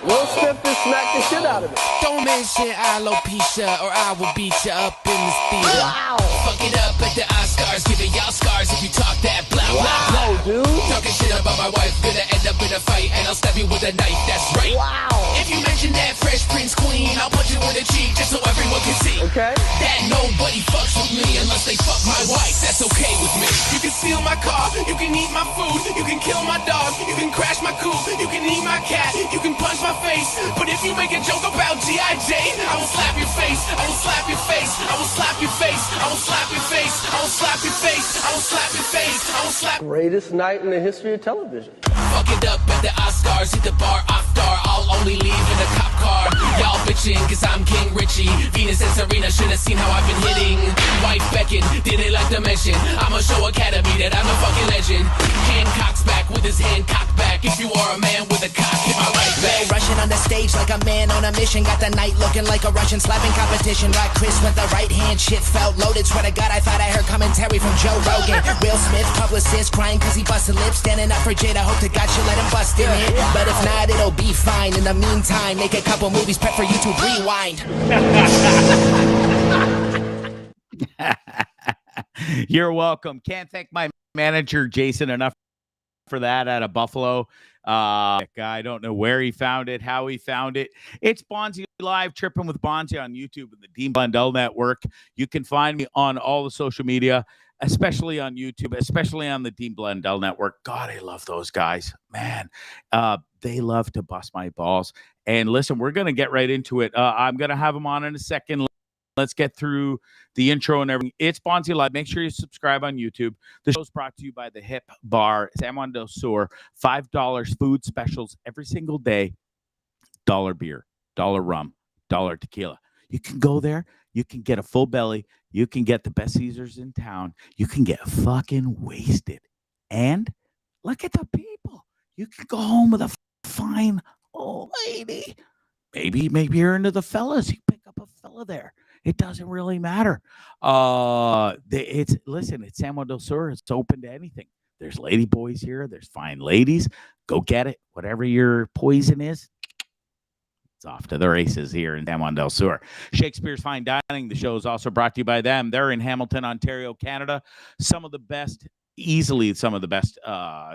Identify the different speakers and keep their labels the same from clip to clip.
Speaker 1: Will Smith just smacked the shit out of it.
Speaker 2: Don't mention alopecia or I will beat you up in this theater.
Speaker 1: Wow.
Speaker 2: Fuck it up at the Oscars, giving y'all scars if you talk that blah, blah, blah.
Speaker 1: Wow, dude.
Speaker 2: Talking shit about my wife, gonna end up in a fight, and I'll stab you with a knife, that's right.
Speaker 1: Wow.
Speaker 2: If you mention that Fresh Prince Queen, I'll punch you in the cheek just so everyone can see.
Speaker 1: Okay.
Speaker 2: That nobody fucks with me unless they fuck my wife, that's okay with me. You can steal my car, you can eat my food, you can kill my dog, you can crash my coupe, you can eat my cat, you can punch my face. But if you make a joke about G.I. Jane, I will slap your face, I will slap your face, I will slap your face, I will slap your face, I will slap your face, I will slap your face, I will slap.
Speaker 1: Greatest night in the history of television.
Speaker 2: Fuck it up at the Oscars, hit the bar off star, I'll only leave in a cop car. Y'all bitching cause I'm King Richie, Venus and Serena should've seen how I've been hitting. Wife Beckett, didn't like to mention, I'm a show academy that I'm a fucking legend. Hancock's back with his hand cocked back, if you are a man with a cock, hit my right back.
Speaker 3: Rushing on the stage like a man on a mission. Got the night looking like a Russian slapping competition. Right, Chris with the right hand, shit felt loaded. Swear to God, I thought I heard commentary from Joe Rogan. Will Smith, publicist, crying cause he busted lips. Standing up for Jada, hope to God she'll let him bust in it. But if not, it'll be fine. In the meantime, make a couple movies, prep for YouTube Rewind.
Speaker 4: You're welcome. Can't thank my manager, Jason, enough for that out of Buffalo. I don't know where he found it, how he found it. It's Bondzee Live, Trippin With Bondzee on YouTube and the Dean Blundell Network. You can find me on all the social media, especially on YouTube, especially on the Dean Blundell Network. God, I love those guys. Man, they love to bust my balls. And listen, we're going to get right into it. I'm going to have them on in a second. Let's get through the intro and everything. It's Bondzee Live. Make sure you subscribe on YouTube. The show's brought to you by the Hip Bar, San Juan Del Sur. $5 food specials every single day. $1 beer, $1 rum, $1 tequila. You can go there. You can get a full belly. You can get the best Caesars in town. You can get fucking wasted. And look at the people. You can go home with a fine old lady. Maybe you're into the fellas. You pick up a fella there. It doesn't really matter. It's San Juan Del Sur. It's open to anything. There's lady boys here. There's fine ladies. Go get it. Whatever your poison is, it's off to the races here in San Juan Del Sur. Shakespeare's Fine Dining. The show is also brought to you by them. They're in Hamilton, Ontario, Canada. Easily some of the best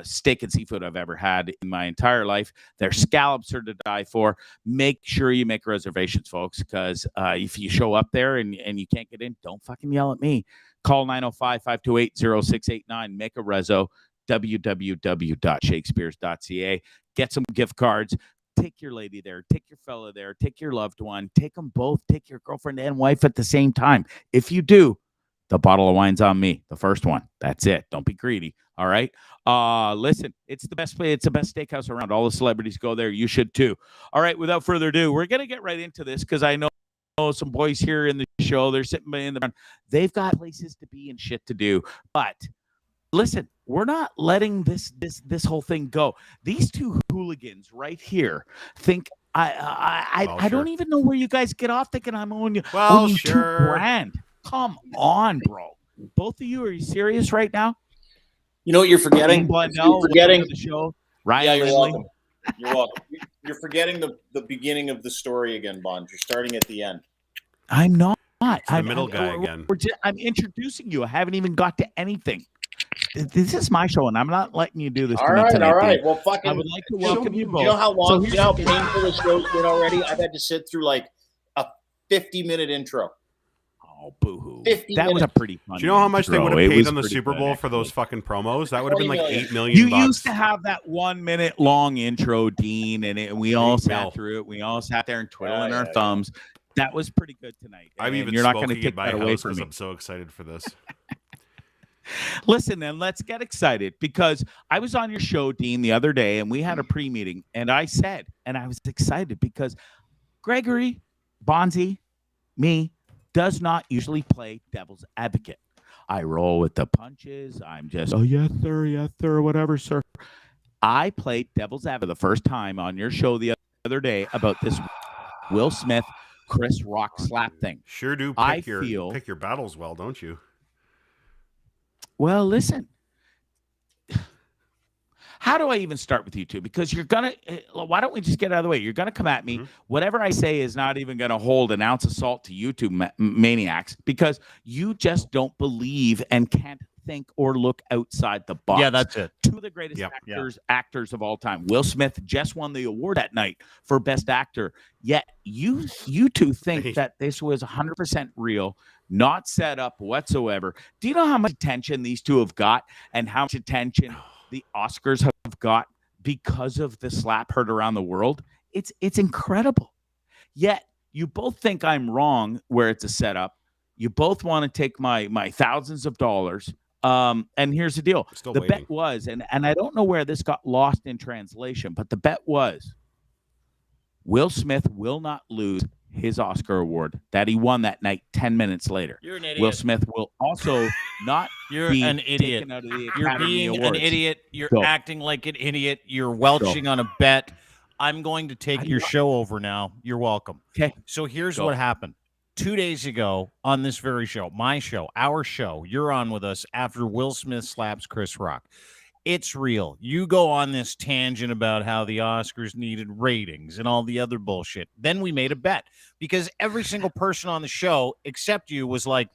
Speaker 4: steak and seafood I've ever had in my entire life. Their scallops are to die for. Make sure you make reservations, folks, because if you show up there and you can't get in, don't fucking yell at me. Call 905-528-0689. Make a rezo. www.shakespeares.ca. Get some gift cards. Take your lady there. Take your fella there. Take your loved one. Take them both. Take your girlfriend and wife at the same time. If you do, the bottle of wine's on me. The first one. That's it. Don't be greedy. All right. Listen, it's the best place. It's the best steakhouse around. All the celebrities go there. You should too. All right. Without further ado, we're going to get right into this because I know some boys here in the show. They're sitting in the front. They've got places to be and shit to do. But listen, we're not letting this whole thing go. These two hooligans right here think I don't even know where you guys get off thinking I'm owing you.
Speaker 5: Well,
Speaker 4: sure. $2,000. Come on, bro. Both of you, are you serious right now?
Speaker 6: You know what you're forgetting?
Speaker 4: Blundell,
Speaker 6: you're forgetting
Speaker 4: the show. Ryan,
Speaker 6: yeah, you're
Speaker 4: Lindley.
Speaker 6: welcome. You're welcome. You're forgetting the beginning of the story again, Bond. You're starting at the end.
Speaker 4: I'm not.
Speaker 5: I'm the middle guy again.
Speaker 4: I'm introducing you. I haven't even got to anything. This is my show, and I'm not letting you do this.
Speaker 6: All right. Well, fucking.
Speaker 4: I would like to welcome you both.
Speaker 6: You know how long?
Speaker 4: So
Speaker 6: you know how painful the show's been already? I've had to sit through like a 50-minute intro.
Speaker 4: Oh, boo-hoo. That was a pretty fun.
Speaker 5: Do you know how much they would have paid on the Super Bowl for those fucking promos? That would have been like $8 million.
Speaker 4: You used to have that 1 minute long intro, Dean, and we all sat through it. We all sat there and twiddling our thumbs. That was pretty good tonight.
Speaker 5: I'm even
Speaker 4: you're not going to
Speaker 5: smoking
Speaker 4: take
Speaker 5: in my
Speaker 4: that away
Speaker 5: house
Speaker 4: from
Speaker 5: because
Speaker 4: me.
Speaker 5: I'm so excited for this.
Speaker 4: Listen, then let's get excited because I was on your show, Dean, the other day, and we had a pre-meeting, and I said, and I was excited because Gregory, Bondzee, me, does not usually play devil's advocate. I roll with the punches. I'm just, oh, yes, sir, whatever, sir. I played devil's advocate the first time on your show the other day about this Will Smith, Chris Rock slap thing.
Speaker 5: Sure do pick your battles well, don't you?
Speaker 4: Well, listen, How do I even start with you two? Because you're gonna. Why don't we just get out of the way? You're gonna come at me. Whatever I say is not even gonna hold an ounce of salt to you two maniacs, because you just don't believe and can't think or look outside the box.
Speaker 7: Yeah, that's it.
Speaker 4: Two of the greatest actors of all time. Will Smith just won the award that night for Best Actor. Yet you two think that this was 100% real, not set up whatsoever. Do you know how much attention these two have got and how much attention the Oscars have got because of the slap heard around the world? It's incredible. Yet you both think I'm wrong where it's a setup. You both want to take my thousands of dollars. And here's the deal. The bet was, and I don't know where this got lost in translation, but the bet was Will Smith will not lose his Oscar award that he won that night 10 minutes later.
Speaker 7: You're an idiot.
Speaker 4: Will Smith will also not
Speaker 7: You're
Speaker 4: be
Speaker 7: an idiot.
Speaker 4: taken out of the
Speaker 7: You're
Speaker 4: Academy
Speaker 7: being
Speaker 4: Awards.
Speaker 7: an idiot. You're
Speaker 4: Go.
Speaker 7: acting like an idiot. You're welching on a bet. I'm going to take your show over now. You're welcome.
Speaker 4: Okay.
Speaker 7: So here's what happened. 2 days ago on this very show, my show, our show, you're on with us after Will Smith slaps Chris Rock. It's real. You go on this tangent about how the Oscars needed ratings and all the other bullshit. Then we made a bet because every single person on the show except you was like,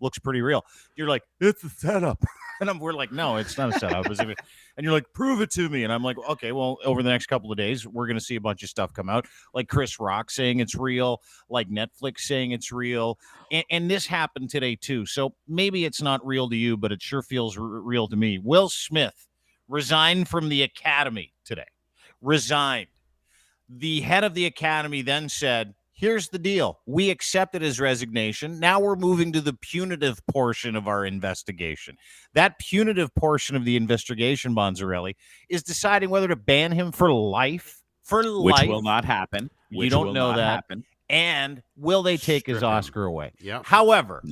Speaker 7: looks pretty real. You're like, it's a setup. And we're like, no, it's not a setup. And you're like, prove it to me. And I'm like, okay, well, over the next couple of days, we're going to see a bunch of stuff come out, like Chris Rock saying it's real, like Netflix saying it's real. And this happened today, too. So maybe it's not real to you, but it sure feels real to me. Will Smith resigned from the Academy today. Resigned. The head of the Academy then said, here's the deal. We accepted his resignation. Now we're moving to the punitive portion of our investigation. That punitive portion of the investigation, Bonzarelli, is deciding whether to ban him for life.
Speaker 4: Which will not happen.
Speaker 7: You don't know that. And will they take his Oscar away?
Speaker 5: Yeah.
Speaker 7: However,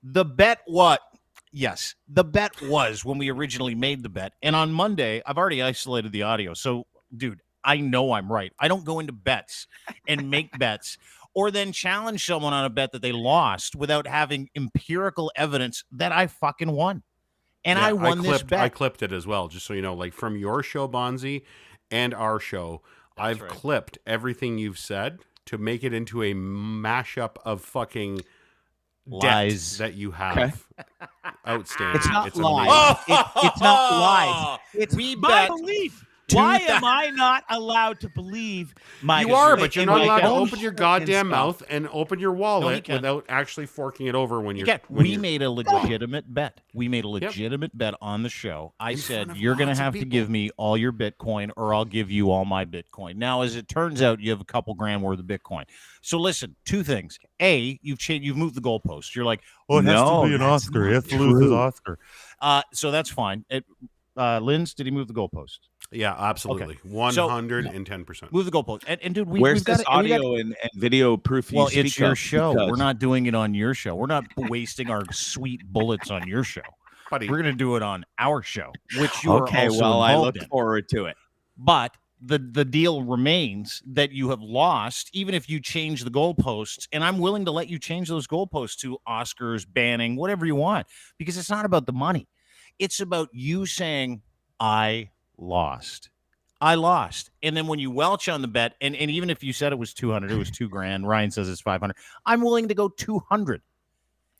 Speaker 7: the bet the bet was when we originally made the bet. And on Monday, I've already isolated the audio. So, dude, I know I'm right. I don't go into bets and make bets or then challenge someone on a bet that they lost without having empirical evidence that I fucking won. And I won this bet.
Speaker 5: I clipped it as well, just so you know, like from your show, Bondzee, and our show, I've clipped everything you've said to make it into a mashup of fucking lies that you have. Okay. Outstanding.
Speaker 4: It's not lies. It's not lies. It's my belief. Why am I not allowed to believe my?
Speaker 5: You are, but you're not allowed to open your goddamn mouth and open your wallet without actually forking it over when you're.
Speaker 7: We made a legitimate bet. We made a legitimate bet on the show. I said you're going to have to give me all your Bitcoin, or I'll give you all my Bitcoin. Now, as it turns out, you have a couple grand worth of Bitcoin. So listen, two things. A, you've moved the goalpost. You're like, oh, it has to be an Oscar. He has to lose his Oscar. So that's fine. Linz, did he move the goalpost?
Speaker 5: Yeah, absolutely. 110%.
Speaker 7: Move the goalpost. And dude,
Speaker 4: where's this audio and video proof?
Speaker 7: Well, it's your show. We're not doing it on your show. We're not wasting our sweet bullets on your show. Buddy. We're going to do it on our show, which you are also involved
Speaker 4: I look
Speaker 7: in.
Speaker 4: forward to it.
Speaker 7: But the deal remains that you have lost, even if you change the goalposts. And I'm willing to let you change those goalposts to Oscars, banning, whatever you want, because it's not about the money. It's about you saying, I lost. And then when you welch on the bet, and even if you said it was 200, it was $2,000. Ryan says it's 500. I'm willing to go 200,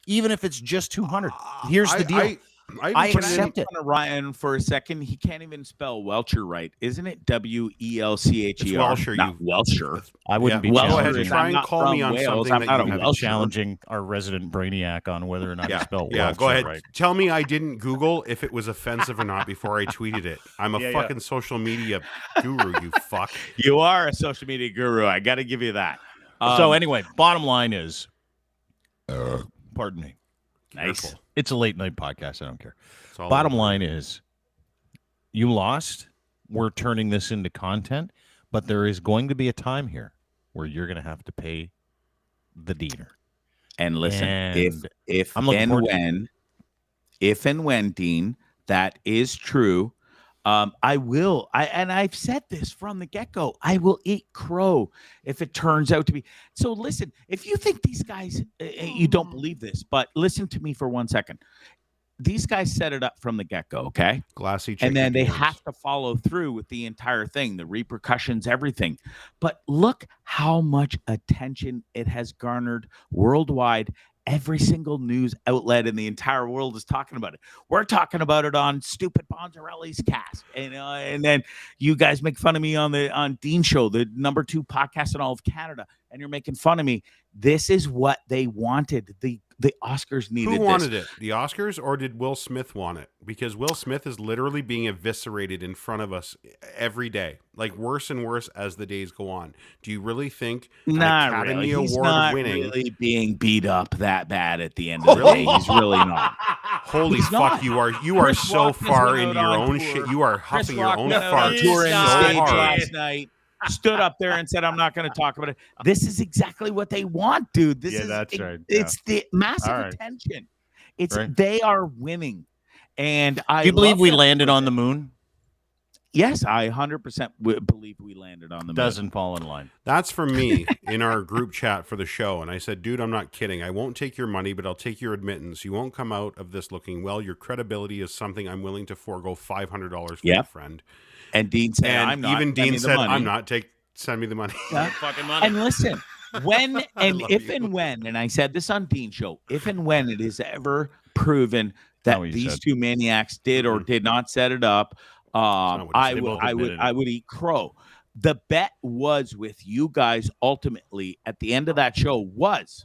Speaker 7: even if it's just 200. Here's the deal. I accept it.
Speaker 4: Ryan for a second. He can't even spell Welcher right. Isn't it Welcher?
Speaker 5: Welcher.
Speaker 4: Not Welcher.
Speaker 7: I wouldn't be
Speaker 5: Go ahead
Speaker 7: challenging.
Speaker 5: and try and call me on
Speaker 4: Wales.
Speaker 5: something
Speaker 4: I'm
Speaker 5: that
Speaker 4: not
Speaker 5: you have
Speaker 7: challenging our resident brainiac on whether or not to spell Welcher.
Speaker 5: Yeah, go ahead.
Speaker 7: Right.
Speaker 5: Tell me I didn't Google if it was offensive or not before I tweeted it. I'm a fucking social media guru, you fuck.
Speaker 4: You are a social media guru. I got to give you that.
Speaker 7: So anyway, bottom line is, pardon me.
Speaker 4: Nice.
Speaker 7: Careful. It's a late night podcast. I don't care. Bottom line is, you lost. We're turning this into content, but there is going to be a time here where you're going to have to pay the diener.
Speaker 4: And listen, if and when, Dean, that is true, I will. I've said this from the get-go. I will eat crow if it turns out to be. So listen, if you think these guys, you don't believe this, but listen to me for 1 second. these guys set it up from the get-go, okay?
Speaker 5: Glassy,
Speaker 4: And then they
Speaker 5: yours.
Speaker 4: have to follow through with the entire thing, the repercussions, everything. But look how much attention it has garnered worldwide. Every single news outlet in the entire world is talking about it. We're talking about it on Stupid Bonzarelli's cast, and then you guys make fun of me on Dean Show, the number 2 podcast in all of Canada, and you're making fun of me. This is what they wanted. The Oscars needed.
Speaker 5: Who wanted it? The Oscars, or did Will Smith want it? Because Will Smith is literally being eviscerated in front of us every day, like worse and worse as the days go on. Do you really think
Speaker 4: Not
Speaker 5: Academy
Speaker 4: really. He's
Speaker 5: Award
Speaker 4: not
Speaker 5: winning?
Speaker 4: really being beat up that bad at the end of the day. He's really not.
Speaker 5: Holy
Speaker 4: He's
Speaker 5: fuck!
Speaker 4: not.
Speaker 5: You are
Speaker 4: Chris
Speaker 5: so
Speaker 4: Rock just
Speaker 5: far
Speaker 4: went
Speaker 5: into
Speaker 4: out
Speaker 5: your
Speaker 4: on
Speaker 5: own
Speaker 4: tour.
Speaker 5: shit. You are
Speaker 4: Chris
Speaker 5: huffing your
Speaker 4: Rock
Speaker 5: own
Speaker 4: went out
Speaker 5: fart
Speaker 4: on tour in
Speaker 5: so
Speaker 4: the stage
Speaker 5: hard.
Speaker 4: last night. Stood up there and said, "I'm not going to talk about it." This is exactly what they want, dude. This is
Speaker 7: that's right.
Speaker 4: It's the massive
Speaker 7: All right.
Speaker 4: attention. It's
Speaker 7: Right.
Speaker 4: They are winning, and I
Speaker 7: Do you believe
Speaker 4: love
Speaker 7: we
Speaker 4: that
Speaker 7: landed
Speaker 4: for
Speaker 7: on the
Speaker 4: them.
Speaker 7: moon?
Speaker 4: Yes, I 100% believe we landed on the moon.
Speaker 7: Doesn't fall in line.
Speaker 5: That's from me in our group chat for the show. And I said, dude, I'm not kidding. I won't take your money, but I'll take your admittance. You won't come out of this looking well. Your credibility is something I'm willing to forego $500 for,
Speaker 4: Yep.
Speaker 5: friend.
Speaker 4: And Dean said,
Speaker 5: And
Speaker 4: "I'm not."
Speaker 5: even
Speaker 4: Send me
Speaker 5: Dean
Speaker 4: the
Speaker 5: said,
Speaker 4: money.
Speaker 5: I'm not. Send me the money.
Speaker 4: Yeah.
Speaker 7: Fucking money.
Speaker 4: And listen, when and
Speaker 5: love
Speaker 4: if
Speaker 5: you.
Speaker 4: and when, and I said this on Dean Show, if and when it is ever proven that
Speaker 7: what you
Speaker 4: these
Speaker 7: said.
Speaker 4: two maniacs did or did not set it up,
Speaker 5: not what he
Speaker 4: I
Speaker 5: said. They
Speaker 7: both
Speaker 4: would
Speaker 7: admitted
Speaker 4: I
Speaker 7: it.
Speaker 4: would eat crow. The bet was with you guys ultimately at the end of that show was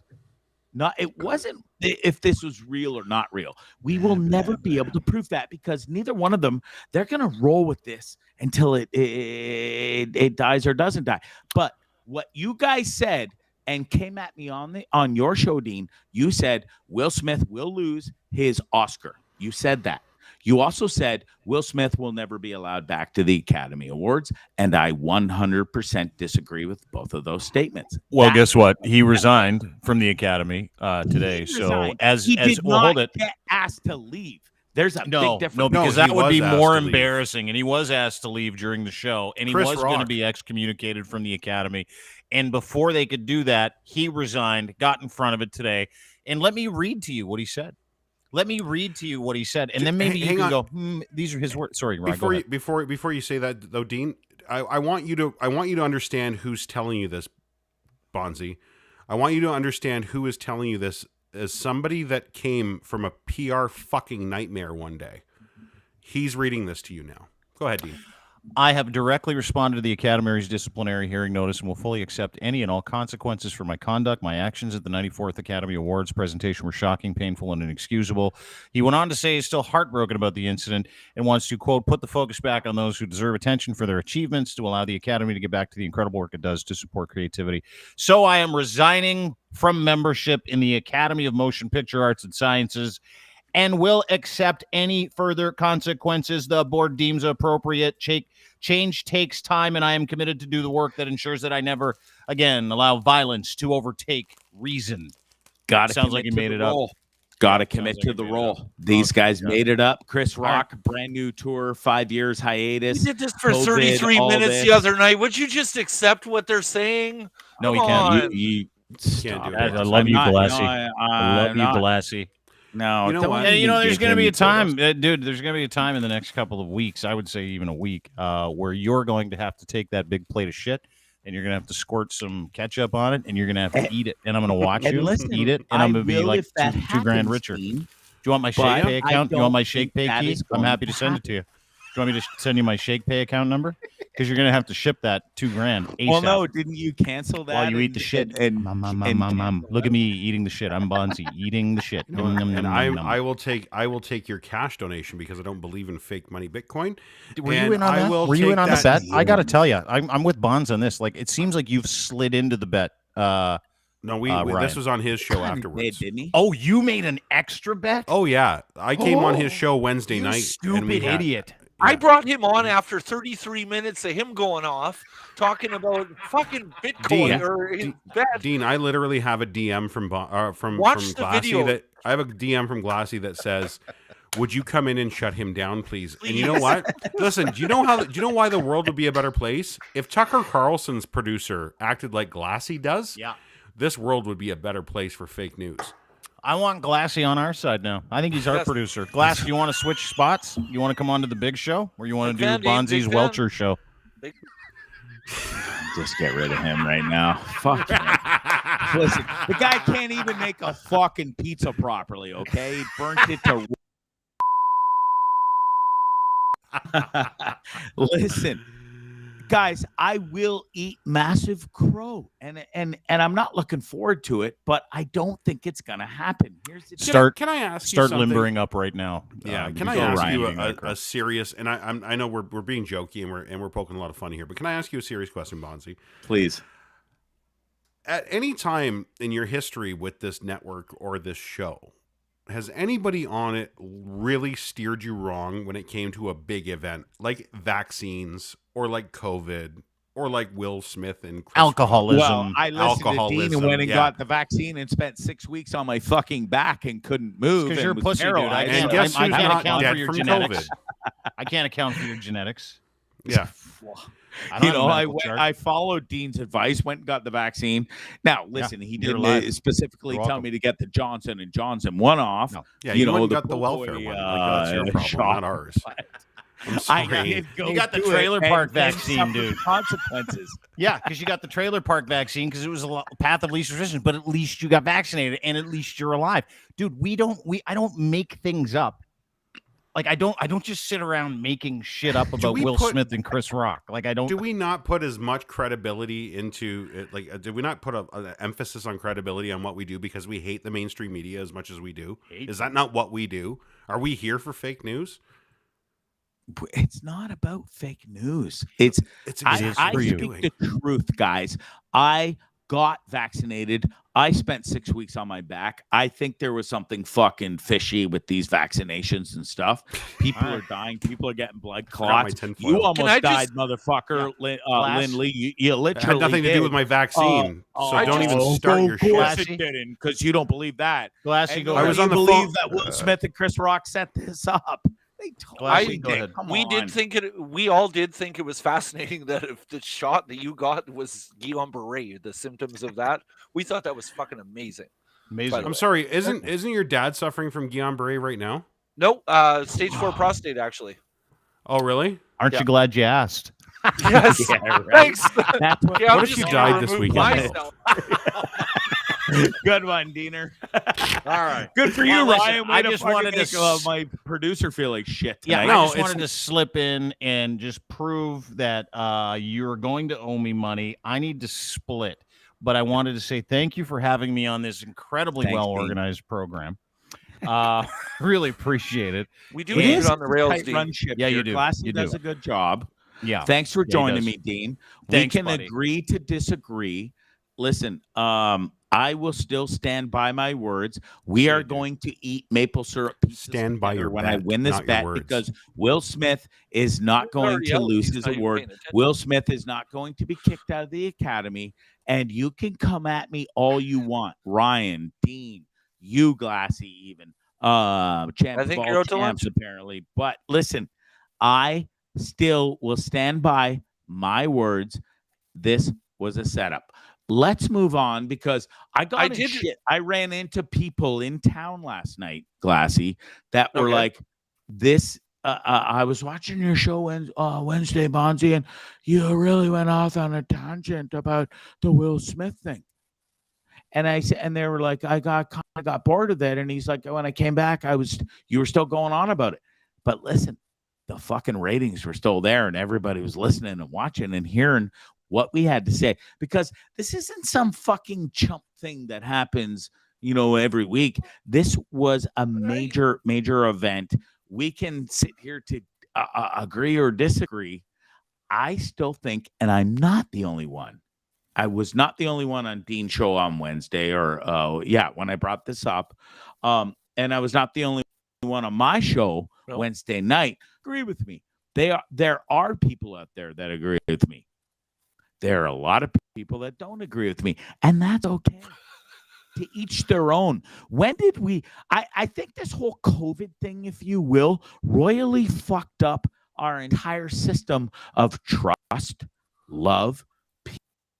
Speaker 4: not, it wasn't if this was real or not real. We will never be able to prove that because neither one of them, they're going to roll with this until it dies or doesn't die. But what you guys said and came at me on your show, Dean, you said Will Smith will lose his Oscar. You said that. You also said Will Smith will never be allowed back to the Academy Awards, and I 100% disagree with both of those statements.
Speaker 7: Well,
Speaker 4: That-
Speaker 7: guess what? He resigned from the Academy today.
Speaker 4: He
Speaker 7: So
Speaker 4: resigned.
Speaker 7: as
Speaker 4: he did
Speaker 7: well,
Speaker 4: not
Speaker 7: hold it.
Speaker 4: get asked to leave. There's a
Speaker 7: No,
Speaker 4: big difference.
Speaker 7: no, because
Speaker 5: No, he
Speaker 7: that would
Speaker 5: was
Speaker 7: be
Speaker 5: asked
Speaker 7: more
Speaker 5: to leave.
Speaker 7: embarrassing. And he was asked to leave during the show, and he
Speaker 5: Chris
Speaker 7: was going to
Speaker 5: Rock.
Speaker 7: be excommunicated from the Academy. And before they could do that, he resigned, got in front of it today. And let me read to you what he said. Let me read to you what he said, and then maybe you
Speaker 5: Hang
Speaker 7: can
Speaker 5: on.
Speaker 7: go, these are his words. Sorry, Ryan, go
Speaker 5: Before
Speaker 7: ahead.
Speaker 5: you say that though, Dean, I want you to understand who's telling you this, Bondzee. I want you to understand who is telling you this as somebody that came from a PR fucking nightmare one day. He's reading this to you now. Go ahead, Dean.
Speaker 7: I have directly responded to the Academy's disciplinary hearing notice and will fully accept any and all consequences for my conduct. My actions at the 94th Academy Awards presentation were shocking, painful, and inexcusable. He went on to say he's still heartbroken about the incident and wants to, quote, put the focus back on those who deserve attention for their achievements to allow the Academy to get back to the incredible work it does to support creativity. So I am resigning from membership in the Academy of Motion Picture Arts and Sciences and will accept any further consequences the board deems appropriate. Change takes time, and I am committed to do the work that ensures that I never again allow violence to overtake reason.
Speaker 4: Gotta
Speaker 7: Sounds like
Speaker 4: commit
Speaker 7: he
Speaker 4: to
Speaker 7: made
Speaker 4: the
Speaker 7: it up.
Speaker 4: role. Got to
Speaker 7: Sounds
Speaker 4: commit
Speaker 7: like
Speaker 4: to
Speaker 7: he
Speaker 4: the
Speaker 7: made it
Speaker 4: role.
Speaker 7: up.
Speaker 4: These guys
Speaker 7: yeah.
Speaker 4: made it up. Chris
Speaker 7: All right.
Speaker 4: Rock, brand new tour, 5 years hiatus.
Speaker 8: You did this for
Speaker 4: COVID,
Speaker 8: 33
Speaker 4: all
Speaker 8: minutes
Speaker 4: this.
Speaker 8: the other night. Would you just accept what they're saying?
Speaker 7: No, he
Speaker 8: Come
Speaker 7: can't.
Speaker 8: on.
Speaker 4: You
Speaker 5: Can't do it.
Speaker 7: I love you, Blassie.
Speaker 4: I
Speaker 7: I love you, Blassie.
Speaker 4: No,
Speaker 5: You know
Speaker 4: don't
Speaker 5: what?
Speaker 7: And
Speaker 4: even
Speaker 7: there's
Speaker 4: give
Speaker 7: going to
Speaker 4: him
Speaker 7: be a
Speaker 4: kudos.
Speaker 7: time, dude. There's going to be a time in the next couple of weeks. I would say even a week, where you're going to have to take that big plate of shit, and you're going to have to squirt some ketchup on it, and you're going to have to eat it. And I'm going to watch
Speaker 4: And
Speaker 7: you
Speaker 4: listen,
Speaker 7: eat it, and I'm going to be
Speaker 4: will
Speaker 7: like
Speaker 4: if that
Speaker 7: $2 grand
Speaker 4: happens,
Speaker 7: richer.
Speaker 4: Dean.
Speaker 7: Do you want my
Speaker 4: But
Speaker 7: Shake Pay
Speaker 4: I
Speaker 7: account? You want
Speaker 4: don't
Speaker 7: my Shake
Speaker 4: think
Speaker 7: Pay
Speaker 4: that
Speaker 7: key?
Speaker 4: is
Speaker 7: I'm
Speaker 4: going
Speaker 7: happy to send it to you. Do you want me to send you my Shake Pay account number? Because you're going to have to ship that $2 grand ASAP.
Speaker 4: Well, no, didn't you cancel that?
Speaker 7: While you eat
Speaker 4: and-
Speaker 7: the shit.
Speaker 4: and
Speaker 7: Look at me eating the shit. I'm Bondzee eating the shit.
Speaker 5: You know, and I will take your cash donation because I don't believe in fake money Bitcoin.
Speaker 7: Were you
Speaker 5: And
Speaker 7: in on
Speaker 5: I
Speaker 7: that?
Speaker 5: will
Speaker 7: Were you in
Speaker 5: take
Speaker 7: on the
Speaker 5: that-
Speaker 7: bet? I got to tell you, I'm with Bonds on this. Like, it seems like you've slid into the bet.
Speaker 5: No, we
Speaker 7: Ryan.
Speaker 5: this was on his show
Speaker 4: Did,
Speaker 5: afterwards.
Speaker 4: didn't he?
Speaker 7: Oh, you made an extra bet?
Speaker 5: Oh yeah, I came on his show Wednesday
Speaker 7: you
Speaker 5: night.
Speaker 7: stupid
Speaker 5: and we had-
Speaker 7: idiot.
Speaker 8: I brought him on after 33 minutes of him going off, talking about Bitcoin
Speaker 5: Dean,
Speaker 8: or his
Speaker 5: Dean-
Speaker 8: bet.
Speaker 5: Dean, I literally have a DM from
Speaker 8: Watch the
Speaker 5: Glassy
Speaker 8: video.
Speaker 5: that I have a DM from Glassy that says, "Would you come in and shut him down, please?" And you know
Speaker 8: Please.
Speaker 5: what? Listen, do you know why the world would be a better place if Tucker Carlson's producer acted like Glassy does?
Speaker 7: Yeah.
Speaker 5: This world would be a better place for fake news.
Speaker 7: I want Glassy on our side now. I think he's our producer. Glass, do you want to switch spots? You want to come on to the big show? Or you want to do Bonzee's Welcher show?
Speaker 4: Just get rid of him right now. Fuck him. Listen, the guy can't even make a fucking pizza properly, okay? He burnt it to... Listen, guys, I will eat massive crow, and I'm not looking forward to it, but I don't think it's gonna happen. Here's the
Speaker 5: Can I ask you
Speaker 7: start
Speaker 5: something?
Speaker 7: limbering up right now?
Speaker 5: Yeah. Can I ask you a serious? And I know we're being jokey and we're poking a lot of fun here, but can I ask you a serious question, Bondzee?
Speaker 4: Please.
Speaker 5: At any time in your history with this network or this show, has anybody on it really steered you wrong when it came to a big event like vaccines or like COVID or like Will Smith and Chris
Speaker 7: alcoholism?
Speaker 4: Well, I listened to Dean and went and got the vaccine and spent 6 weeks on my fucking back and couldn't move.
Speaker 7: Because you're a pussy, dude. I
Speaker 5: And guess who's
Speaker 7: can't
Speaker 5: not
Speaker 7: account
Speaker 5: dead
Speaker 7: for your
Speaker 5: from
Speaker 7: genetics.
Speaker 5: COVID?
Speaker 7: I can't account for your genetics.
Speaker 5: Yeah.
Speaker 4: I followed Dean's advice, went and got the vaccine. Now, listen, he didn't specifically tell me to get the Johnson & Johnson one off.
Speaker 5: No. Yeah, you went and got the welfare one. Like, that's your problem, not ours. I'm sorry.
Speaker 7: You got the trailer park vaccine, dude.
Speaker 4: Consequences.
Speaker 7: Yeah, because you got the trailer park vaccine because it was a path of least resistance, but at least you got vaccinated and at least you're alive. Dude, I don't make things up. Like I don't just sit around making shit up about Will Smith and Chris Rock. Like I don't.
Speaker 5: Do we not put as much credibility into it? Like, did we not put an emphasis on credibility on what we do because we hate the mainstream media as much as we do? Is that not what we do? Are we here for fake news?
Speaker 4: It's not about fake news. I speak the truth, guys. I got vaccinated. I spent 6 weeks on my back. I think there was something fucking fishy with these vaccinations and stuff. People are dying. People are getting blood clots. You almost died, motherfucker, Lynn Lee. You literally
Speaker 5: had nothing to do with my vaccine. So don't even start your shit.
Speaker 4: Of course it didn't, because you don't believe that.
Speaker 7: Glassy,
Speaker 4: I was on the phone. That Will Smith and Chris Rock set this up.
Speaker 8: We all did think it was fascinating that if the shot that you got was Guillain-Barré, the symptoms of that, we thought that was fucking amazing.
Speaker 5: I'm sorry, isn't your dad suffering from Guillain-Barré right now?
Speaker 8: No, stage 4 prostate actually.
Speaker 5: Oh, really?
Speaker 7: Aren't you glad you asked?
Speaker 8: Yes.
Speaker 4: Yeah, right.
Speaker 8: Thanks.
Speaker 5: What if you died this weekend?
Speaker 4: Good one, Diener.
Speaker 7: All right.
Speaker 4: Good for you, Ryan.
Speaker 7: I just wanted to
Speaker 4: make my producer feel like shit tonight.
Speaker 7: Yeah, I just wanted to slip in and just prove that you're going to owe me money. I need to split, but I wanted to say thank you for having me on this incredibly well-organized program. Really appreciate it.
Speaker 8: We do need it on the rails, Dean.
Speaker 7: Yeah, you do.
Speaker 4: Classy does a good job.
Speaker 7: Yeah.
Speaker 4: Thanks for joining me, Dean.
Speaker 7: Thanks,
Speaker 4: we can
Speaker 7: buddy.
Speaker 4: agree to disagree. Listen, I will still stand by my words. We are going to eat maple syrup pieces
Speaker 5: Stand by your
Speaker 4: when
Speaker 5: bet,
Speaker 4: I win this
Speaker 5: not your
Speaker 4: bet,
Speaker 5: words.
Speaker 4: because Will Smith is not going to lose his award. Will Smith is not going to be kicked out of the academy, and you can come at me all you want. Ryan, Dean, you, Glassy, even champ of all champs, apparently. But listen, I still will stand by my words. This was a setup. Let's move on, because I ran into people in town last night, Glassy, that were like, this. I was watching your show Wednesday, Bondzee, and you really went off on a tangent about the Will Smith thing. And I said, and they were like, I got bored of that. And he's like, when I came back, you were still going on about it. But listen, the fucking ratings were still there, and everybody was listening and watching and hearing what we had to say, because this isn't some fucking chump thing that happens, every week. This was a major event. We can sit here to agree or disagree. I still think, and I'm not the only one. I was not the only one on Dean's show on Wednesday, when I brought this up. And I was not the only one on my show Wednesday night. Agree with me. There are people out there that agree with me. There are a lot of people that don't agree with me, and that's okay. To each their own. When did I think this whole COVID thing, if you will, royally fucked up our entire system of trust, love,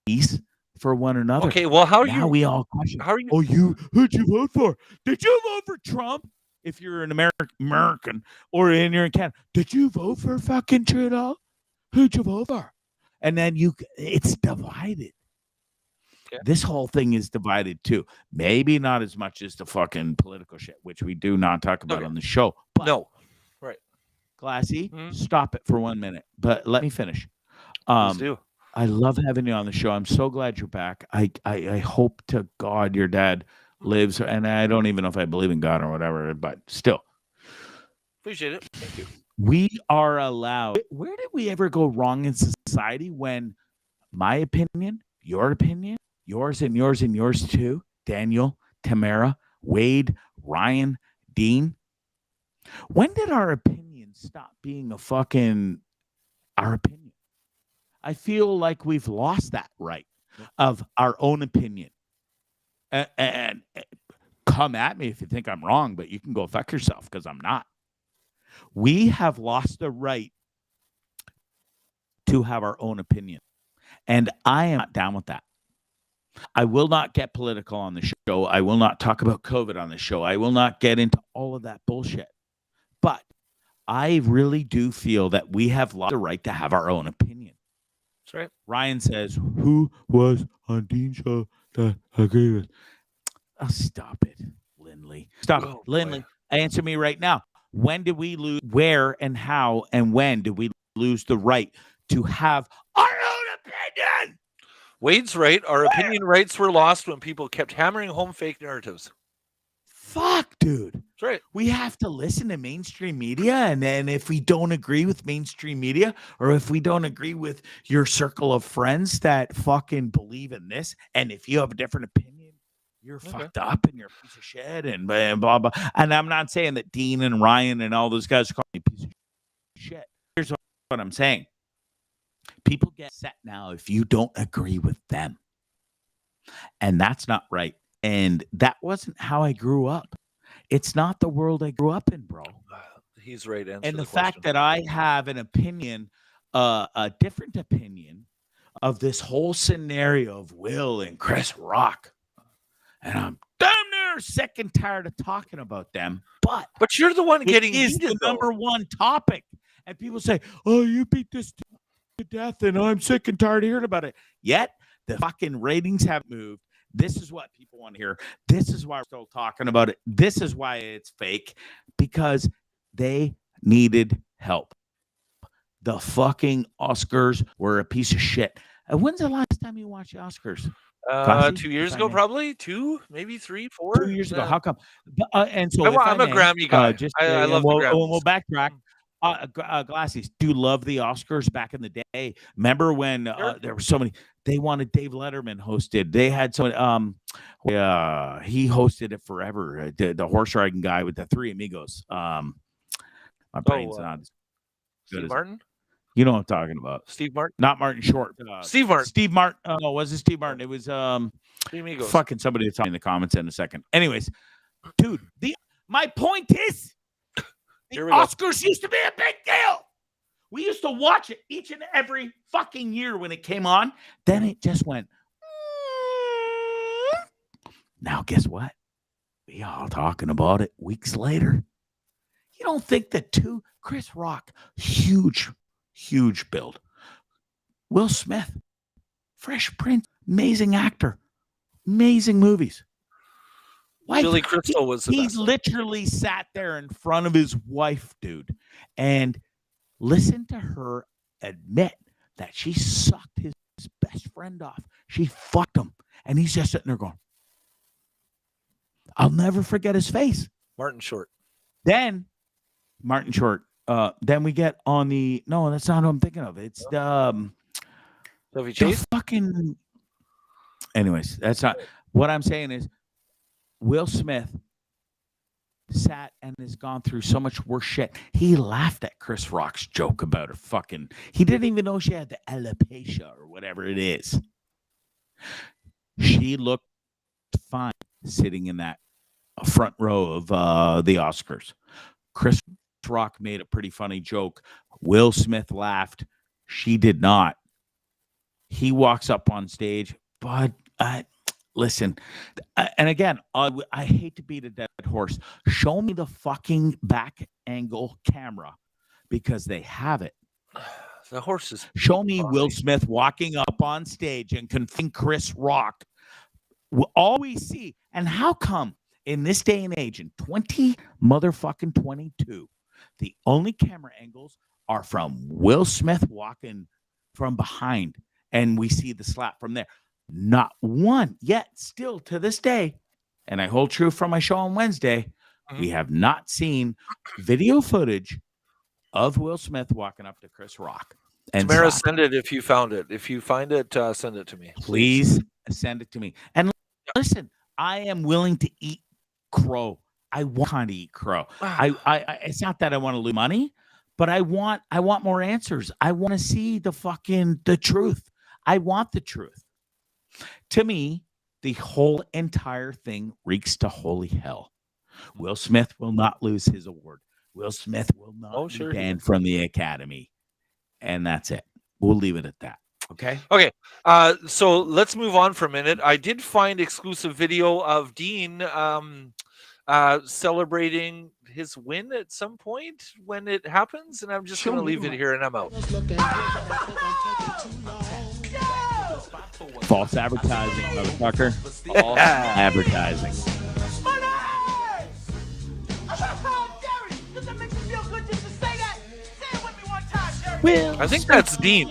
Speaker 4: peace, for one another.
Speaker 8: Okay, well, how are
Speaker 4: now
Speaker 8: you?
Speaker 4: we all question.
Speaker 8: How are you?
Speaker 4: Oh, who'd you vote for? Did you vote for Trump? If you're an American or you're in Canada, did you vote for fucking Trudeau? Who'd you vote for? And then it's divided.
Speaker 8: Yeah.
Speaker 4: This whole thing is divided too. Maybe not as much as the fucking political shit, which we do not talk about on the show. But
Speaker 8: No, right.
Speaker 4: Glassy, stop it for 1 minute. But let me finish.
Speaker 8: Please do.
Speaker 4: I love having you on the show. I'm so glad you're back. I hope to God your dad lives, and I don't even know if I believe in God or whatever, but still.
Speaker 8: Appreciate it. Thank you.
Speaker 4: We are allowed. Where did we ever go wrong in society when my opinion, your opinion, yours and yours and yours too, Daniel, Tamara, Wade, Ryan, Dean, when did our opinion stop being a fucking our opinion? I feel like we've lost that right of our own opinion. And come at me if you think I'm wrong, but you can go fuck yourself because I'm not. We have lost the right to have our own opinion. And I am not down with that. I will not get political on the show. I will not talk about COVID on the show. I will not get into all of that bullshit. But I really do feel that we have lost the right to have our own opinion.
Speaker 8: That's right.
Speaker 4: Ryan says, who was on Dean's show that agree with? Oh, stop it, Lindley. Stop it. Lindley, answer me right now. When did we lose? Where and how and when did we lose the right to have our own opinion?
Speaker 8: Wade's right. Our opinion rights were lost when people kept hammering home fake narratives.
Speaker 4: Fuck, dude.
Speaker 8: That's right.
Speaker 4: We have to listen to mainstream media, and then if we don't agree with mainstream media, or if we don't agree with your circle of friends that fucking believe in this, and if you have a different opinion, you're fucked up and you're a piece of shit and blah, blah. And I'm not saying that Dean and Ryan and all those guys call me a piece of shit. Here's what I'm saying. People get set now if you don't agree with them. And that's not right. And that wasn't how I grew up. It's not the world I grew up in, bro.
Speaker 8: He's right.
Speaker 4: And the fact that I have an opinion, a different opinion of this whole scenario of Will and Chris Rock. And I'm damn near sick and tired of talking about them. But
Speaker 8: you're the one getting
Speaker 4: it is
Speaker 8: heated,
Speaker 4: the number one topic. And people say, oh, you beat this to death, and I'm sick and tired of hearing about it. Yet the fucking ratings have moved. This is what people want to hear. This is why we're still talking about it. This is why it's fake, because they needed help. The fucking Oscars were a piece of shit. When's the last time you watched the Oscars?
Speaker 8: 2 years ago, probably 2, maybe 3, 4.
Speaker 4: 2 years ago. How come? And so
Speaker 8: I'm a Grammy guy. I love the Grammys.
Speaker 4: We'll backtrack. Glassies, do you love the Oscars back in the day? Remember when there were so many? They wanted Dave Letterman hosted. They had so many. He hosted it forever. The horse riding guy with the three amigos. My brain's not as good
Speaker 8: Steve
Speaker 4: as
Speaker 8: Martin.
Speaker 4: You know what I'm talking about?
Speaker 8: Steve Martin,
Speaker 4: not Martin Short.
Speaker 8: Steve Martin.
Speaker 4: Steve Martin. No, was it Steve Martin? It was
Speaker 8: Three amigos.
Speaker 4: fucking somebody to tell me in the comments in a second. Anyways, dude, my point is. The Oscars used to be a big deal. We used to watch it each and every fucking year when it came on. Then it just went. Now, guess what? We all talking about it weeks later. You don't think that Chris Rock, huge build. Will Smith, Fresh Prince, amazing actor, amazing movies.
Speaker 8: Billy Crystal was the
Speaker 4: He
Speaker 8: best.
Speaker 4: literally sat there in front of his wife, dude, and listened to her admit that she sucked his best friend off. She fucked him. And he's just sitting there going, I'll never forget his face.
Speaker 8: Martin Short.
Speaker 4: Then we get on the no, that's not who I'm thinking of. It's the fucking anyways, that's not what I'm saying is Will Smith sat and has gone through so much worse shit. He laughed at Chris Rock's joke about her fucking. He didn't even know she had the alopecia or whatever it is. She looked fine sitting in that front row of the Oscars. Chris Rock made a pretty funny joke. Will Smith laughed. She did not. He walks up on stage. But listen, and again, I hate to beat a dead horse. Show me the fucking back angle camera because they have it.
Speaker 8: The horse is.
Speaker 4: Show me Will Smith walking up on stage and confronting Chris Rock. All we see, and how come in this day and age, in 2022, the only camera angles are from Will Smith walking from behind, and we see the slap from there. Not one yet, still to this day, and I hold true from my show on Wednesday, we have not seen video footage of Will Smith walking up to Chris Rock. And
Speaker 8: Tamara, send it if you found it. If you find it, send it to me.
Speaker 4: Please send it to me. And listen, I am willing to eat crow. I want to eat crow. I it's not that I want to lose money, but I want more answers. I want to see the truth. I want the truth. To me, the whole entire thing reeks to holy hell. Will Smith will not lose his award. Will Smith will not be banned from the Academy. And that's it. We'll leave it at that. Okay.
Speaker 8: Okay. So let's move on for a minute. I did find exclusive video of Dean celebrating his win at some point when it happens, and I'm just going to leave it here and I'm out.
Speaker 4: False advertising, motherfucker. False advertising.
Speaker 8: I think that's Dean.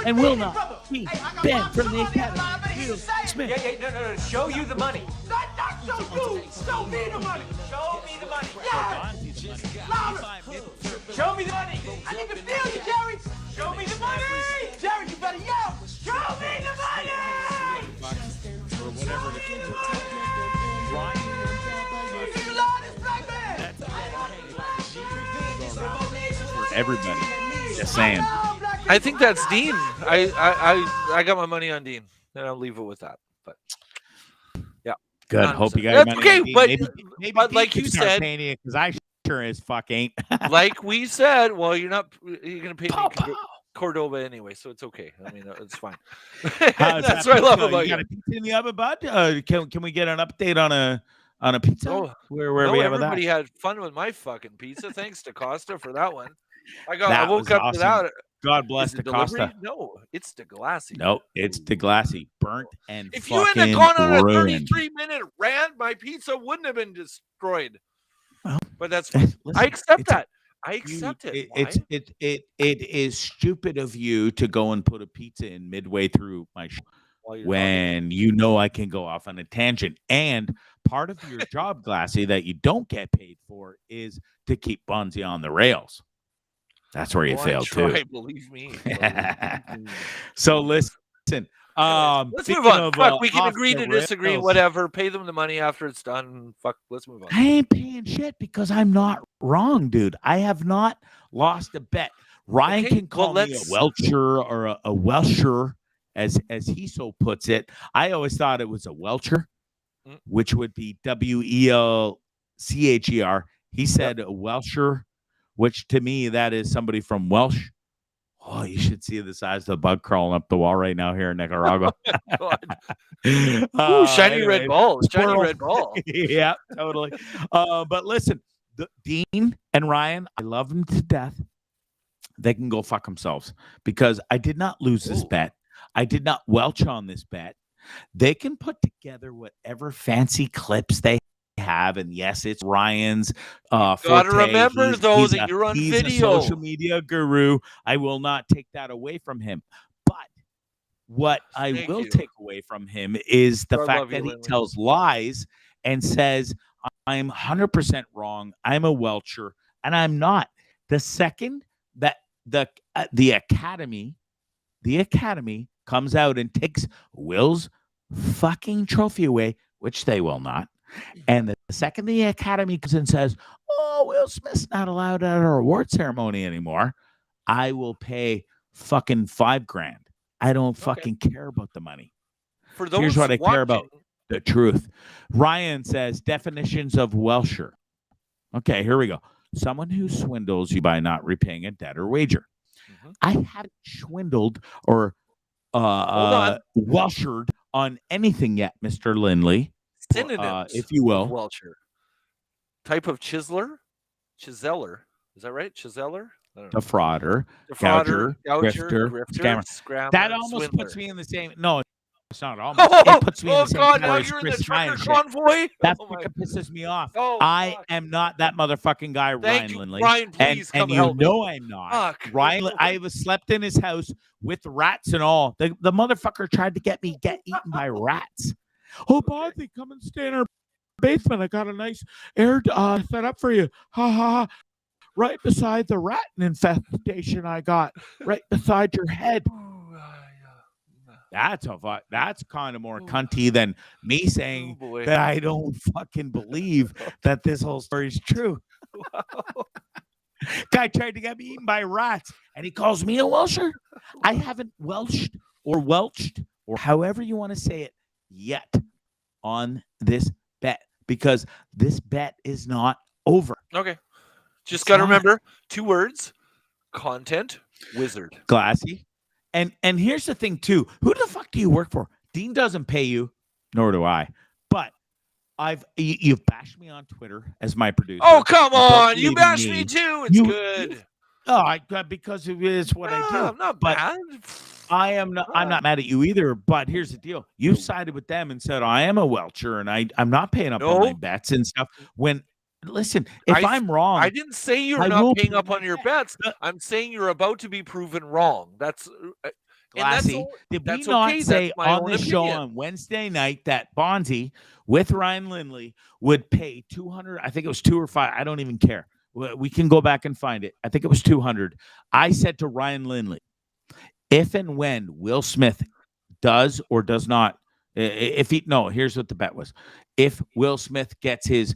Speaker 4: And will not be banned from the Academy.
Speaker 9: Yeah, no. Show you the money. Not show you. Show me the money. Show me the money. Yeah. Show me the money. I need to feel you, Jerry. Show me the money. Jerry, you better yell. Show me the money. Show me the money. You love this black man.
Speaker 4: For everybody. Just saying.
Speaker 8: I think that's Dean. I got my money on Dean, and I'll leave it with that. But yeah,
Speaker 4: good. Hope you got your money.
Speaker 8: Okay, but
Speaker 4: maybe
Speaker 8: like you said,
Speaker 4: because I sure as fuck ain't.
Speaker 8: Like we said, well, you're gonna pay me Cordoba anyway, so it's okay. I mean, it's fine. That's what I love about you.
Speaker 4: Got a pizza in the oven, bud? Can we get an update on a pizza?
Speaker 8: Oh,
Speaker 4: where we have that?
Speaker 8: Everybody had fun with my fucking pizza. Thanks to Costa for that one. I woke up
Speaker 4: awesome.
Speaker 8: without it.
Speaker 4: God bless the Costa.
Speaker 8: No, it's the Glassy.
Speaker 4: No, it's the Glassy. Burnt and
Speaker 8: if you
Speaker 4: fucking
Speaker 8: hadn't gone on a
Speaker 4: ruined.
Speaker 8: 33-minute rant, my pizza wouldn't have been destroyed.
Speaker 4: Well,
Speaker 8: but that's fine.
Speaker 4: listen,
Speaker 8: I accept that. I accept it.
Speaker 4: It is stupid of you to go and put a pizza in midway through my show when you know I can go off on a tangent. And part of your job, Glassy, that you don't get paid for is to keep Bondzee on the rails. That's where you fail too.
Speaker 8: Believe me.
Speaker 4: So listen.
Speaker 8: Let's move on. Fuck, we can agree to disagree, whatever. Pay them the money after it's done. Fuck, let's move on.
Speaker 4: I ain't paying shit because I'm not wrong, dude. I have not lost a bet. Ryan can call me a Welcher or a Welsher, as he so puts it. I always thought it was a Welcher, which would be Welcher. He said a Welsher, which to me, that is somebody from Welsh. Oh, you should see the size of the bug crawling up the wall right now here in Nicaragua.
Speaker 8: Ooh, shiny red balls. Shiny red ball.
Speaker 4: Yeah, totally. But listen, Dean and Ryan, I love them to death. They can go fuck themselves because I did not lose this bet. I did not welch on this bet. They can put together whatever fancy clips they have, and yes, it's Ryan's
Speaker 8: gotta remember though that you're on
Speaker 4: he's
Speaker 8: video.
Speaker 4: A social media guru. I will not take that away from him, but what I will take away from him is the fact that he tells lies and says I'm 100% wrong, I'm a Welcher, and I'm not. The second that the academy comes out and takes Will's fucking trophy away, which they will not. And the second the Academy comes and says, oh, Will Smith's not allowed at our award ceremony anymore, I will pay fucking $5,000. I don't fucking care about the money.
Speaker 8: For those
Speaker 4: Here's what I care about. The truth. Ryan says definitions of Welsher. Okay, here we go. Someone who swindles you by not repaying a debt or wager. I haven't swindled or Welshered on anything yet, Mr. Lindley.
Speaker 8: Synonyms,
Speaker 4: if you will.
Speaker 8: Welcher. Type of chiseler. Is that right? Chiseler?
Speaker 4: Defrauder,
Speaker 8: Defrauder,
Speaker 4: gouger, grifter, scammer.
Speaker 8: scrammer,
Speaker 4: That almost
Speaker 8: swindler.
Speaker 4: puts me in the same. No, it's not almost. It puts me in the same
Speaker 8: God, now
Speaker 4: category as
Speaker 8: you're in the
Speaker 4: Chris
Speaker 8: trucker
Speaker 4: Kram.
Speaker 8: convoy?
Speaker 4: That's
Speaker 8: Oh
Speaker 4: what
Speaker 8: my-
Speaker 4: pisses me off.
Speaker 8: Oh,
Speaker 4: I
Speaker 8: fuck.
Speaker 4: am not that motherfucking guy,
Speaker 8: Thank
Speaker 4: Ryan
Speaker 8: you,
Speaker 4: Lindley.
Speaker 8: Ryan, please come
Speaker 4: and you
Speaker 8: help me.
Speaker 4: know I'm not.
Speaker 8: Fuck.
Speaker 4: Ryan, I was slept in his house with rats and all. The motherfucker tried to get eaten by rats. Oh, Bondzee, come and stay in our basement. I got a nice air set up for you. Ha ha ha. Right beside the rat infestation I got. Right beside your head. That's kind of more cunty than me saying that I don't fucking believe that this whole story is true. Guy tried to get me eaten by rats, and he calls me a Welsher. I haven't welched or however you want to say it yet on this bet, because this bet is not over.
Speaker 8: Okay. Just got to remember 2 words: content wizard.
Speaker 4: Glassy. And here's the thing too. Who the fuck do you work for? Dean doesn't pay you, nor do I. But you've bashed me on Twitter as my producer.
Speaker 8: Oh, come on. You bashed me too. It's good.
Speaker 4: Because it's what I do.
Speaker 8: I'm not bad.
Speaker 4: I'm not mad at you either, but here's the deal. You sided with them and said, I am a Welcher and I'm not paying up on my bets and stuff. Listen, if I'm wrong,
Speaker 8: I didn't say you're not paying up on your bets. I'm saying you're about to be proven wrong. That's
Speaker 4: Glassy. Did we not say on the show on Wednesday night that Bondzee with Ryan Lindley would pay 200? I think it was 2 or 5. I don't even care. We can go back and find it. I think it was 200. I said to Ryan Lindley, if and when Will Smith does or does not, here's what the bet was. If Will Smith gets his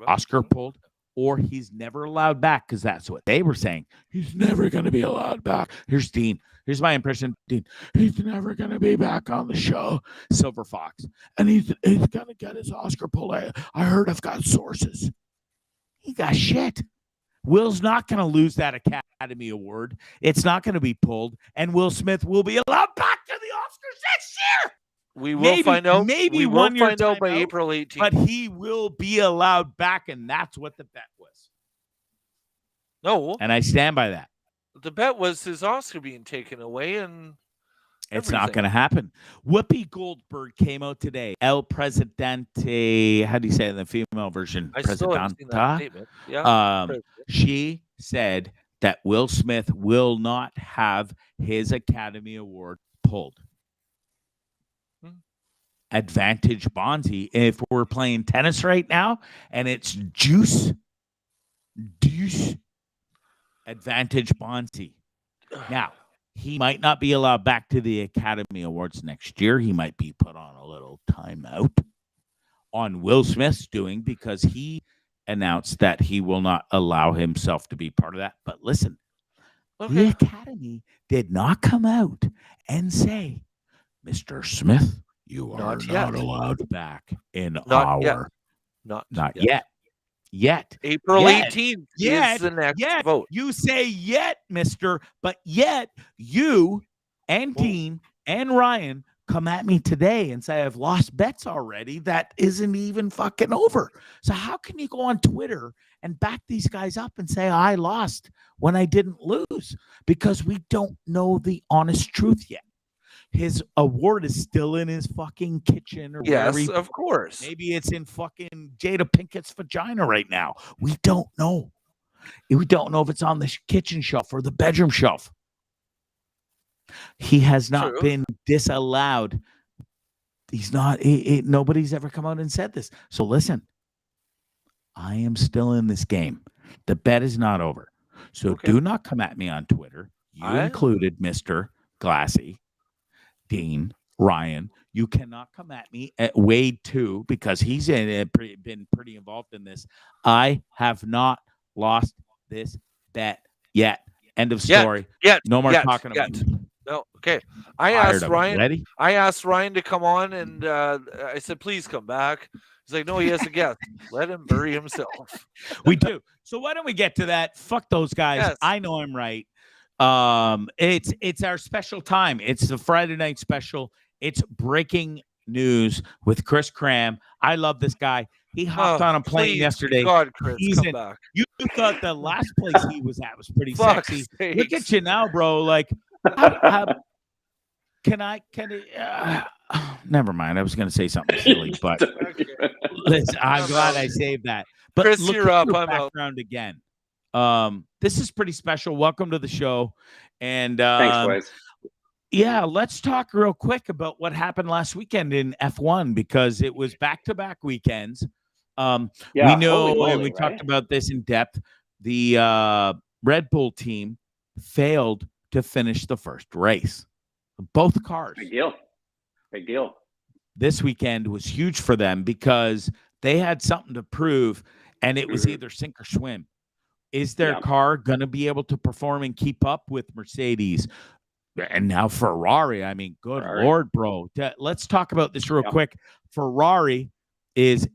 Speaker 4: Oscar pulled, or he's never allowed back, because that's what they were saying. He's never going to be allowed back. Here's Dean. Here's my impression. Dean. He's never going to be back on the show. Silver Fox. And he's going to get his Oscar pulled. I heard I've got sources. He got shit. Will's not going to lose that Academy Award. It's not going to be pulled. And Will Smith will be allowed back to the Oscars next year.
Speaker 8: We will find out.
Speaker 4: Maybe
Speaker 8: we will find out by April 18th.
Speaker 4: But he will be allowed back, and that's what the bet was.
Speaker 8: No.
Speaker 4: And I stand by that.
Speaker 8: The bet was his Oscar being taken away, and
Speaker 4: it's not going to happen. Whoopi Goldberg came out today. El Presidente, how do you say it in the female version?
Speaker 8: I still haven't seen that statement. Yeah.
Speaker 4: She said that Will Smith will not have his Academy Award pulled. Advantage Bondzee. If we're playing tennis right now and it's deuce, advantage Bondzee. Now, he might not be allowed back to the Academy Awards next year. He might be put on a little timeout on Will Smith's doing, because he announced that he will not allow himself to be part of that. But listen, the Academy did not come out and say, Mr. Smith, you are not allowed back in
Speaker 8: Not yet. April 18th is the next vote.
Speaker 4: You say yet, mister, but yet you and Dean and Ryan come at me today and say I've lost bets already. That isn't even fucking over. So how can you go on Twitter and back these guys up and say I lost when I didn't lose? Because we don't know the honest truth yet. His award is still in his fucking kitchen or wherever.
Speaker 8: Yes, of course.
Speaker 4: Maybe it's in fucking Jada Pinkett's vagina right now. We don't know. We don't know if it's on the kitchen shelf or the bedroom shelf. He has not been disallowed. He's not. Nobody's ever come out and said this. So listen, I am still in this game. The bet is not over. So do not come at me on Twitter. You included, Mr. Glassy, Dean, Ryan. You cannot come at me at Wade too, because he's been pretty involved in this. I have not lost this bet yet. End of story. No more talking about it.
Speaker 8: No, okay. I asked Ryan to come on, and I said, please come back. He's like, no, he has a guest. Let him bury himself.
Speaker 4: We do. So why don't we get to that? Fuck those guys. Yes. I know I'm right. It's our special time. It's the Friday night special. It's breaking news with Chris Cram. I love this guy. He hopped on a plane
Speaker 8: Please,
Speaker 4: yesterday.
Speaker 8: God, Chris,
Speaker 4: He's
Speaker 8: come back.
Speaker 4: You thought the last place he was at was pretty
Speaker 8: Fuck's
Speaker 4: sexy.
Speaker 8: sakes.
Speaker 4: Look at you now, bro. Like, never mind. I was going to say something silly, but listen, I'm glad I saved that. But
Speaker 8: Chris,
Speaker 4: look
Speaker 8: you're
Speaker 4: at
Speaker 8: up.
Speaker 4: your
Speaker 8: I'm out.
Speaker 4: background again. This is pretty special. Welcome to the show. And
Speaker 10: thanks, boys.
Speaker 4: yeah, let's talk real quick about what happened last weekend in F1 because it was back-to-back weekends. We know, and we talked about this in depth, the Red Bull team failed to finish the first race. Both cars.
Speaker 10: Big deal. Big deal.
Speaker 4: This weekend was huge for them because they had something to prove, and it was either sink or swim. Is their car going to be able to perform and keep up with Mercedes? And now Ferrari. I mean, good Lord, bro. Let's talk about this real quick. Ferrari has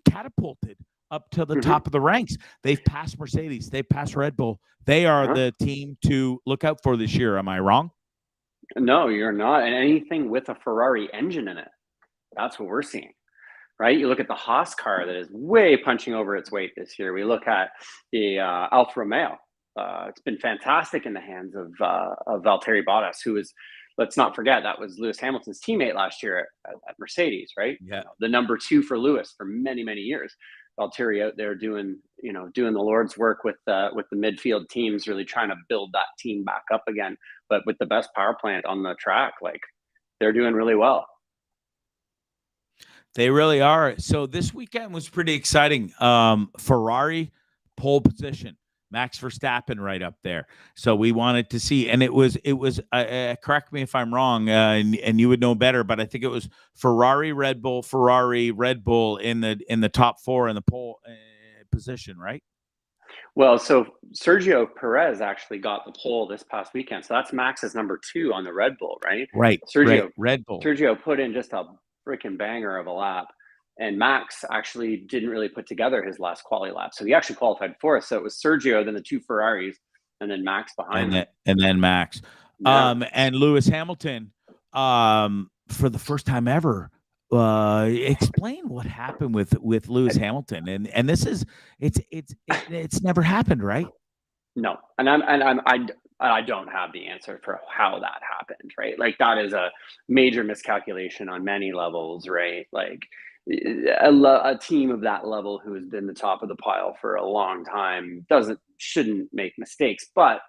Speaker 4: catapulted up to the top of the ranks. They've passed Mercedes. They've passed Red Bull. They are the team to look out for this year. Am I wrong?
Speaker 10: No, you're not. And anything with a Ferrari engine in it, that's what we're seeing, right? You look at the Haas car that is way punching over its weight this year. We look at the Alfa Romeo. It's been fantastic in the hands of Valtteri Bottas, who is, let's not forget, that was Lewis Hamilton's teammate last year at Mercedes, right?
Speaker 4: Yeah.
Speaker 10: The number 2 for Lewis for many, many years. Valtteri out there doing the Lord's work with the midfield teams, really trying to build that team back up again. But with the best power plant on the track, like, they're doing really well.
Speaker 4: They really are. So this weekend was pretty exciting. Ferrari pole position. Max Verstappen right up there. So we wanted to see, and it was correct me if I'm wrong, and you would know better, but I think it was Ferrari, Red Bull in the top 4 in the pole position, right?
Speaker 10: Well, so Sergio Perez actually got the pole this past weekend. So that's Max's number 2 on the Red Bull, right?
Speaker 4: Right. Red Bull.
Speaker 10: Sergio put in just a freaking banger of a lap. And Max actually didn't really put together his last quali lap. So he actually qualified 4th. So it was Sergio, then the 2 Ferraris, and then Max behind him.
Speaker 4: And then Max.
Speaker 10: Yeah.
Speaker 4: And Lewis Hamilton, for the first time ever, explain what happened with Lewis Hamilton. And this is it's never happened, right?
Speaker 10: No. And I don't have the answer for how that happened, right? Like, that is a major miscalculation on many levels, right? Like, a team of that level who has been the top of the pile for a long time shouldn't make mistakes, but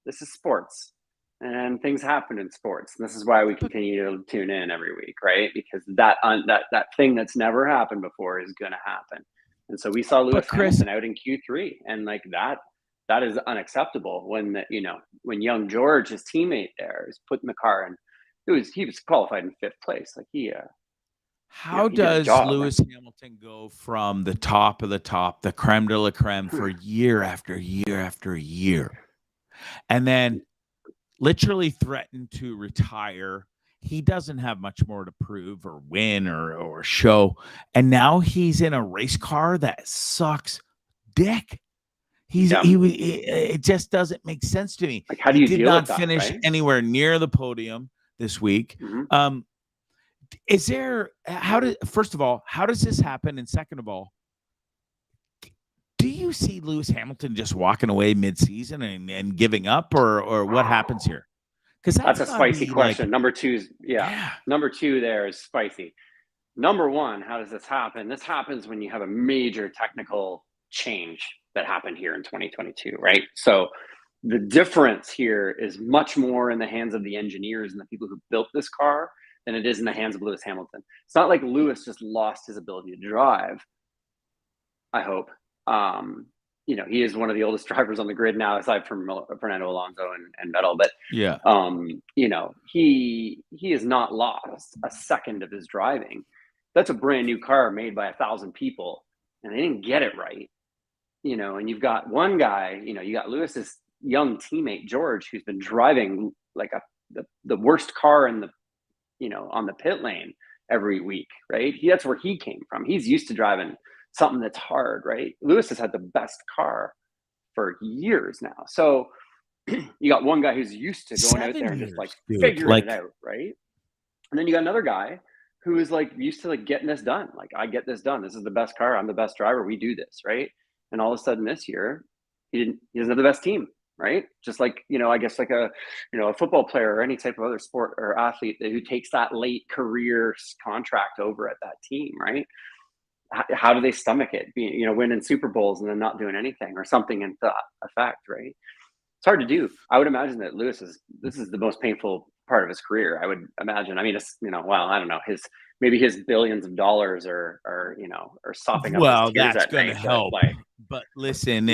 Speaker 10: this is sports and things happen in sports. And this is why we continue to tune in every week, right? Because that thing that's never happened before is going to happen. And so we saw Lewis Hamilton out in Q3, and like that is unacceptable when young George, his teammate there, is putting the car in. He was qualified in 5th place. Like,
Speaker 4: how does Lewis Hamilton go from the top of the top, the creme de la creme, for year after year after year, and then literally threaten to retire? He doesn't have much more to prove or win or show, and now he's in a race car that sucks dick. It just doesn't make sense to me.
Speaker 10: Like, how do you
Speaker 4: did
Speaker 10: deal
Speaker 4: not
Speaker 10: with that,
Speaker 4: finish
Speaker 10: right?
Speaker 4: anywhere near the podium this week. Is there, first of all, how does this happen? And second of all, do you see Lewis Hamilton just walking away mid-season and giving up, or what happens here? Because
Speaker 10: that's a spicy question. Number 2 number 2 there is spicy. Number 1, how does this happen? This happens when you have a major technical change that happened here in 2022, right? So the difference here is much more in the hands of the engineers and the people who built this car than it is in the hands of Lewis Hamilton. It's not like Lewis just lost his ability to drive, I hope. He is one of the oldest drivers on the grid now, aside from Fernando Alonso and Vettel. But he has not lost a second of his driving. That's a brand new car made by 1,000 people, and they didn't get it right. And you've got one guy. You got Lewis's young teammate George, who's been driving like the worst car in the on the pit lane every week, right? That's where he came from. He's used to driving something that's hard, right? Lewis has had the best car for years now. So you got one guy who's used to going out
Speaker 4: 7
Speaker 10: there and just like
Speaker 4: years, dude.
Speaker 10: figuring
Speaker 4: Like-
Speaker 10: it out, right? And then you got another guy who is like used to like getting this done. Like, I get this done. This is the best car. I'm the best driver. We do this, right? And all of a sudden this year, he doesn't have the best team, right? Just like, I guess like a football player or any type of other sport or athlete who takes that late career contract over at that team, right? How do they stomach it? Winning Super Bowls and then not doing anything or something in that effect, right? It's hard to do. I would imagine that this is the most painful part of his career. I would imagine. I mean, it's, well, I don't know, maybe his billions of dollars are sopping up.
Speaker 4: Well,
Speaker 10: his tears
Speaker 4: that's
Speaker 10: at
Speaker 4: going to
Speaker 10: night,
Speaker 4: help. But listen,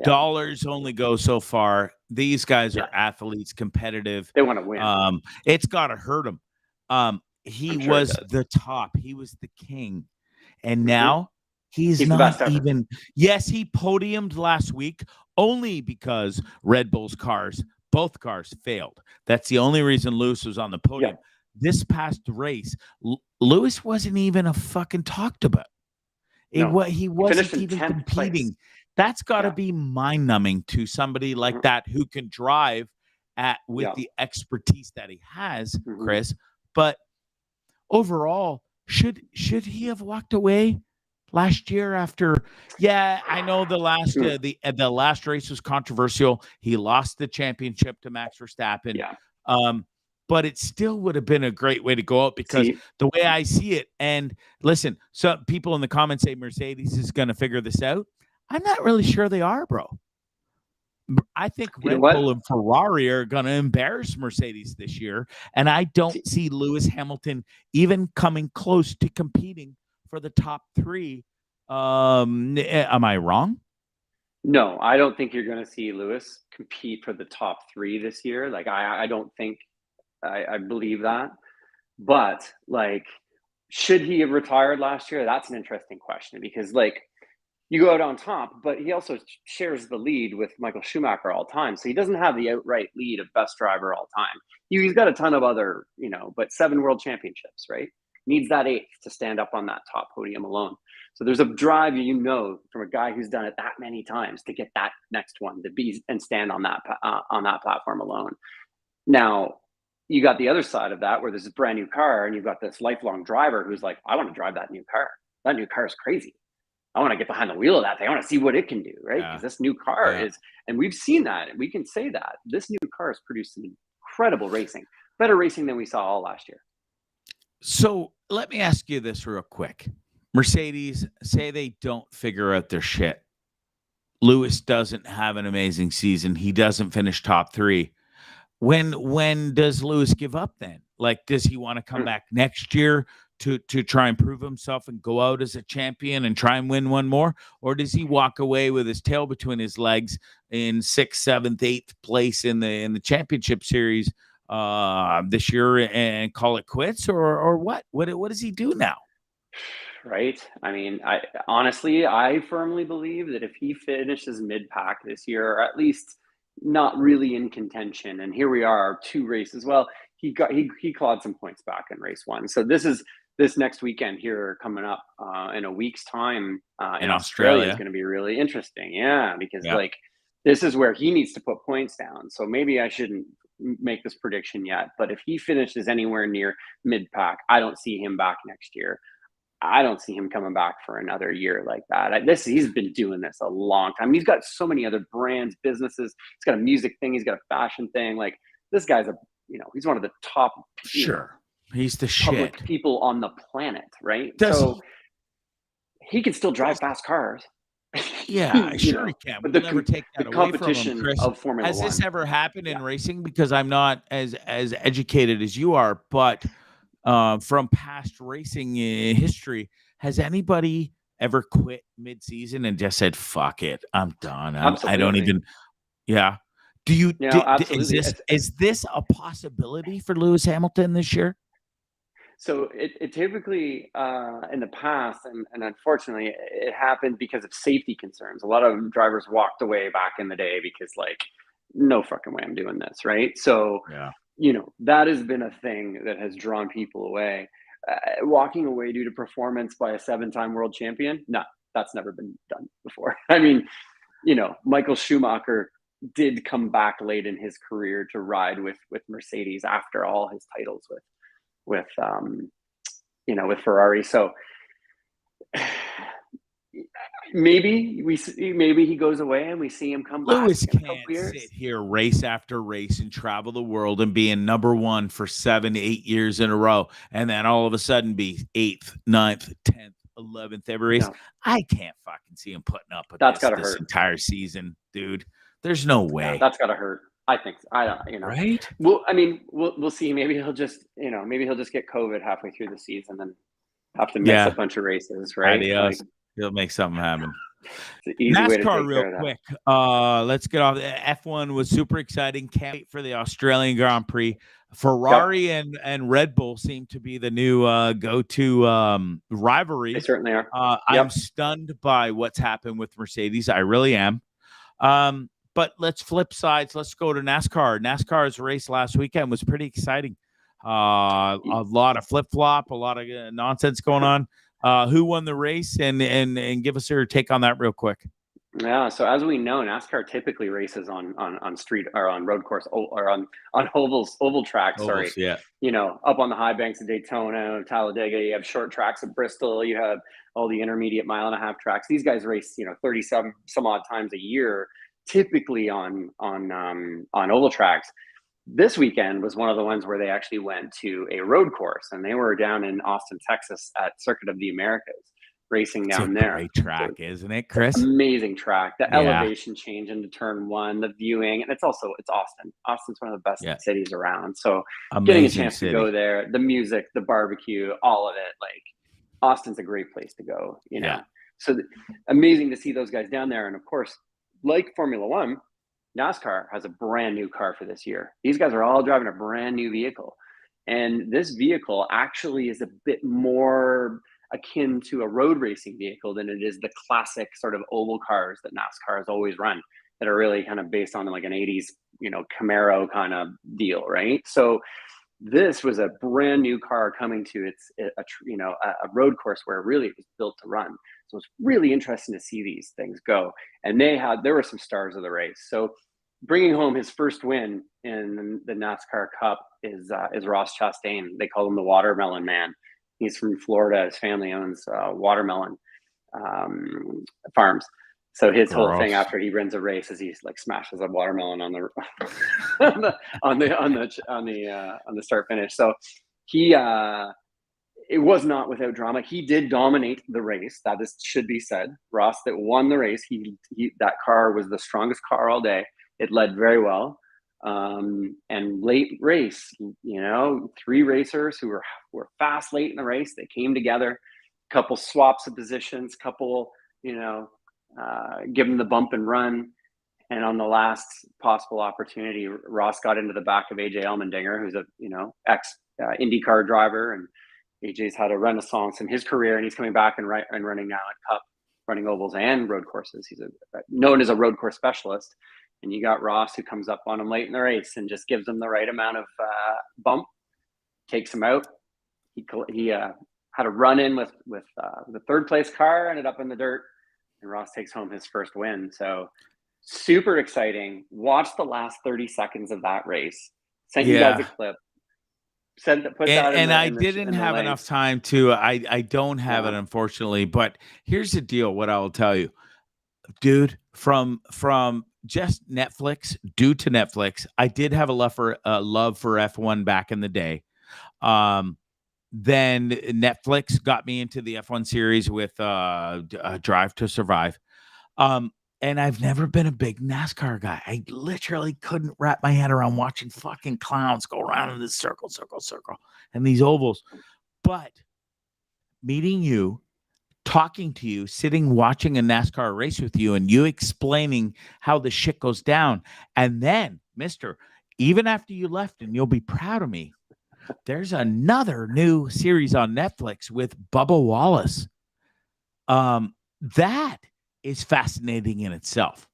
Speaker 4: dollars only go so far. These guys are athletes, competitive.
Speaker 10: They want to win.
Speaker 4: It's got to hurt him. He was the top. He was the king. And now he's not even. Yes, he podiumed last week only because Red Bull's both cars failed. That's the only reason Lewis was on the podium.
Speaker 10: Yeah.
Speaker 4: This past race, Lewis wasn't even a fucking talked about. He wasn't even competing.
Speaker 10: Place.
Speaker 4: That's got to be mind-numbing to somebody like that who can drive with the expertise that he has, Chris. But overall, should he have walked away last year after? Yeah, I know the last the last race was controversial. He lost the championship to Max Verstappen.
Speaker 10: Yeah.
Speaker 4: But it still would have been a great way to go out because the way I see it, and listen, some people in the comments say Mercedes is going to figure this out. I'm not really sure they are, bro. I think Red Bull and Ferrari are going to embarrass Mercedes this year, and I don't see Lewis Hamilton even coming close to competing for the top 3. Am I wrong?
Speaker 10: No, I don't think you're going to see Lewis compete for the top 3 this year. Like, I don't think I believe that. But like, should he have retired last year? That's an interesting question because like, you go out on top, but he also shares the lead with Michael Schumacher all time. So he doesn't have the outright lead of best driver all time. He's got a ton of other, but 7 world championships, right? Needs that 8th to stand up on that top podium alone. So there's a drive, from a guy who's done it that many times to get that next one to be and stand on that platform alone. Now, you got the other side of that where there's a brand new car and you've got this lifelong driver who's like, I want to drive that new car. That new car is crazy. I want to get behind the wheel of that thing. I want to see what it can do, right? Because this new car is, and we've seen that. We can say that this new car has produced some incredible racing, better racing than we saw all last year.
Speaker 4: So let me ask you this real quick. Mercedes, say they don't figure out their shit. Lewis doesn't have an amazing season. He doesn't finish top 3. When does Lewis give up then? Like, does he want to come back next year to try and prove himself and go out as a champion and try and win one more? Or does he walk away with his tail between his legs in 6th, 7th, 8th place in the championship series this year and call it quits? Or what? What does he do now?
Speaker 10: Right. I mean, I firmly believe that if he finishes mid-pack this year, or at least not really in contention, and here we are 2 races. Well, he clawed some points back in race 1. So this next weekend here coming up in a week's time in Australia is going to be really interesting. Yeah, because like this is where he needs to put points down. So maybe I shouldn't make this prediction yet, but if he finishes anywhere near mid-pack, I don't see him back next year. I don't see him coming back for another year like that. He's been doing this a long time. He's got so many other brands, businesses. He's got a music thing. He's got a fashion thing. Like, this guy's he's one of the top.
Speaker 4: He's the
Speaker 10: public
Speaker 4: shit.
Speaker 10: people on the planet, right? So he can still drive fast cars.
Speaker 4: Yeah, sure he can.
Speaker 10: But
Speaker 4: we'll never take that
Speaker 10: the
Speaker 4: away
Speaker 10: competition
Speaker 4: from him, Chris.
Speaker 10: of Formula
Speaker 4: Has this
Speaker 10: One.
Speaker 4: ever happened in racing? Because I'm not as educated as you are, but from past racing history, has anybody ever quit mid-season and just said, fuck it, I'm done. I don't even. Yeah. Do you?
Speaker 10: Absolutely.
Speaker 4: Is this a possibility for Lewis Hamilton this year?
Speaker 10: So it typically in the past, and unfortunately, it happened because of safety concerns. A lot of drivers walked away back in the day because, like, no fucking way I'm doing this, right? So, that has been a thing that has drawn people away. Walking away due to performance by a 7-time world champion, no, that's never been done before. I mean, Michael Schumacher did come back late in his career to ride with Mercedes after all his titles with Ferrari. So maybe he goes away and we see him come back.
Speaker 4: Lewis can't sit here race after race and travel the world and be in number one for 7-8 years in a row, and then all of a sudden be 8th, 9th, 10th, 11th every race. No. I can't fucking see him putting up with this entire season, dude. There's no way.
Speaker 10: Yeah, that's gotta hurt. I think so. I don't,
Speaker 4: right?
Speaker 10: Well, I mean, we'll see. Maybe he'll just get COVID halfway through the season and have to miss a bunch of races, right?
Speaker 4: Adios. He'll make something happen.
Speaker 10: It's an easy way to take
Speaker 4: NASCAR, real
Speaker 10: care of
Speaker 4: quick. Let's get off. F1 was super exciting. Can't wait for the Australian Grand Prix. Ferrari and Red Bull seem to be the new go-to rivalry.
Speaker 10: They certainly are.
Speaker 4: I'm stunned by what's happened with Mercedes. I really am. But let's flip sides. Let's go to NASCAR. NASCAR's race last weekend was pretty exciting. A lot of flip-flop, a lot of nonsense going on. Who won the race, and give us your take on that real quick.
Speaker 10: Yeah, so as we know, NASCAR typically races on street or on road course or on oval tracks.
Speaker 4: Ovals, yeah.
Speaker 10: Up on the high banks of Daytona, Talladega. You have short tracks at Bristol. You have all the intermediate 1.5-mile tracks. These guys race 37 some odd times a year, typically on oval tracks. This weekend was one of the ones where they actually went to a road course, and they were down in Austin, Texas at Circuit of the Americas, racing down there.
Speaker 4: Great track, isn't it, Chris?
Speaker 10: Amazing track. The elevation change into turn one, the viewing, and it's Austin. Austin's one of the best cities around. So getting a chance to go there, the music, the barbecue, all of it, like Austin's a great place to go. So amazing to see those guys down there, and of course, like Formula One, NASCAR has a brand new car for this year. These guys are all driving a brand new vehicle. And this vehicle actually is a bit more akin to a road racing vehicle than it is the classic sort of oval cars that NASCAR has always run, that are really kind of based on like an 80s, Camaro kind of deal, right? So this was a brand new car coming to a road course where really it was built to run. So it's really interesting to see these things go. And there were some stars of the race. So bringing home his first win in the NASCAR Cup is Ross Chastain. They call him the Watermelon Man. He's from Florida. His family owns watermelon farms. So his whole thing after he wins a race is he like smashes a watermelon on the on the start finish. So he it was not without drama. He did dominate the race. That should be said. Ross that won the race. He that car was the strongest car all day. It led very well. And late race, 3 racers who were fast late in the race. They came together, couple swaps of positions, couple, give them the bump and run. And on the last possible opportunity, Ross got into the back of AJ Allmendinger, who's a, ex IndyCar driver. And AJ's had a renaissance in his career, and he's coming back and running now at Cup, running ovals and road courses. He's known as a road course specialist. And you got Ross, who comes up on him late in the race and just gives him the right amount of bump, takes him out. He had a run in with the third place car, ended up in the dirt, and Ross takes home his first win. So super exciting. Watch the last 30 seconds of that race. Sent you guys a clip.
Speaker 4: I didn't have enough time to. I don't have it, unfortunately. But here's the deal. What I will tell you, dude, from just Netflix, due to Netflix, I did have a love for F1 back in the day. Then Netflix got me into the F1 series with Drive to Survive. And I've never been a big NASCAR guy. I literally couldn't wrap my head around watching fucking clowns go around in this circle, and these ovals. But meeting you, talking to you, sitting watching a NASCAR race with you, and you explaining how the shit goes down. And then, mister, even after you left, and you'll be proud of me, there's another new series on Netflix with Bubba Wallace. That is fascinating in itself.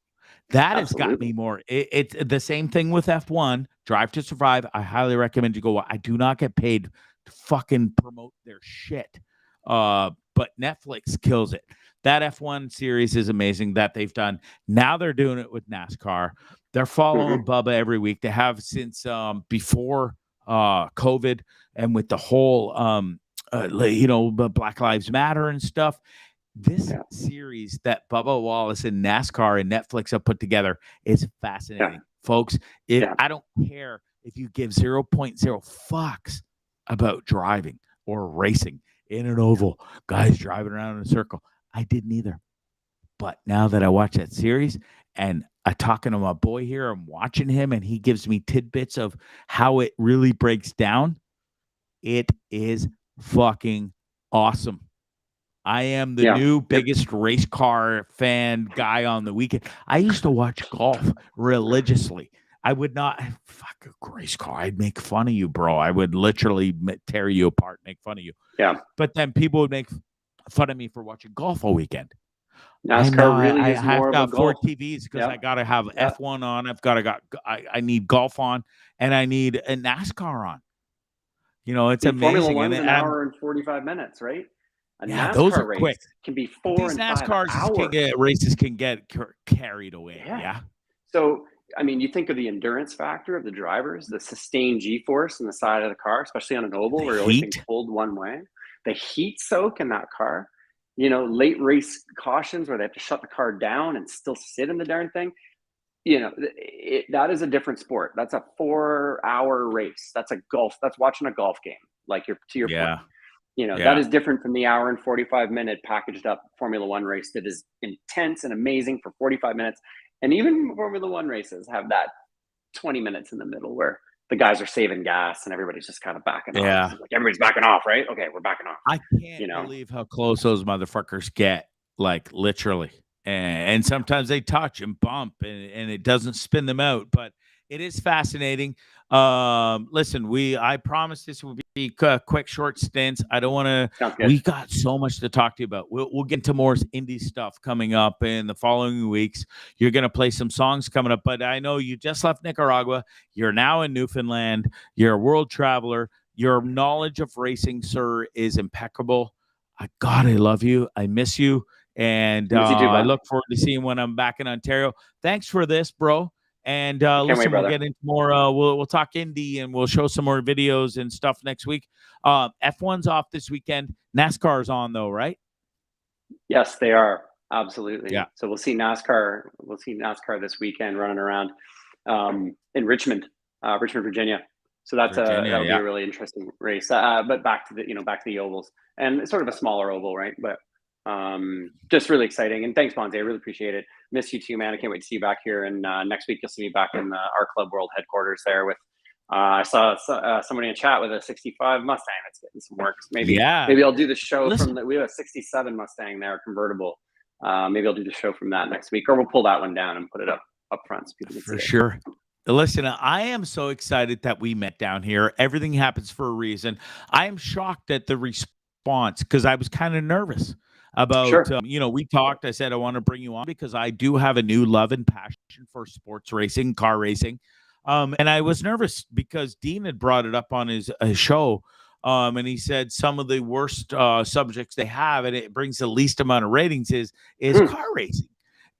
Speaker 4: That has got me more. It's the same thing with F1, Drive to Survive. I highly recommend you go. I do not get paid to fucking promote their shit. But Netflix kills it. That F1 series is amazing that they've done. Now they're doing it with NASCAR. They're following Bubba every week. They have since before COVID, and with the whole Black Lives Matter and stuff. This series that Bubba Wallace and NASCAR and Netflix have put together is fascinating, folks. I don't care if you give 0.0 fucks about driving or racing in an oval, guys driving around in a circle. I didn't either. But now that I watch that series and I'm talking to my boy here, I'm watching him and he gives me tidbits of how it really breaks down. It is fucking awesome. I am the new biggest race car fan guy on the weekend. I used to watch golf religiously. I would not fuck a race car. I'd make fun of you, bro. I would literally tear you apart, make fun of you.
Speaker 10: Yeah.
Speaker 4: But then people would make fun of me for watching golf all weekend.
Speaker 10: NASCAR really is more
Speaker 4: I've got
Speaker 10: of a
Speaker 4: 4
Speaker 10: golf.
Speaker 4: TVs because I gotta have F1 on. I need golf on, and I need a NASCAR on. You know, it's amazing.
Speaker 10: Formula One's an hour and 45 minutes, right? A NASCAR
Speaker 4: those are
Speaker 10: race
Speaker 4: quick.
Speaker 10: Can be 4
Speaker 4: These
Speaker 10: and
Speaker 4: NASCARs
Speaker 10: 5 hours.
Speaker 4: Races can get carried away. Yeah.
Speaker 10: So, I mean, you think of the endurance factor of the drivers, the sustained G-force in the side of the car, especially on an oval where you're always being pulled one way. The heat soak in that car. You know, late race cautions where they have to shut the car down and still sit in the darn thing. You know, that is a different sport. That's a 4-hour race. That's watching a golf game. Like to your point. You know, that is different from the hour and 45-minute packaged up Formula One race that is intense and amazing for 45 minutes. And even Formula One races have that 20 minutes in the middle where the guys are saving gas and everybody's just kind of backing off. Like everybody's backing off, right? Okay, we're backing off.
Speaker 4: I can't believe how close those motherfuckers get, like literally. And sometimes they touch and bump and it doesn't spin them out, but it is fascinating. Listen, I promised this would be quick, short stints. I don't want to. We got so much to talk to you about. We'll get into more indie stuff coming up in the following weeks. You're gonna play some songs coming up, but I know you just left Nicaragua. You're now in Newfoundland. You're a world traveler. Your knowledge of racing, sir, is impeccable. God, I love you. I miss you, and I look forward to seeing when I'm back in Ontario. Thanks for this, bro. And listen, we'll get into more. We'll talk indie and we'll show some more videos and stuff next week. F1's off this weekend. NASCAR's on though, right?
Speaker 10: Yes, they are. Absolutely.
Speaker 4: Yeah.
Speaker 10: So we'll see NASCAR. We'll see NASCAR this weekend running around in Richmond, Virginia. So that'll be a really interesting race. But back to the ovals, and it's sort of a smaller oval, right? But just really exciting. And thanks, Bondzee. I really appreciate it. Miss you too, man. I can't wait to see you back here. And next week you'll see me back in our Club World headquarters there with. I saw somebody in chat with a 65 Mustang that's getting some work. Maybe I'll do the show we have a 67 Mustang there, convertible. Maybe I'll do the show from that next week, or we'll pull that one down and put it up front so people can see it.
Speaker 4: Sure. Listen, I am so excited that we met down here. Everything happens for a reason. I am shocked at the response because I was kind of nervous about, we talked. I said, I want to bring you on because I do have a new love and passion for sports racing, car racing. And I was nervous because Dean had brought it up on his show. And he said some of the worst subjects they have, and it brings the least amount of ratings is car racing.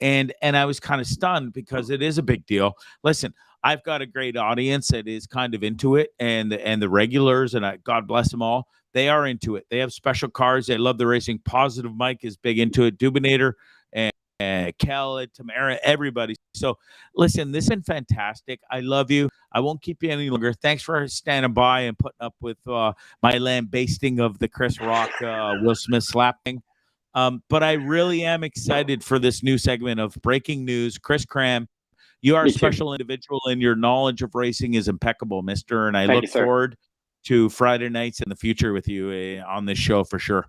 Speaker 4: And I was kind of stunned because it is a big deal. Listen, I've got a great audience that is kind of into it, and the regulars, and God bless them all. They are into it. They have special cars. They love the racing. Positive Mike is big into it. Dubinator and Kel, Tamara, everybody. So listen, this has been fantastic. I love you. I won't keep you any longer. Thanks for standing by and putting up with my lambasting of the Chris Rock, Will Smith slapping. But I really am excited for this new segment of breaking news. Chris Cram, you are a special individual, and your knowledge of racing is impeccable, mister. And I look forward to Friday nights in the future with you on this show for sure.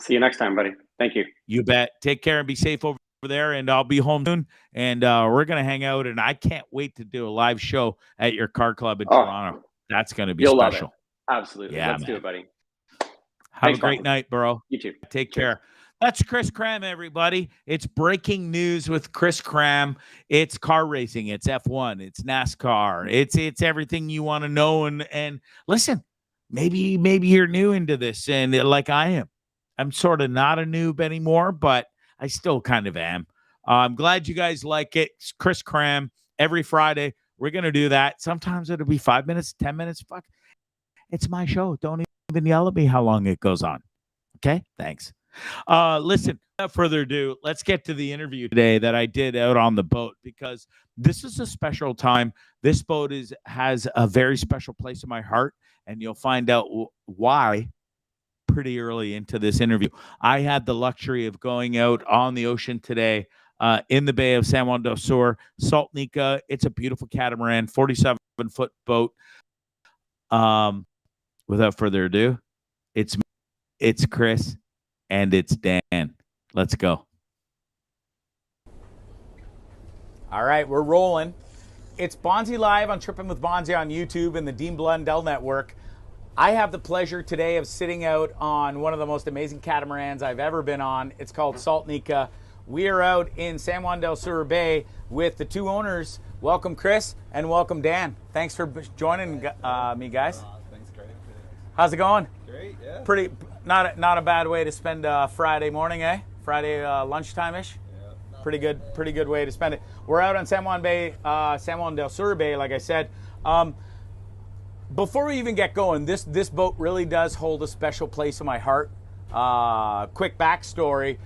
Speaker 10: See you next time, buddy. Thank you.
Speaker 4: You bet. Take care and be safe over there, and I'll be home soon. And we're going to hang out, and I can't wait to do a live show at your car club in Toronto. That's going to be special.
Speaker 10: Love it. Absolutely.
Speaker 4: Yeah,
Speaker 10: Let's do it, buddy.
Speaker 4: Have a great night, bro.
Speaker 10: You too.
Speaker 4: Take care. That's Chris Kram, everybody. It's breaking news with Chris Kram. It's car racing. It's F1. It's NASCAR. It's everything you want to know. And listen, maybe you're new into this, and like I am. I'm sort of not a noob anymore, but I still kind of am. I'm glad you guys like it. It's Chris Cram every Friday. We're going to do that. Sometimes it'll be 5 minutes, 10 minutes. Fuck. It's my show. Don't even yell at me how long it goes on. Okay? Thanks. Listen, without further ado, let's get to the interview today that I did out on the boat, because this is a special time. This boat has a very special place in my heart, and you'll find out why pretty early into this interview. I had the luxury of going out on the ocean today in the Bay of San Juan Del Sur, Salt Nica. It's a beautiful catamaran, 47-foot boat. Without further ado, it's Chris and it's Dan. Let's go. All right, we're rolling. It's Bondzee Live on Trippin With Bondzee on YouTube and the Dean Blundell Network. I have the pleasure today of sitting out on one of the most amazing catamarans I've ever been on. It's called Salt Nica. We are out in San Juan Del Sur Bay with the two owners. Welcome, Chris, and welcome, Dan. Thanks for joining me, guys.
Speaker 11: Thanks, Craig.
Speaker 4: How's it going?
Speaker 11: Great, yeah.
Speaker 4: Pretty, not a bad way to spend Friday morning, eh? Friday lunchtime-ish. Yeah. Pretty good way to spend it. We're out on San Juan Del Sur Bay, like I said. Before we even get going, this boat really does hold a special place in my heart. Quick backstory: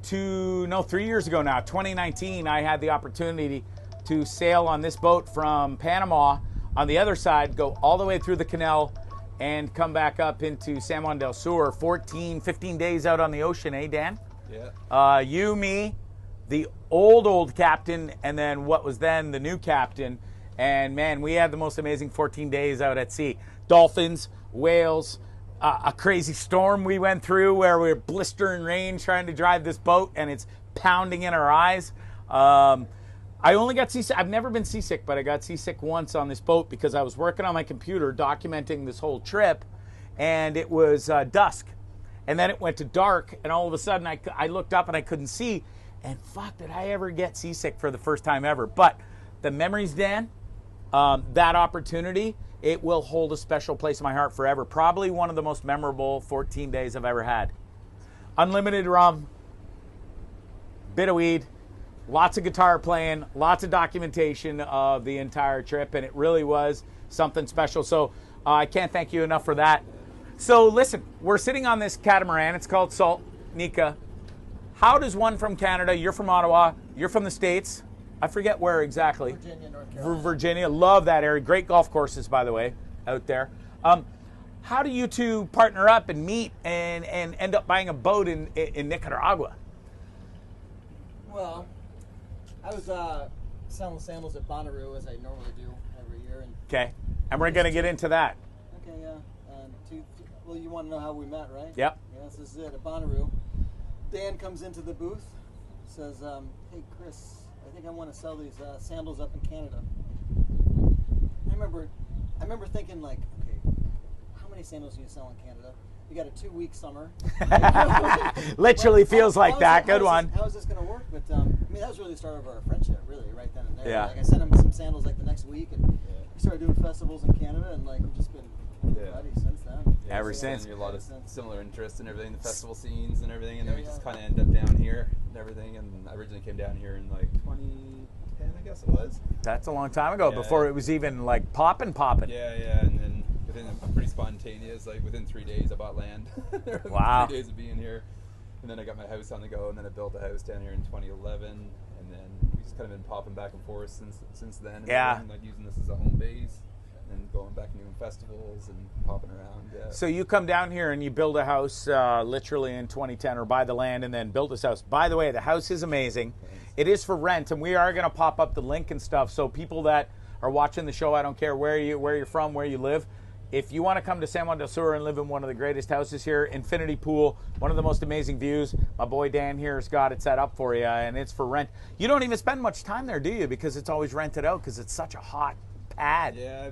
Speaker 4: 3 years ago now, 2019, I had the opportunity to sail on this boat from Panama on the other side, go all the way through the canal, and come back up into San Juan del Sur. 15 days out on the ocean, eh, Dan?
Speaker 11: Yeah.
Speaker 4: You, me, the old captain, and then what was then the new captain. And man, we had the most amazing 14 days out at sea. Dolphins, whales, a crazy storm we went through where we were blistering rain trying to drive this boat, and it's pounding in our eyes. I only got seasick. I've never been seasick, but I got seasick once on this boat because I was working on my computer documenting this whole trip, and it was dusk. And then it went to dark, and all of a sudden I looked up and I couldn't see. And fuck, did I ever get seasick for the first time ever. But the memories, Dan, that opportunity, it will hold a special place in my heart forever. Probably one of the most memorable 14 days I've ever had. Unlimited rum, bit of weed, lots of guitar playing, lots of documentation of the entire trip, and it really was something special. So I can't thank you enough for that. So listen, we're sitting on this catamaran. It's called Salt Nica. How does one from Canada, you're from Ottawa, you're from the States, I forget where exactly.
Speaker 12: Virginia, North Carolina.
Speaker 4: Virginia, love that area. Great golf courses, by the way, out there. How do you two partner up and meet and end up buying a boat in Nicaragua?
Speaker 12: Well, I was selling sandals at Bonnaroo, as I normally do every year.
Speaker 4: Okay, and we're going to get into that.
Speaker 12: Okay, yeah. Well, you want to know how we met, right?
Speaker 4: Yep.
Speaker 12: Yeah, this is it, at Bonnaroo. Dan comes into the booth, says, hey, Chris, I think I want to sell these sandals up in Canada. I remember thinking, like, okay, how many sandals do you sell in Canada? You got a 2-week summer.
Speaker 4: Literally feels like that. Good one.
Speaker 12: How is this going to work? But I mean, that was really the start of our friendship, really, right then and there.
Speaker 4: Yeah.
Speaker 12: Like, I sent him some sandals like the next week, and we started doing festivals in Canada, and like we've just been buddies since then.
Speaker 11: Yeah,
Speaker 4: Ever since.
Speaker 11: A lot of similar interests and everything, the festival scenes and everything, and then we just kind of end up down here and everything. And I originally came down here in like 2010, I guess it was.
Speaker 4: That's a long time ago, before it was even like popping.
Speaker 11: Yeah, and then I'm pretty spontaneous. Like within 3 days, I bought land.
Speaker 4: Wow.
Speaker 11: 3 days of being here, and then I got my house on the go, and then I built a house down here in 2011, and then we just kind of been popping back and forth since then. And
Speaker 4: Yeah.
Speaker 11: like using this as a home base, and going back and doing festivals and popping around. Yeah.
Speaker 4: So you come down here and you build a house literally in 2010, or buy the land and then build this house. By the way, the house is amazing. It is for rent, and we are going to pop up the link and stuff. So people that are watching the show, I don't care where you're from, where you live. If you want to come to San Juan del Sur and live in one of the greatest houses here, infinity pool, one of the most amazing views, my boy Dan here has got it set up for you, and it's for rent. You don't even spend much time there, do you? Because it's always rented out, because it's such a hot pad.
Speaker 11: Yeah,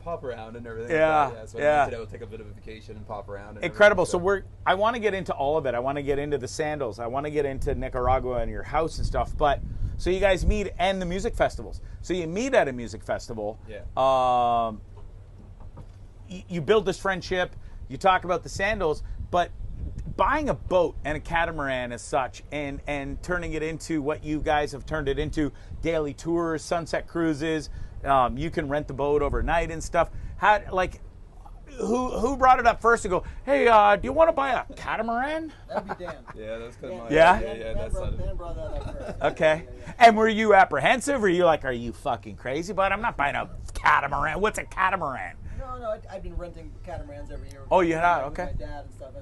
Speaker 11: pop around and everything.
Speaker 4: Yeah,
Speaker 11: like that. So
Speaker 4: yeah.
Speaker 11: I rented out, take a bit of a vacation and pop around. And
Speaker 4: Incredible. So I want to get into all of it. I want to get into the sandals. I want to get into Nicaragua and your house and stuff. But so you guys meet, and the music festivals. So you meet at a music festival.
Speaker 11: Yeah.
Speaker 4: You build this friendship. You talk about the sandals, but buying a boat and a catamaran as such, and turning it into what you guys have turned it into, daily tours, sunset cruises. You can rent the boat overnight and stuff. Who brought it up first to go, hey, do you want to buy a catamaran?
Speaker 12: That'd be Dan.
Speaker 11: Yeah, that's kind of my
Speaker 4: Yeah?
Speaker 11: yeah, that's
Speaker 12: Dan brought that up first.
Speaker 4: Okay. And were you apprehensive? Or you like, are you fucking crazy? But I'm not buying a catamaran. What's a catamaran?
Speaker 12: No, I've been renting catamarans every year.
Speaker 4: Oh, you have?
Speaker 12: With
Speaker 4: Okay.
Speaker 12: my dad and stuff.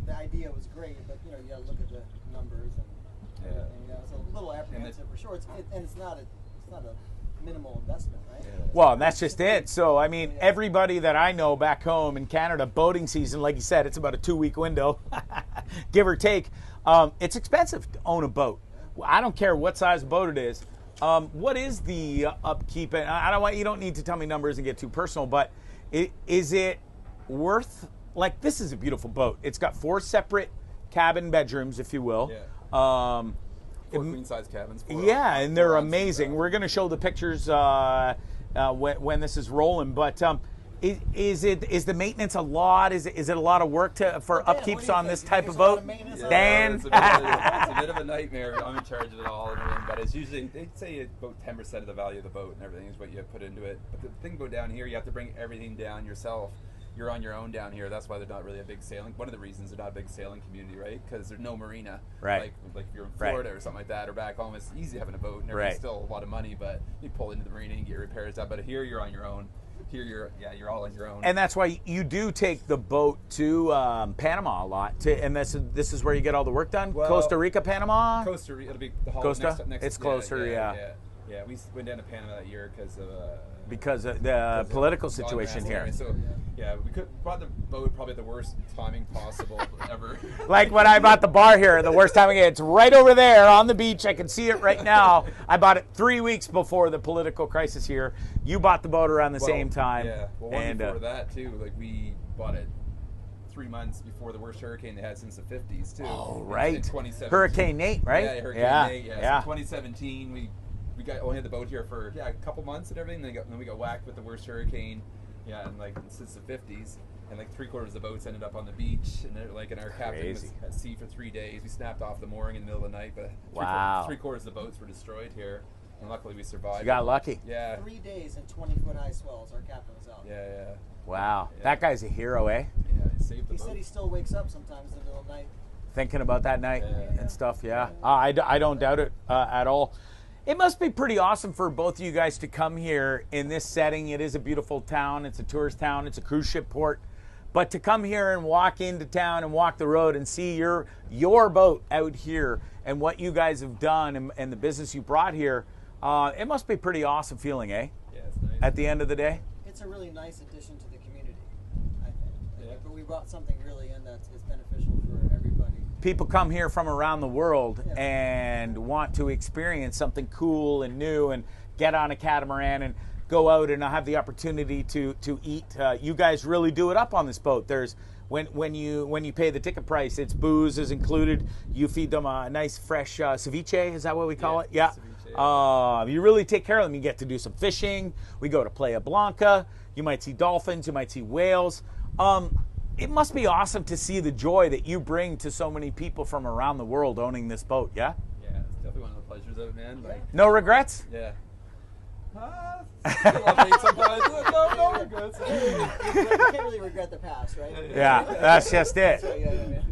Speaker 12: The idea was great, but you got to look at the numbers and everything. It's a little apprehensive for sure. It's not a minimal investment, right?
Speaker 4: Well, that's just it. So, I mean, everybody that I know back home in Canada, boating season, like you said, it's about a 2-week window, give or take. It's expensive to own a boat. I don't care what size boat it is. What is the upkeep? And you don't need to tell me numbers and get too personal, but is it worth, like, this is a beautiful boat. It's got 4 separate cabin bedrooms, if you will.
Speaker 11: Yeah. 4 queen-size cabins.
Speaker 4: Yeah, and they're amazing. We're going to show the pictures when this is rolling. But is the maintenance a lot? Is it a lot of work for upkeeps on this type of boat? Dan?
Speaker 11: It's a bit of a nightmare. I'm in charge of it all and everything, but it's usually, they'd say about 10% of the value of the boat and everything is what you put into it. But the thing about down here, you have to bring everything down yourself. You're on your own down here. That's why they're not really a big sailing. One of the reasons they're not a big sailing community, right? Because there's no marina.
Speaker 4: Right.
Speaker 11: Like if you're in Florida or something like that, or back home, it's easy having a boat and everything's still a lot of money, but you pull into the marina and get repairs done. But here you're on your own. Here you're all on your own.
Speaker 4: And that's why you do take the boat to Panama a lot. And this is where you get all the work done.
Speaker 11: Well,
Speaker 4: Costa Rica, Panama.
Speaker 11: Costa Rica. It'll be the
Speaker 4: Costa.
Speaker 11: next.
Speaker 4: It's closer. Yeah.
Speaker 11: Yeah, we went down to Panama that year
Speaker 4: because of the political situation here.
Speaker 11: So, yeah, we bought the boat probably at the worst timing possible ever.
Speaker 4: Like when I bought the bar here, the worst timing. It's right over there on the beach. I can see it right now. I bought it 3 weeks before the political crisis here. You bought the boat around the same time.
Speaker 11: Yeah, well, one before that too. Like we bought it 3 months before the worst hurricane they had since the 50s too.
Speaker 4: Oh, right.
Speaker 11: In 2017.
Speaker 4: Hurricane Nate, right?
Speaker 11: Yeah, Hurricane Nate. Yeah. So 2017, we only had the boat here for a couple months and everything. Then we got whacked with the worst hurricane. Yeah, and like since the 50s, and like 3/4 of the boats ended up on the beach, and and our captain was at sea for 3 days. We snapped off the mooring in the middle of the night, but three-quarters of the boats were destroyed here, and luckily we survived.
Speaker 4: You got lucky.
Speaker 12: Yeah. 3 days and 20-foot high swells. Our captain was out.
Speaker 11: Yeah.
Speaker 4: Wow, that guy's a hero, eh?
Speaker 11: Yeah, he saved the boat.
Speaker 12: He said he still wakes up sometimes in the middle of the night.
Speaker 4: Thinking about that night and stuff. Yeah, I don't doubt it at all. It must be pretty awesome for both of you guys to come here in this setting. It is a beautiful town. It's a tourist town. It's a cruise ship port. But to come here and walk into town and walk the road and see your boat out here and what you guys have done and the business you brought here, it must be a pretty awesome feeling, eh?
Speaker 11: Yeah, it's nice.
Speaker 4: At the end of the day?
Speaker 12: It's a really nice addition to the community, I think. Yeah. But we brought something really in that is beneficial for everybody.
Speaker 4: People come here from around the world and want to experience something cool and new and get on a catamaran and go out and have the opportunity to eat. You guys really do it up on this boat. There's when you pay the ticket price, it's booze is included. You feed them a nice fresh ceviche. Is that what we call it? Yeah. Ceviche, you really take care of them. You get to do some fishing. We go to Playa Blanca. You might see dolphins. You might see whales. It must be awesome to see the joy that you bring to so many people from around the world owning this boat, yeah?
Speaker 11: Yeah, it's definitely one of the pleasures of it, man. Like,
Speaker 4: no regrets?
Speaker 11: Yeah. Sometimes. No regrets.
Speaker 12: You can't really regret the past, right?
Speaker 4: Yeah, that's just it.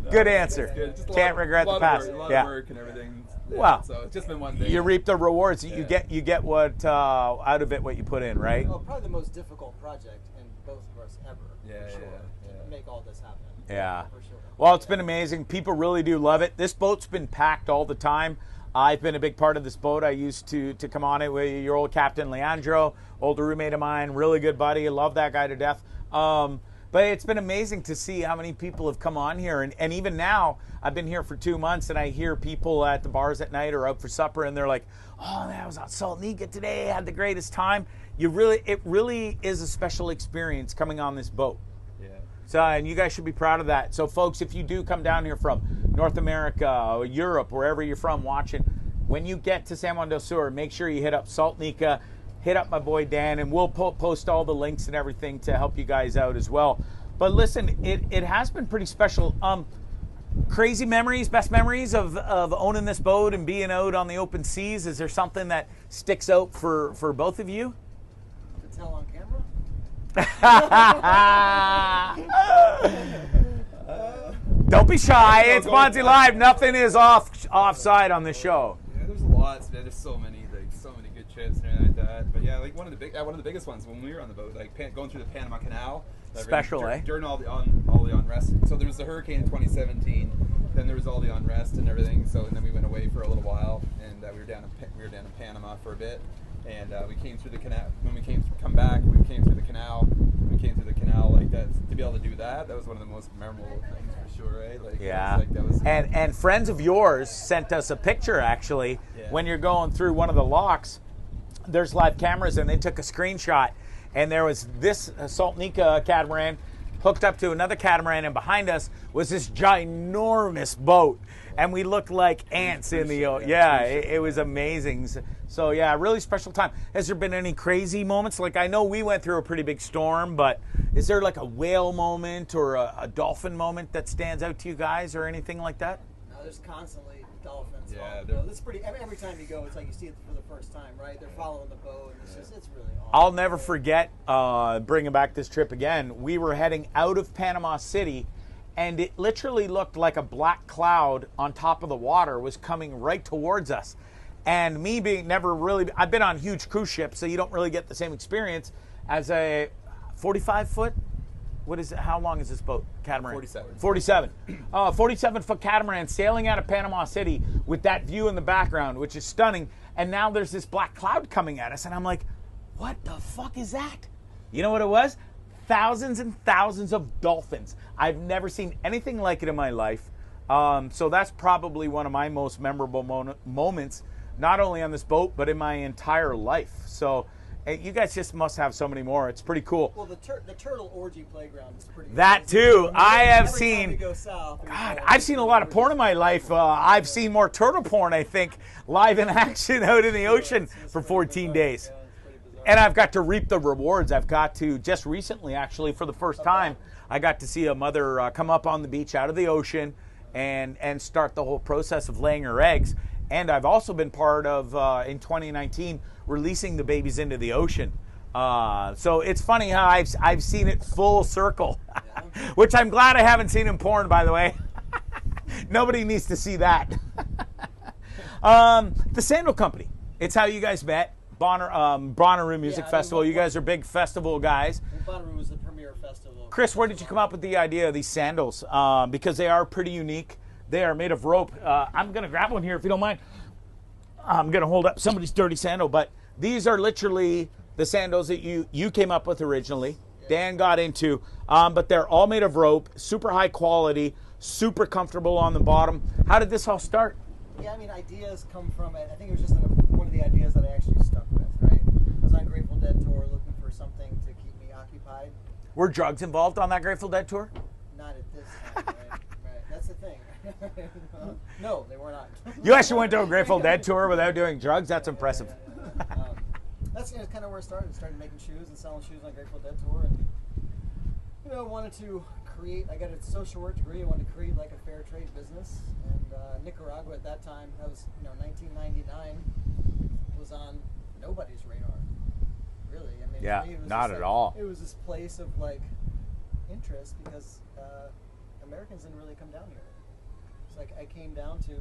Speaker 4: Good answer.
Speaker 11: Good.
Speaker 4: Can't regret the past.
Speaker 11: A lot of work and everything. Yeah,
Speaker 4: well,
Speaker 11: so it's just been one day.
Speaker 4: You reap the rewards. You get what out of it what you put in, right?
Speaker 12: Well, probably the most difficult project in both of us ever.
Speaker 11: Yeah,
Speaker 12: for sure. To make all this happen.
Speaker 4: Yeah.
Speaker 12: For sure.
Speaker 4: Well, it's been amazing. People really do love it. This boat's been packed all the time. I've been a big part of this boat. I used to come on it with your old captain, Leandro, older roommate of mine, really good buddy. I love that guy to death. But it's been amazing to see how many people have come on here. And even now, I've been here for 2 months, and I hear people at the bars at night or out for supper, and they're like, oh, man, I was on Salt Nica today. I had the greatest time. It really is a special experience coming on this boat.
Speaker 11: Yeah.
Speaker 4: So, and you guys should be proud of that. So, folks, if you do come down here from North America or Europe, wherever you're from watching, when you get to San Juan Del Sur, make sure you hit up Salt Nica, hit up my boy Dan, and we'll post all the links and everything to help you guys out as well. But listen, it has been pretty special. crazy memories, best memories of owning this boat and being out on the open seas? Is there something that sticks out for both of you?
Speaker 12: To tell on camera?
Speaker 4: Don't be shy. It's Bondzee Live. Nothing is offside on the show.
Speaker 11: Yeah, there's lots. Man. There's so many good trips and everything like that. But yeah, like one of the biggest ones when we were on the boat, like going through the Panama Canal.
Speaker 4: Special, eh?
Speaker 11: During all the unrest. So there was the hurricane in 2017. Then there was all the unrest and everything. So and then we went away for a little while, and we were down in Panama for a bit. And we came through the canal. When we come back, we came through the canal. We came through the canal like that. To be able to do that was one of the most memorable things for sure, right? Like,
Speaker 4: yeah.
Speaker 11: That was
Speaker 4: and friends of yours sent us a picture actually.
Speaker 11: Yeah.
Speaker 4: When you're going through one of the locks. There's live cameras, and they took a screenshot, and there was this Salt Nica catamaran hooked up to another catamaran, and behind us was this ginormous boat, and we looked like ants in the ocean. Yeah, it was amazing. So yeah, really special time. Has there been any crazy moments? Like, I know we went through a pretty big storm, but is there like a whale moment or a dolphin moment that stands out to you guys, or anything like that?
Speaker 12: No, there's constantly dolphins.
Speaker 11: Yeah,
Speaker 12: it's pretty. Every time you go, it's like you see it for the first time, right? They're following the boat, and it's really awesome.
Speaker 4: I'll never forget bringing back this trip again. We were heading out of Panama City, and it literally looked like a black cloud on top of the water was coming right towards us. And me being I've been on huge cruise ships, so you don't really get the same experience as a 45-foot. What is it? How long is this boat? Catamaran? 47. 47-foot catamaran sailing out of Panama City with that view in the background, which is stunning. And now there's this black cloud coming at us, and I'm like, what the fuck is that? You know what it was? Thousands and thousands of dolphins. I've never seen anything like it in my life. So that's probably one of my most memorable moments, not only on this boat, but in my entire life. So you guys just must have so many more. It's pretty cool.
Speaker 12: Well, the turtle orgy playground is pretty.
Speaker 4: That too. I have
Speaker 12: every
Speaker 4: seen.
Speaker 12: time you go south,
Speaker 4: God, I've seen a lot of porn in my life. I've seen more turtle porn, I think, live in action out in the ocean for 14 days. And I've got to reap the rewards. I've got to, just recently, actually, for the first time, I got to see a mother come up on the beach out of the ocean and start the whole process of laying her eggs. And I've also been part of, in 2019, releasing the babies into the ocean. So it's funny how I've seen it full circle, which I'm glad I haven't seen in porn, by the way. Nobody needs to see that. The Sandal Company. It's how you guys met. Bonnaroo Music Festival. You guys are big festival guys.
Speaker 12: Bonnaroo was the premier festival.
Speaker 4: Chris, where did you come up with the idea of these sandals? Because they are pretty unique. They are made of rope. I'm going to grab one here if you don't mind. I'm going to hold up somebody's dirty sandal, but these are literally the sandals that you came up with originally. Dan got into, but they're all made of rope, super high quality, super comfortable on the bottom. How did this all start?
Speaker 12: Yeah, I mean, ideas come from it. I think it was just one of the ideas that I actually stuck with, right? I was on Grateful Dead tour looking for something to keep me occupied.
Speaker 4: Were drugs involved on that Grateful Dead tour?
Speaker 12: Not at this time, right? That's the thing. No, they were not.
Speaker 4: You actually went to a Grateful Dead tour without doing drugs? That's impressive.
Speaker 12: That's kind of where it started. I started making shoes and selling shoes on Grateful Dead tour, and wanted to create. I got a social work degree. I wanted to create like a fair trade business, and Nicaragua at that time, that was 1999, was on nobody's radar, really. I mean,
Speaker 4: yeah,
Speaker 12: for me, it was
Speaker 4: not
Speaker 12: just
Speaker 4: at all.
Speaker 12: It was this place of like interest because Americans didn't really come down here. It's like I came down to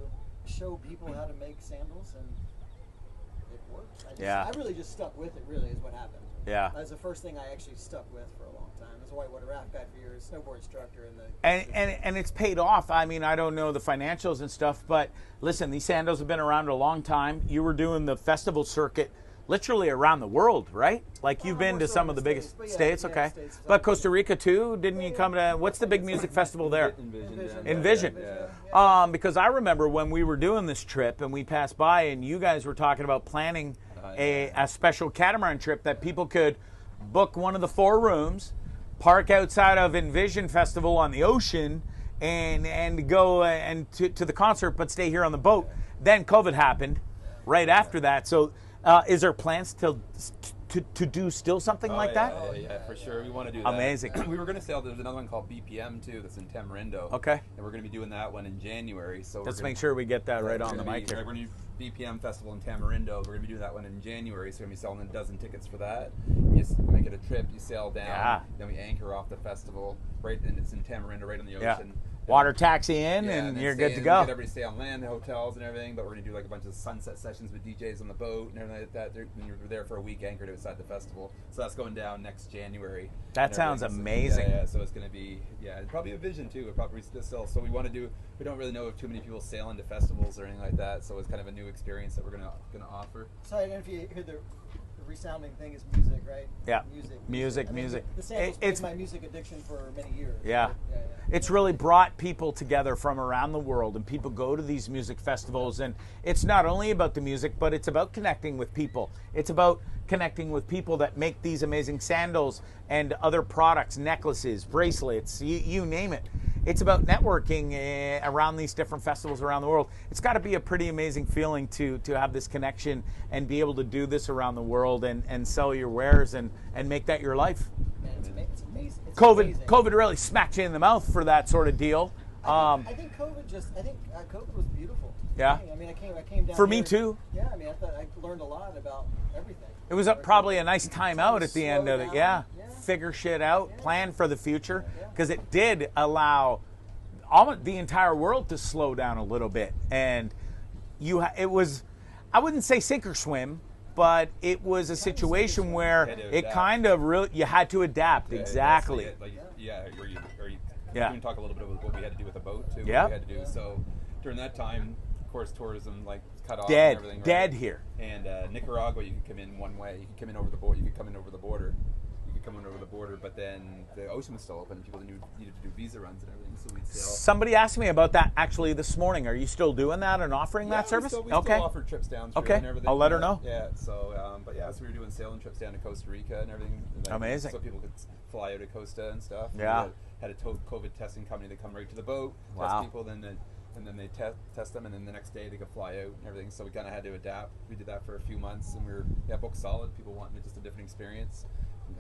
Speaker 12: show people how to make sandals, and it worked. I really just stuck with it. Really, is what happened.
Speaker 4: Yeah,
Speaker 12: that's the first thing I actually stuck with for a long time. I was a whitewater raft guide for years, snowboard instructor,
Speaker 4: and it's paid off. I mean, I don't know the financials and stuff, but listen, these sandals have been around a long time. You were doing the festival circuit literally around the world, right? Like you've been to some of the biggest states, okay?
Speaker 12: States,
Speaker 4: but Costa Rica too? Didn't you come to? What's the big music festival there? Envision. Because I remember when we were doing this trip and we passed by, and you guys were talking about planning a special catamaran trip that people could book one of the 4 rooms, park outside of Envision Festival on the ocean, and go to the concert, but stay here on the boat. Then COVID happened right after that. So is there plans to to do still something like that?
Speaker 11: Yeah, for sure. We want to do that.
Speaker 4: Amazing.
Speaker 11: We were going to sail. There's another one called BPM too. That's in Tamarindo.
Speaker 4: Okay.
Speaker 11: And we're going to be doing that one in January. So
Speaker 4: Let's make sure we get that right on the mic here.
Speaker 11: We're going to do BPM Festival in Tamarindo. We're going to be doing that one in January. So we're going to be selling a dozen tickets for that. You just make it a trip. You sail down.
Speaker 4: Yeah.
Speaker 11: Then we anchor off the festival. Right, and it's in Tamarindo, right on the ocean.
Speaker 4: Yeah. Water taxi in, and you're good to go.
Speaker 11: Get everybody stay on land, the hotels and everything. But we're gonna do like a bunch of sunset sessions with DJs on the boat and everything like that. And you're there for a week, anchored outside the festival. So that's going down next January.
Speaker 4: That sounds amazing.
Speaker 11: Yeah. So it's gonna be probably a vision too. We're probably still. So we want to do. We don't really know if too many people sail into festivals or anything like that. So it's kind of a new experience that we're gonna offer.
Speaker 12: So I don't know if you hear the resounding thing is music, right?
Speaker 4: Yeah.
Speaker 12: Music.
Speaker 4: Music.
Speaker 12: The samples it's my music addiction for many years.
Speaker 4: Yeah. It's really brought people together from around the world, and people go to these music festivals, and it's not only about the music, but it's about connecting with people. It's about connecting with people that make these amazing sandals and other products, necklaces, bracelets, you name it. It's about networking around these different festivals around the world. It's got to be a pretty amazing feeling to have this connection and be able to do this around the world and sell your wares and make that your life.
Speaker 12: Man, it's amazing. It's
Speaker 4: COVID
Speaker 12: amazing.
Speaker 4: COVID really smacked you in the mouth for that sort of deal.
Speaker 12: I think COVID was beautiful.
Speaker 4: Yeah.
Speaker 12: I mean, I came down
Speaker 4: for
Speaker 12: here,
Speaker 4: me too.
Speaker 12: Yeah, I mean, I thought I learned a lot about everything.
Speaker 4: It was probably a nice time out at the end of it. Yeah. Figure shit out, plan for the future, because it did allow the entire world to slow down a little bit, and it was, I wouldn't say sink or swim, but it was a situation where it kind of really, you had to adapt. Exactly.
Speaker 11: You can talk a little bit about what we had to do with the boat too.
Speaker 4: Yeah.
Speaker 11: What we had to do. So during that time, of course, tourism cut off.
Speaker 4: Dead.
Speaker 11: And everything.
Speaker 4: Dead
Speaker 11: right?
Speaker 4: here.
Speaker 11: And Nicaragua, you could come in one way. You could come in over the boat. You could come in over the border. But then the ocean was still open. People needed to do visa runs and everything, so we'd sail.
Speaker 4: Somebody asked me about that actually this morning. Are you still doing that and offering that service?
Speaker 11: We still offer trips down through and everything.
Speaker 4: I'll let her know.
Speaker 11: Yeah, so, so we were doing sailing trips down to Costa Rica and everything. And
Speaker 4: amazing.
Speaker 11: So people could fly out to Costa and stuff.
Speaker 4: Yeah.
Speaker 11: We had a COVID testing company that come right to the boat, test people, and then they test them, and then the next day they could fly out and everything. So we kind of had to adapt. We did that for a few months, and we were booked solid. People wanting just a different experience.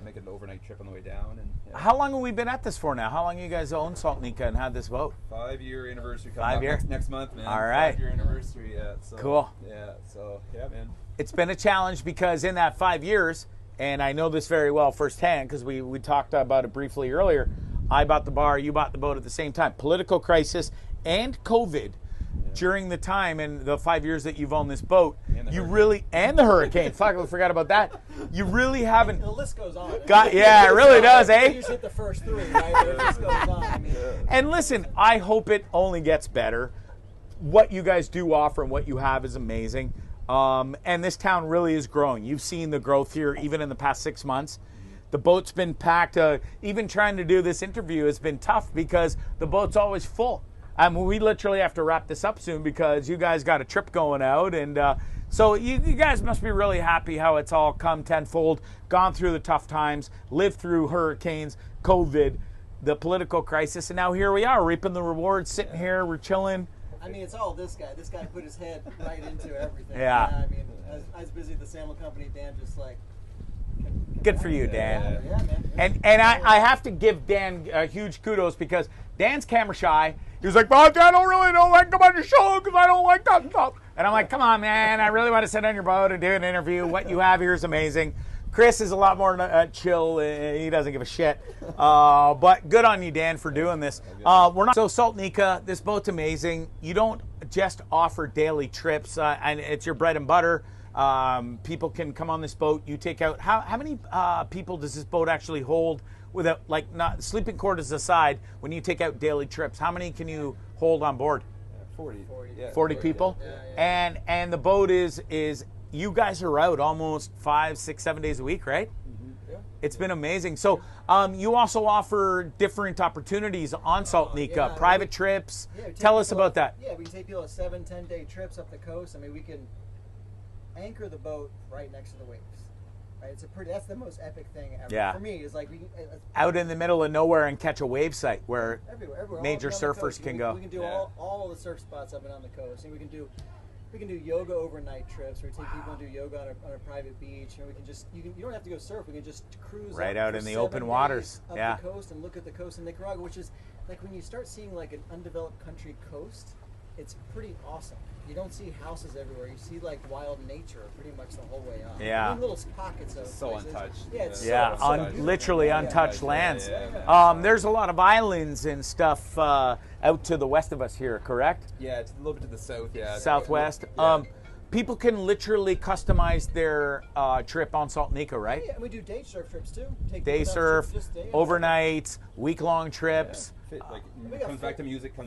Speaker 11: Make an overnight trip on the way down. And
Speaker 4: how long have we been at this for now? How long you guys own Salt Nica and had this boat?
Speaker 11: 5-year anniversary coming up next month, man.
Speaker 4: All right.
Speaker 11: 5-year anniversary, yeah. So,
Speaker 4: cool.
Speaker 11: Yeah, so yeah, man.
Speaker 4: It's been a challenge because in that 5 years, and I know this very well firsthand because we talked about it briefly earlier, I bought the bar, you bought the boat at the same time. Political crisis and COVID. During the time and the 5 years that you've owned this boat, and the hurricane. Fuck, I forgot about that. You really haven't.
Speaker 12: The list goes on.
Speaker 4: It really does, eh?
Speaker 12: You just hit the first 3, right? The list goes on. I mean,
Speaker 4: and listen, I hope it only gets better. What you guys do offer and what you have is amazing. And this town really is growing. You've seen the growth here, even in the past 6 months. The boat's been packed. Even trying to do this interview has been tough because the boat's always full. We literally have to wrap this up soon because you guys got a trip going out, and so you guys must be really happy how it's all come tenfold, gone through the tough times, lived through hurricanes, COVID, the political crisis, and now here we are reaping the rewards, sitting here, we're chilling.
Speaker 12: I mean, it's all this guy. This guy put his head right into everything.
Speaker 4: Yeah.
Speaker 12: I mean, I was busy at the sandal company. Dan just like.
Speaker 4: Good for you, Dan.
Speaker 12: Yeah, man.
Speaker 4: And I have to give Dan huge kudos because Dan's camera shy. He was like, well, I don't really like come on your show because I don't like that stuff. And I'm like, come on, man. I really want to sit on your boat and do an interview. What you have here is amazing. Chris is a lot more chill. He doesn't give a shit. But good on you, Dan, for doing this. So Salt Nica, this boat's amazing. You don't just offer daily trips, and it's your bread and butter. People can come on this boat. You take out how many people does this boat actually hold? Without not sleeping quarters aside, when you take out daily trips, how many can you hold on board?
Speaker 11: 40
Speaker 4: people.
Speaker 11: Yeah.
Speaker 4: And the boat is you guys are out almost 5, 6, 7 days a week, right?
Speaker 11: Yeah.
Speaker 4: It's been amazing. So you also offer different opportunities on Salt Nica, private trips. Tell us about that.
Speaker 12: Yeah, we can take people on 7-10 day trips up the coast. I mean, we can anchor the boat right next to the waves. Right? That's the most epic thing ever.
Speaker 4: Yeah.
Speaker 12: For me, is like
Speaker 4: out in the middle of nowhere and catch a wave site where
Speaker 12: everywhere
Speaker 4: major surfers can go.
Speaker 12: We can do all the surf spots up and on the coast, and we can do We can do yoga overnight trips, where we take people and do yoga on a private beach, and we can just you don't have to go surf. We can just cruise
Speaker 4: Right
Speaker 12: up
Speaker 4: out
Speaker 12: for
Speaker 4: in the
Speaker 12: 7
Speaker 4: open waters.
Speaker 12: days up the coast and look at the coast of Nicaragua, which is like when you start seeing like an undeveloped country coast, it's pretty awesome. You don't see houses everywhere. You see like wild nature pretty much the whole way up.
Speaker 4: Yeah.
Speaker 12: I mean, little pockets of
Speaker 11: So
Speaker 12: places.
Speaker 11: untouched.
Speaker 12: Yeah, it's
Speaker 4: Literally untouched lands.
Speaker 11: Yeah.
Speaker 4: There's a lot of islands and stuff out to the west of us here, correct?
Speaker 11: Yeah, it's a little bit to the south. Yeah.
Speaker 4: Southwest.
Speaker 11: Yeah.
Speaker 4: People can literally customize their trip on Salt Nica, right?
Speaker 12: Yeah, and we do day surf trips too. Take
Speaker 4: Day
Speaker 12: people down
Speaker 4: surf,
Speaker 12: just day
Speaker 4: overnights, week-long trips.
Speaker 11: Like
Speaker 12: We got
Speaker 11: comes back to music
Speaker 12: Yeah,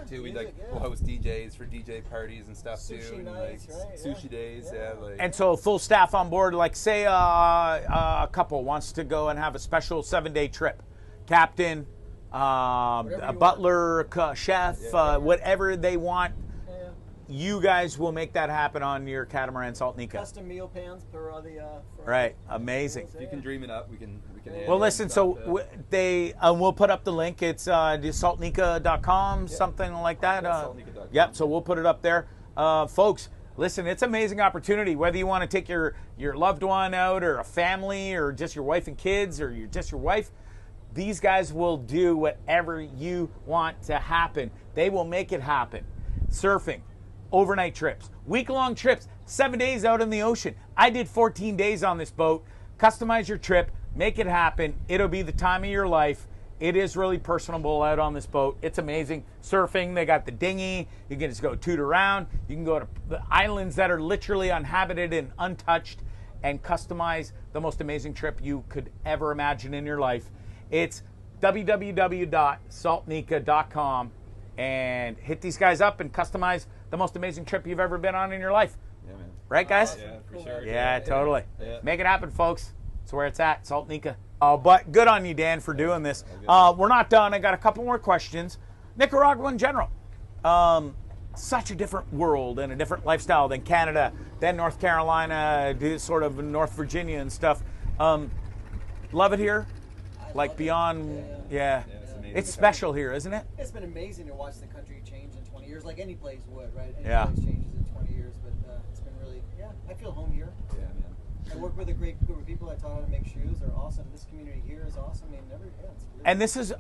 Speaker 11: too. We
Speaker 12: music,
Speaker 11: we'll host DJs for DJ parties and stuff
Speaker 12: Sushi
Speaker 11: too. And
Speaker 12: nights,
Speaker 11: like
Speaker 12: right?
Speaker 11: sushi days, like
Speaker 4: And so full staff on board, like say a couple wants to go and have a special 7-day trip. Captain, a butler, chef, whatever they want. You guys will make that happen on your catamaran Salt Nica.
Speaker 12: Custom meal pans for all the
Speaker 4: Right, amazing.
Speaker 11: if you can dream it up, we can
Speaker 4: Well, listen, so we'll put up the link. It's saltnica.com, something like that.
Speaker 11: saltnica.com.
Speaker 4: Yep, so we'll put it up there. Folks, listen, it's an amazing opportunity. Whether you want to take your loved one out or a family or just your wife and kids or just your wife, these guys will do whatever you want to happen. They will make it happen. Surfing, overnight trips, week-long trips, 7 days out in the ocean. I did 14 days on this boat. Customize your trip. Make it happen. It'll be the time of your life. It is really personable out on this boat. It's amazing. Surfing, they got the dinghy. You can just go toot around. You can go to the islands that are literally uninhabited and untouched and customize the most amazing trip you could ever imagine in your life. It's www.saltnica.com and hit these guys up and customize the most amazing trip you've ever been on in your life.
Speaker 11: Yeah, man.
Speaker 4: Right, guys?
Speaker 11: Yeah, for sure.
Speaker 4: Yeah, totally.
Speaker 11: Yeah.
Speaker 4: Make it happen, folks. That's where it's at, Salt Nica. But good on you, Dan, for doing this. We're not done. I got a couple more questions. Nicaragua in general. Such a different world and a different lifestyle than Canada, than North Carolina, sort of North Virginia and stuff. Love it here? Like beyond, yeah. It's special here, isn't it?
Speaker 12: It's been amazing to watch the country change in 20 years, like any place would, right? Any
Speaker 4: Yeah.
Speaker 12: place changes in 20 years, but it's been really, I feel home here.
Speaker 11: Yeah, man.
Speaker 12: I work with a great group of people. I taught how to make shoes. They're awesome. This community here is awesome. I mean, it's really
Speaker 4: And this is,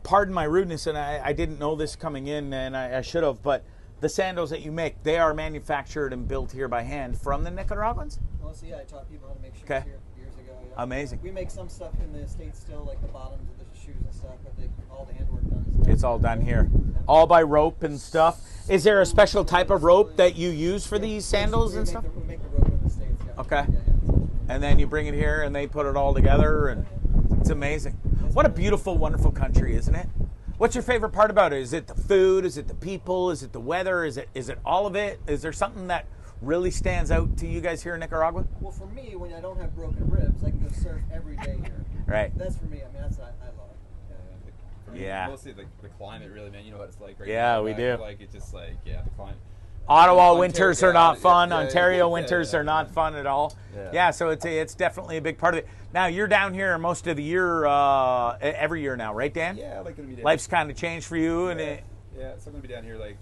Speaker 4: pardon my rudeness, and I didn't know this coming in, and I should have, but the sandals that you make, they are manufactured and built here by hand from the Nicaraguans?
Speaker 12: Well, so I taught people how to make shoes
Speaker 4: Okay.
Speaker 12: here years ago. Yeah.
Speaker 4: Amazing.
Speaker 12: We make some stuff in the States still, like the bottoms of the shoes and stuff, but all the handwork done.
Speaker 4: It's all done here. All by rope and stuff. Is there a special type of rope that you use for these sandals and stuff?
Speaker 12: We make the rope in the States, yeah.
Speaker 4: Okay. And then you bring it here and they put it all together, and it's amazing. What a beautiful, wonderful country, isn't it? What's your favorite part about it? Is it the food? Is it the people? Is it the weather? Is it all of it? Is there something that really stands out to you guys here in Nicaragua?
Speaker 12: Well, for me, when I don't have broken ribs, I can go surf every day here.
Speaker 4: Right.
Speaker 12: That's for me. I mean, I love it.
Speaker 4: Yeah.
Speaker 11: Mostly the climate, really, man. You know what it's like right
Speaker 4: Yeah,
Speaker 11: now.
Speaker 4: we do.
Speaker 11: Like, it's just like, the climate.
Speaker 4: Ottawa winters are not fun.
Speaker 11: Yeah,
Speaker 4: Ontario
Speaker 11: yeah,
Speaker 4: winters
Speaker 11: yeah,
Speaker 4: are not fun at all.
Speaker 11: Yeah.
Speaker 4: Yeah, so it's definitely a big part of it. Now, you're down here most of the year, every year now, right, Dan?
Speaker 11: Yeah, like going to be down.
Speaker 4: Life's kind of changed for you, and
Speaker 11: Yeah, so I'm going to be down here, like,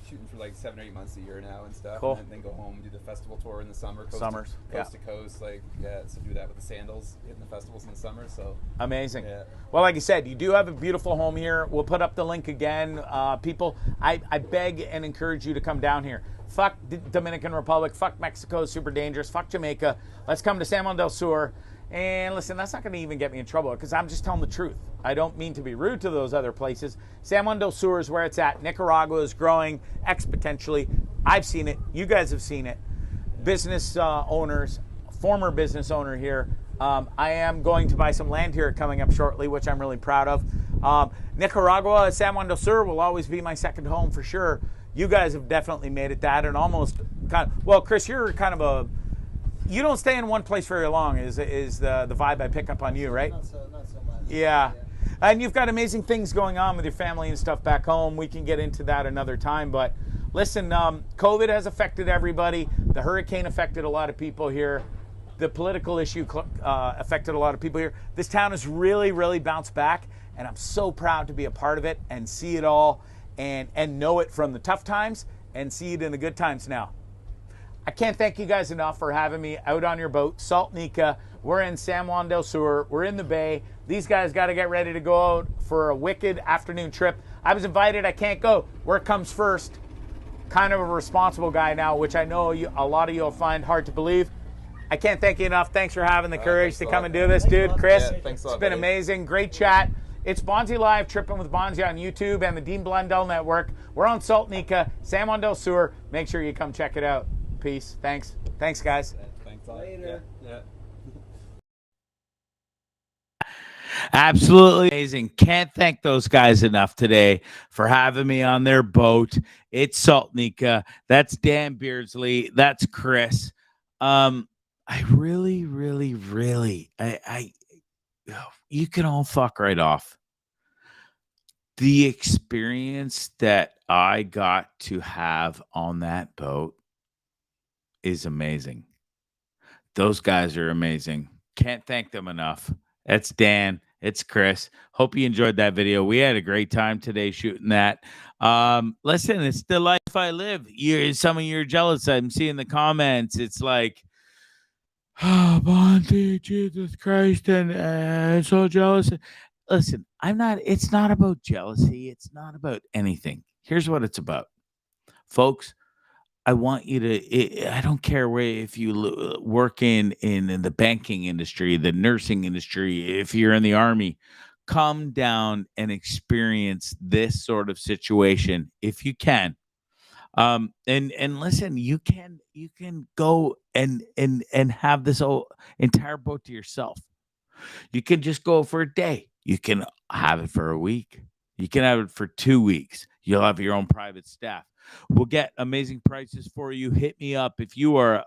Speaker 11: shooting for like 7 or 8 months a year now and stuff.
Speaker 4: Cool.
Speaker 11: And then go home, do the festival tour in the summer.
Speaker 4: Summers,
Speaker 11: coast to coast, like, so do that with the sandals, hitting the festivals in the summer. So
Speaker 4: amazing.
Speaker 11: Yeah.
Speaker 4: Well, like you said, you do have a beautiful home here. We'll put up the link again. People, I beg and encourage you to come down here. Fuck Dominican Republic. Fuck Mexico. Super dangerous. Fuck Jamaica. Let's come to San Juan Del Sur. And listen, that's not going to even get me in trouble because I'm just telling the truth. I don't mean to be rude to those other places. San Juan del Sur is where it's at. Nicaragua is growing exponentially. I've seen it. You guys have seen it. Business owners, former business owner here. I am going to buy some land here coming up shortly, which I'm really proud of. Nicaragua, San Juan del Sur will always be my second home for sure. You guys have definitely made it that, and almost kind of, well, Chris, you're kind of a, you don't stay in one place very long is the vibe I pick up on you, right?
Speaker 12: Not so much.
Speaker 4: Yeah. And you've got amazing things going on with your family and stuff back home. We can get into that another time. But listen, COVID has affected everybody. The hurricane affected a lot of people here. The political issue affected a lot of people here. This town has really, really bounced back. And I'm so proud to be a part of it and see it all and know it from the tough times and see it in the good times now. I can't thank you guys enough for having me out on your boat, Salt Nica. We're in San Juan Del Sur. We're in the bay. These guys got to get ready to go out for a wicked afternoon trip. I was invited. I can't go. Work comes first. Kind of a responsible guy now, which I know a lot of you will find hard to believe. I can't thank you enough. Thanks for having the courage to come and do this, dude. Chris,
Speaker 11: thanks a lot,
Speaker 4: it's been
Speaker 11: buddy.
Speaker 4: amazing. Great chat. It's Bondzee Live, Trippin With Bondzee on YouTube and the Dean Blundell Network. We're on Salt Nica, San Juan Del Sur. Make sure you come check it out. Peace. Thanks. Thanks, guys.
Speaker 11: Thanks a lot. Later. Yeah.
Speaker 4: Absolutely amazing. Can't thank those guys enough today for having me on their boat. It's Salt Nica. That's Dan Beardsley. That's Chris. I really, you can all fuck right off. The experience that I got to have on that boat is amazing. Those guys are amazing. Can't thank them enough. That's Dan. It's Chris. Hope you enjoyed that video. We had a great time today shooting that. Listen, it's the life I live. Some of you are jealous. I'm seeing the comments. It's like, oh, Bondzee, Jesus Christ, and I'm so jealous. Listen, it's not about jealousy. It's not about anything. Here's what it's about. Folks, I want you to, I don't care if you work in the banking industry, the nursing industry, if you're in the army, come down and experience this sort of situation if you can. And listen, you can go and have this whole entire boat to yourself. You can just go for a day. You can have it for a week. You can have it for 2 weeks. You'll have your own private staff. We'll get amazing prices for you. Hit me up if you are,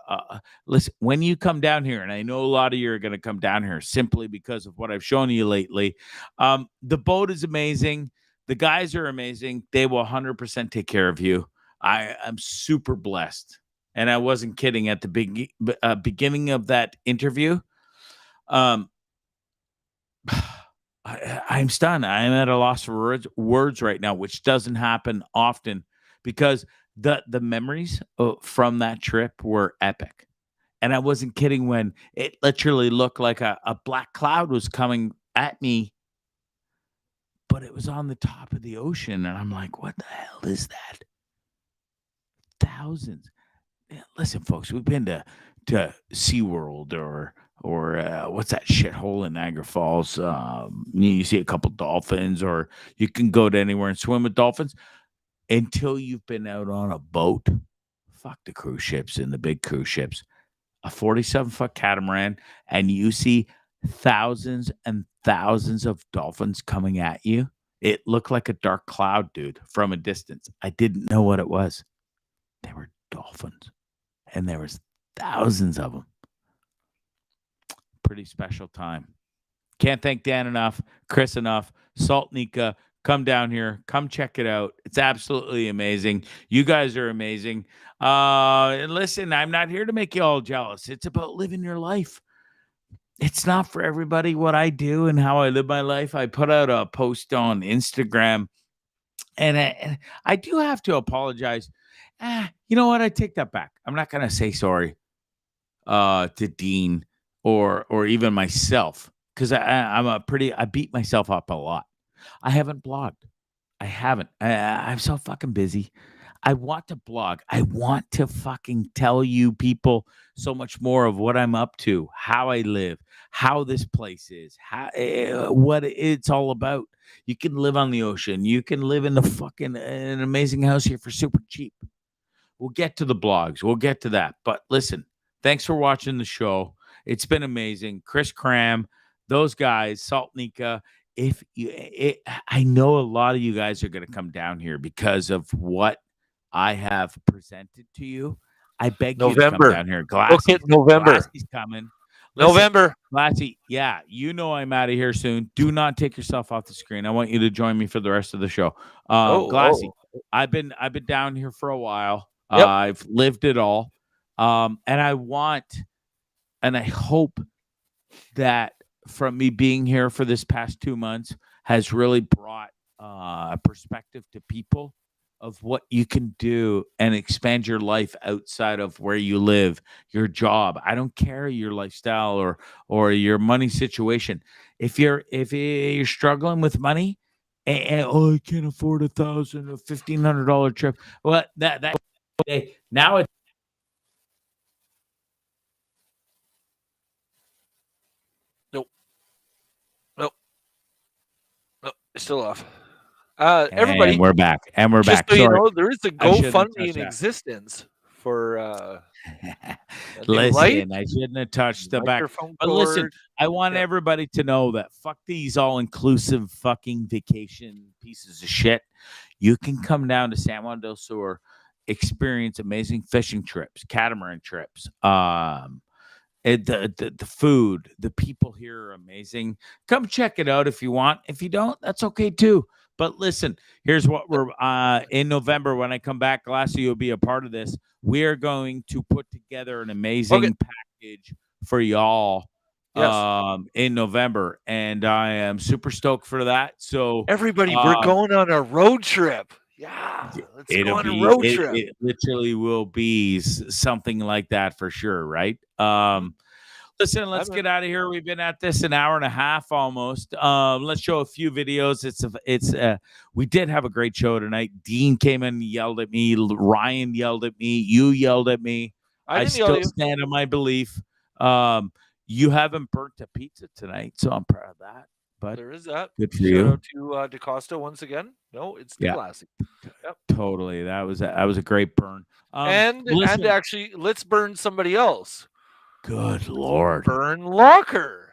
Speaker 4: listen, when you come down here, and I know a lot of you are going to come down here simply because of what I've shown you lately. The boat is amazing. The guys are amazing. They will 100% take care of you. I'm super blessed. And I wasn't kidding at the beginning of that interview. I'm stunned. I'm at a loss for words right now, which doesn't happen often because the memories from that trip were epic. And I wasn't kidding when it literally looked like a black cloud was coming at me, but it was on the top of the ocean. And I'm like, what the hell is that? Thousands. Listen, folks, we've been to SeaWorld or what's that shithole in Niagara Falls? You see a couple dolphins, or you can go to anywhere and swim with dolphins. Until you've been out on a boat, fuck the cruise ships and the big cruise ships, a 47-foot catamaran, and you see thousands and thousands of dolphins coming at you. It looked like a dark cloud, dude, from a distance. I didn't know what it was. They were dolphins, and there was thousands of them. Pretty special time. Can't thank Dan enough, Chris enough. Salt Nica, come down here, come check it out. It's absolutely amazing. You guys are amazing. And listen, I'm not here to make you all jealous. It's about living your life. It's not for everybody what I do and how I live my life. I put out a post on Instagram, and I do have to apologize. You know what? I take that back. I'm not going to say sorry to Dean or even myself, because I beat myself up a lot. I haven't blogged. I haven't. I'm so fucking busy. I want to blog. I want to fucking tell you people so much more of what I'm up to, how I live, how this place is, what it's all about. You can live on the ocean. You can live in an amazing house here for super cheap. We'll get to the blogs. We'll get to that. But listen, thanks for watching the show. It's been amazing. Chris Cram, those guys, Salt Nica. I know a lot of you guys are going to come down here because of what I have presented to you. I beg you to come down here.
Speaker 8: November.
Speaker 4: Glassy's coming. Listen,
Speaker 8: November.
Speaker 4: Glassy, yeah, you know I'm out of here soon. Do not take yourself off the screen. I want you to join me for the rest of the show. Glassy, I've been down here for a while.
Speaker 8: Yep.
Speaker 4: I've lived it all. And I want, and I hope that from me being here for this past 2 months has really brought a perspective to people of what you can do and expand your life outside of where you live, your job. I don't care your lifestyle or your money situation. If you're struggling with money and oh, I can't afford $1,000 or $1,500 trip. Well, that now it's
Speaker 8: Nope. It's still off. Everybody,
Speaker 4: and we're back. And we're
Speaker 8: just
Speaker 4: back.
Speaker 8: so you
Speaker 4: Sorry.
Speaker 8: know, there is a
Speaker 4: I shouldn't have
Speaker 8: GoFundMe
Speaker 4: touched
Speaker 8: in
Speaker 4: that.
Speaker 8: existence for a new
Speaker 4: Listen,
Speaker 8: light,
Speaker 4: I shouldn't have touched the back.
Speaker 8: microphone
Speaker 4: But listen,
Speaker 8: cord.
Speaker 4: I want
Speaker 8: Yeah.
Speaker 4: everybody to know that fuck these all-inclusive fucking vacation pieces of shit. You can come down to San Juan Del Sur, experience amazing fishing trips, catamaran trips. The food, the people here are amazing. Come check it out if you want. If you don't, that's okay too. But listen, here's what we're in November when I come back. Glassy, you'll be a part of this. We are going to put together an amazing package for y'all in November, and I am super stoked for that. So
Speaker 8: Everybody, we're going on a road trip. Yeah, let's go on a road trip.
Speaker 4: It literally will be something like that for sure, right? Listen, let's get out of here. We've been at this an hour and a half almost. Let's show a few videos. We did have a great show tonight. Dean came in and yelled at me. Ryan yelled at me. You yelled at me. I still stand on my belief. You haven't burnt a pizza tonight, so I'm proud of that. But
Speaker 8: there is that.
Speaker 4: Good for
Speaker 8: Shout
Speaker 4: you.
Speaker 8: out to DeCosta once again. No, it's the classic. Yep.
Speaker 4: Totally. That was a great burn.
Speaker 8: And actually, let's burn somebody else.
Speaker 4: Good Lord.
Speaker 8: Burn Locker.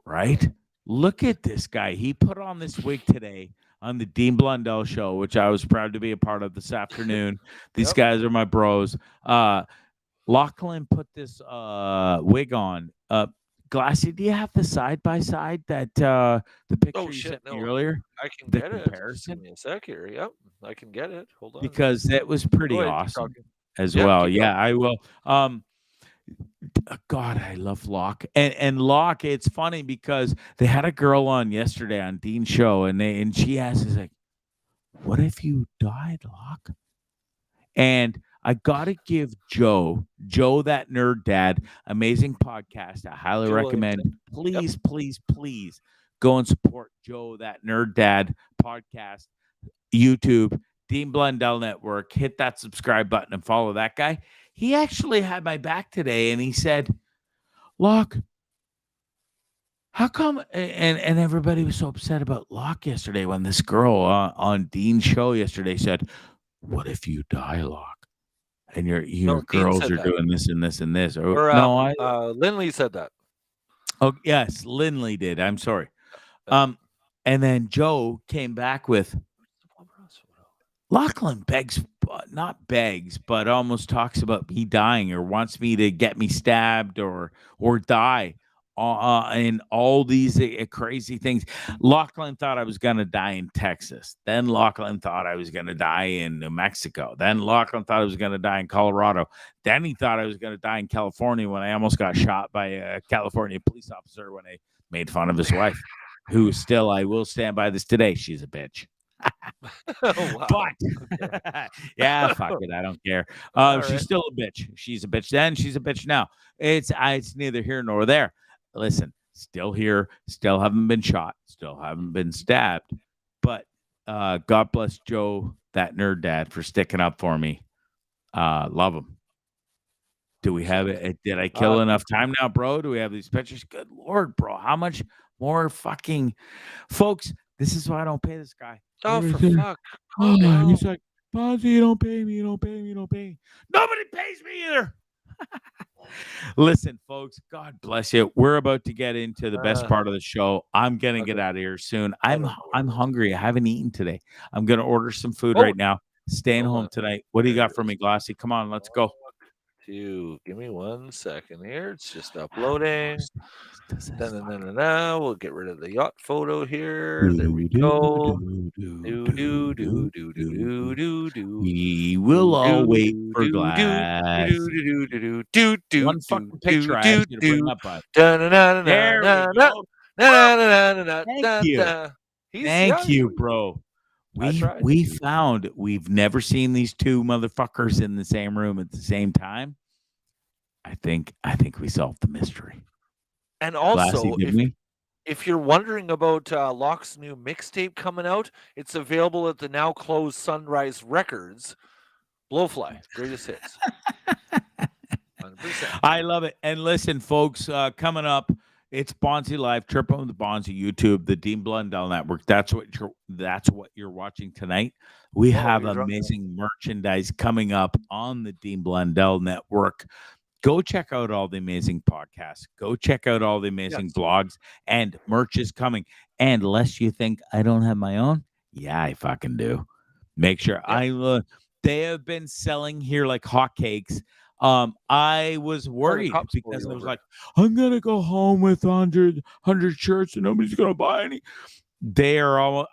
Speaker 4: Right? Look at this guy. He put on this wig today on the Dean Blundell show, which I was proud to be a part of this afternoon. These guys are my bros. Lachlan put this wig on. Glassy, do you have the side-by-side that the picture you sent me earlier?
Speaker 8: I can
Speaker 4: the
Speaker 8: get
Speaker 4: comparison?
Speaker 8: it. Give me a sec here. Yep, I can get it. Hold on.
Speaker 4: Because that was pretty
Speaker 8: Go ahead, keep
Speaker 4: awesome
Speaker 8: talking.
Speaker 4: as
Speaker 8: Yeah,
Speaker 4: well.
Speaker 8: keep
Speaker 4: Yeah,
Speaker 8: going.
Speaker 4: I will. God, I love Locke. And Locke, it's funny because they had a girl on yesterday on Dean's show, and she asked, is like, what if you died, Locke? And I gotta give Joe, that nerd dad, amazing podcast. I highly recommend. Please, please, please go and support Joe, that nerd dad podcast, YouTube, Dean Blundell Network. Hit that subscribe button and follow that guy. He actually had my back today, and he said, Locke, how come? And everybody was so upset about Locke yesterday when this girl on Dean's show yesterday said, what if you die, Locke? And your girls are doing this and this and this.
Speaker 8: Lindley said that.
Speaker 4: Oh, yes, Lindley did. I'm sorry. And then Joe came back with, Lachlan not begs, but almost talks about me dying or wants me to get me stabbed or die and all these crazy things. Lachlan thought I was going to die in Texas. Then Lachlan thought I was going to die in New Mexico. Then Lachlan thought I was going to die in Colorado. Then he thought I was going to die in California when I almost got shot by a California police officer when I made fun of his wife, who still, I will stand by this today, she's a bitch. But yeah, fuck it, I don't care. She's still a bitch. She's a bitch then, she's a bitch now. It's neither here nor there. Listen, still here, still haven't been shot, still haven't been stabbed. But God bless Joe, that nerd dad, for sticking up for me. Love him. Do we have it? Did I kill enough time now, bro? Do we have these pictures? Good Lord, bro. How much more fucking folks? This is why I don't pay this guy.
Speaker 8: Oh, for fuck.
Speaker 4: He's like, Bondzee, you don't pay me, you don't pay me, you don't pay me. Nobody pays me either. Listen, folks, God bless you. We're about to get into the best part of the show. I'm gonna get out of here soon. I'm hungry. I haven't eaten today. I'm gonna order some food right now. Staying home tonight. What do you got for me, Glossy? Come on, let's go.
Speaker 8: Give me 1 second here. It's just uploading. We'll get rid of the yacht photo here. There we go.
Speaker 4: We will all wait for Glass. One fucking picture I asked you to bring up on. There we go. Thank you. Thank you, bro. We've never seen these two motherfuckers in the same room at the same time. I think we solved the mystery.
Speaker 8: And also,
Speaker 4: Glassy,
Speaker 8: if you're wondering about Locke's new mixtape coming out, it's available at the now closed Sunrise Records. Blowfly, greatest hits. 100%.
Speaker 4: I love it. And listen, folks, coming up, it's Bondzee Live, Trippin With Bondzee, YouTube, the Dean Blundell Network. That's what you're watching tonight. We have amazing merchandise coming up on the Dean Blundell Network. Go check out all the amazing podcasts. Go check out all the amazing blogs, and merch is coming. And lest you think I don't have my own, yeah, I fucking do. Make sure they have been selling here like hotcakes. I was worried because I was like, I'm gonna go home with 100 shirts and nobody's gonna buy any.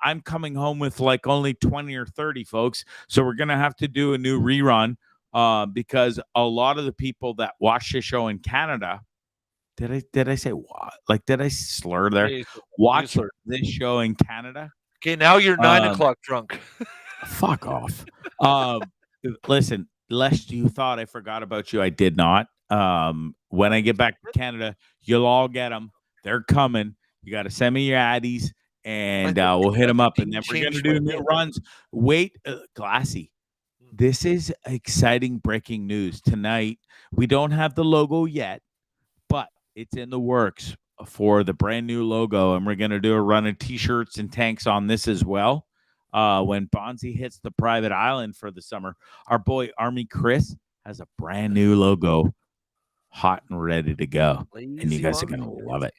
Speaker 4: I'm coming home with like only 20 or 30, folks. So we're gonna have to do a new rerun. Because a lot of the people that watch the show in Canada, did I say what? Like, did I slur there? Watch this show in Canada.
Speaker 8: Okay, now you're 9 o'clock drunk.
Speaker 4: Fuck off. Listen, lest you thought I forgot about you, I did not. When I get back to Canada, you'll all get them. They're coming. You got to send me your addies, and we'll hit them up, and then we're gonna do new runs. Wait, Glassy. This is exciting breaking news tonight. We don't have the logo yet, but it's in the works for the brand new logo, and we're going to do a run of T-shirts and tanks on this as well. When Bondzee hits the private island for the summer, our boy Army Chris has a brand new logo, hot and ready to go, and you guys are going to love it.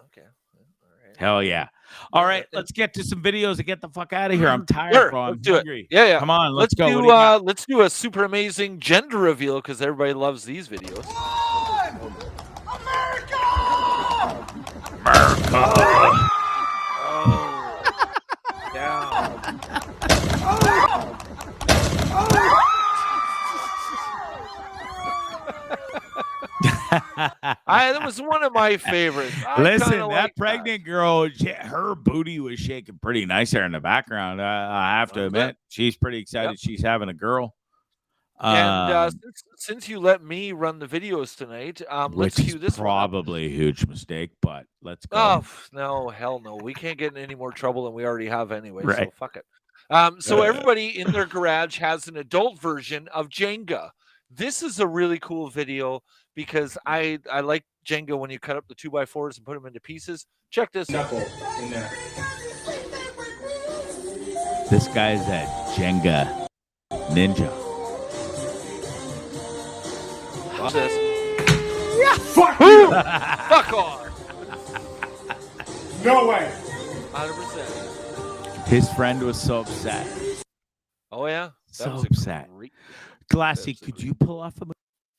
Speaker 8: Okay. All right.
Speaker 4: Hell yeah. All right, let's get to some videos and get the fuck out of here. I'm tired, bro. I'm hungry.
Speaker 8: Yeah.
Speaker 4: Come on, let's go.
Speaker 8: Let's do a super amazing gender reveal because everybody loves these videos.
Speaker 9: America!
Speaker 8: That was one of my favorites.
Speaker 4: Listen, that pregnant girl, her booty was shaking pretty nice there in the background. I have to admit, she's pretty excited. She's having a girl.
Speaker 8: And since you let me run the videos tonight, let's cue this
Speaker 4: probably a huge mistake, but let's go.
Speaker 8: Oh, no, hell no. We can't get in any more trouble than we already have anyway,
Speaker 4: right.
Speaker 8: So fuck it. So everybody in their garage has an adult version of Jenga. This is a really cool video because I like Jenga when you cut up the 2x4s and put them into pieces. Check this out.
Speaker 9: In there.
Speaker 4: This guy's a Jenga ninja.
Speaker 8: Watch this.
Speaker 9: Yeah, fuck you!
Speaker 8: Fuck off!
Speaker 9: No way!
Speaker 8: 100%.
Speaker 4: His friend was so upset.
Speaker 8: Oh, yeah?
Speaker 4: So upset. Glassy, could you pull off a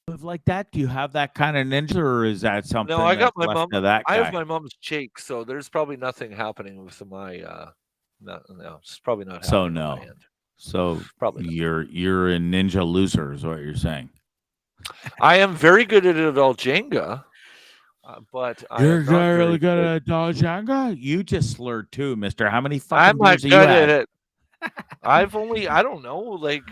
Speaker 4: move like that? Do you have that kind of ninja, or is that something?
Speaker 8: No, I got my
Speaker 4: left
Speaker 8: mom.
Speaker 4: to that guy?
Speaker 8: I have my mom's shake, so there's probably nothing happening with my. No, it's probably not.
Speaker 4: So
Speaker 8: happening
Speaker 4: no.
Speaker 8: on my end.
Speaker 4: So
Speaker 8: probably
Speaker 4: you're a ninja loser, is what you're saying.
Speaker 8: I am very good at adult Jenga, but
Speaker 4: you're really good at adult Jenga. You just slurred too, Mister. How many fucking
Speaker 8: I'm not
Speaker 4: beers
Speaker 8: good
Speaker 4: you
Speaker 8: at
Speaker 4: had?
Speaker 8: it. I've only, I don't know, like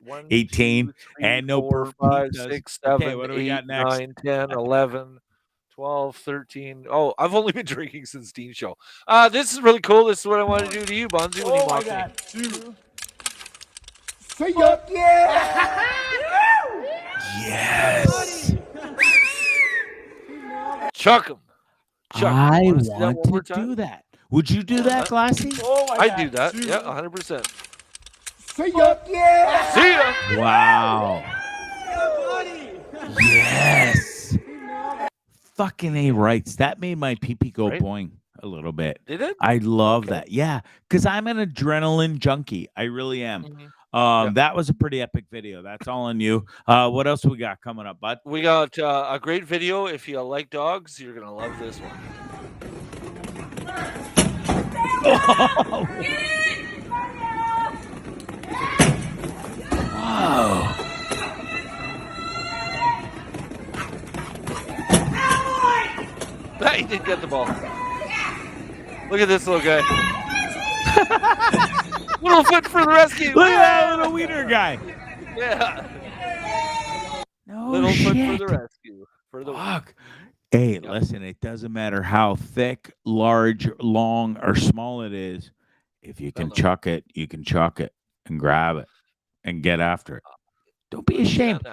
Speaker 8: 1,
Speaker 4: 18
Speaker 8: 2, 3,
Speaker 4: and no
Speaker 8: 4,
Speaker 4: perf
Speaker 8: 5,
Speaker 4: pizzas.
Speaker 8: 6, 7,
Speaker 4: Okay, what do we
Speaker 8: 8,
Speaker 4: got next?
Speaker 8: 9, 10, 11, 12, 13. Oh, I've only been drinking since Dean show. This is really cool. This is what I want to do to you, Bondzee, when you mock me.
Speaker 9: Say up, yeah!
Speaker 4: Yes.
Speaker 8: Chuck him.
Speaker 4: I want to do that. Would you do that, Glassy?
Speaker 8: I do that. Yeah, 100%.
Speaker 9: Say up, yeah!
Speaker 8: See ya.
Speaker 4: Wow. Yes. Fucking A rights. That made my pee-pee go boing a little bit.
Speaker 8: Did it?
Speaker 4: I love that. Yeah, because I'm an adrenaline junkie. I really am. That was a pretty epic video. That's all on you. What else we got coming up, bud?
Speaker 8: We got a great video. If you like dogs, you're going to love this one.
Speaker 4: Oh. Wow.
Speaker 8: He didn't get the ball. Look at this little guy. Littlefoot for the rescue.
Speaker 4: Look at that little wiener guy.
Speaker 8: Yeah.
Speaker 4: No
Speaker 8: Littlefoot
Speaker 4: shit.
Speaker 8: for the rescue. For the
Speaker 4: Fuck. Hey, listen, it doesn't matter how thick, large, long, or small it is. If you can chuck it, you can chuck it and grab it and get after it. Don't be ashamed.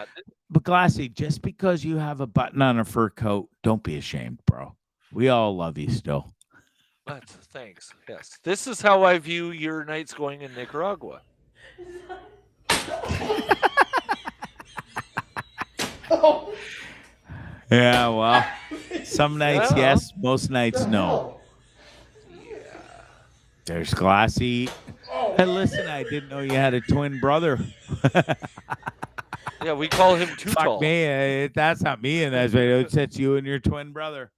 Speaker 4: But Glassy, just because you have a button on a fur coat, don't be ashamed, bro. We all love you still.
Speaker 8: Thanks. Yes. This is how I view your nights going in Nicaragua.
Speaker 4: Yeah, well, some nights yes, most nights no. There's Glassy. Hey, listen, I didn't know you had a twin brother.
Speaker 8: Yeah, we call him Too
Speaker 4: Fuck
Speaker 8: Tall.
Speaker 4: me, that's not me, and that's it's you and your twin brother.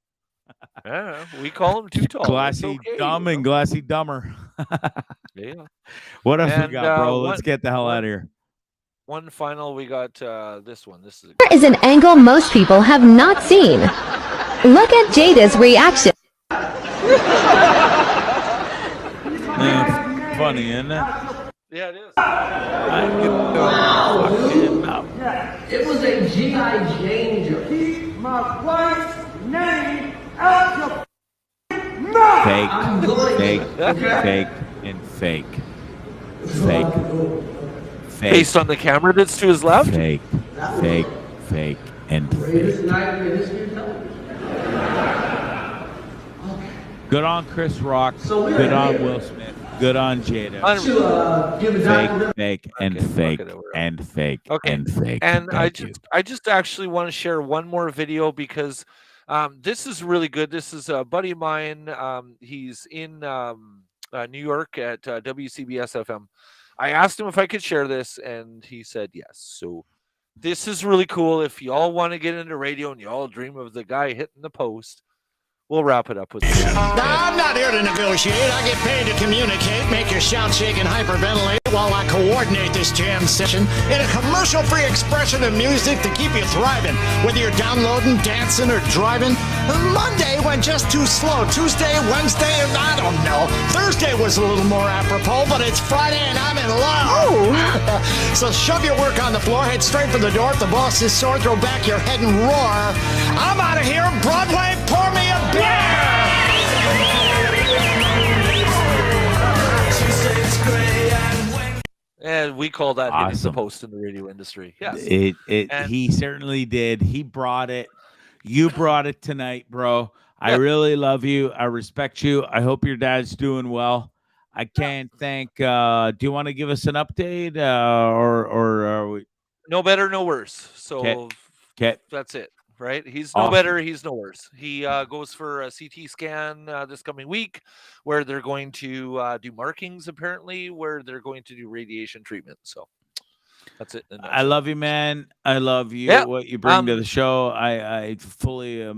Speaker 8: Yeah, we call him Too Tall.
Speaker 4: Glassy
Speaker 8: okay,
Speaker 4: dumb and Glassy dumber.
Speaker 8: Yeah.
Speaker 4: What else
Speaker 8: And,
Speaker 4: we got, bro? Let's
Speaker 8: one-
Speaker 4: get the hell out of here.
Speaker 8: One final, we got this one. This is
Speaker 13: Here is an angle most people have not seen. Look at Jada's reaction.
Speaker 4: Funny, isn't it?
Speaker 8: Yeah, it is.
Speaker 9: It was a G.I. Jane joke. Keep my wife's name out your mouth.
Speaker 4: Fake, and fake. Fake.
Speaker 8: Based on the camera that's to his left?
Speaker 4: Fake, and
Speaker 9: Greatest
Speaker 4: fake.
Speaker 9: night in the history of television.
Speaker 4: Good on Chris Rock. Good on Will Smith. Good on Jada.
Speaker 9: Give a document.
Speaker 4: Fake, and fake, and fake, and fake.
Speaker 8: And
Speaker 4: Thank you.
Speaker 8: I just actually want to share one more video because this is really good. This is a buddy of mine. He's in New York at WCBS FM. I asked him if I could share this, and he said yes. So this is really cool. If you all want to get into radio and you all dream of the guy hitting the post, we'll wrap it up with this.
Speaker 14: Now, I'm not here to negotiate. I get paid to communicate, make your shout, shake, and hyperventilate while I coordinate this jam session in a commercial-free expression of music to keep you thriving, whether you're downloading, dancing, or driving. Monday went just too slow. Tuesday, Wednesday, I don't know. Thursday was a little more apropos, but it's Friday and I'm in love. So shove your work on the floor, head straight for the door. If the boss is sore, throw back your head and roar. I'm out of here. Broadway, pour me a beer.
Speaker 8: And we call that hitting the
Speaker 4: Awesome.
Speaker 8: post in the radio industry. Yes.
Speaker 4: He certainly did. He brought it. You brought it tonight, bro. I really love you. I respect you. I hope your dad's doing well. I can't thank. Do you want to give us an update, or are we?
Speaker 8: No better, no worse. So
Speaker 4: Okay.
Speaker 8: that's it, right? He's no
Speaker 4: Awesome.
Speaker 8: better, he's no worse. He goes for a CT scan this coming week, where they're going to do markings, apparently, where they're going to do radiation treatment. So that's it.
Speaker 4: I love you, man. I love you.
Speaker 8: Yeah.
Speaker 4: What you bring to the show. I fully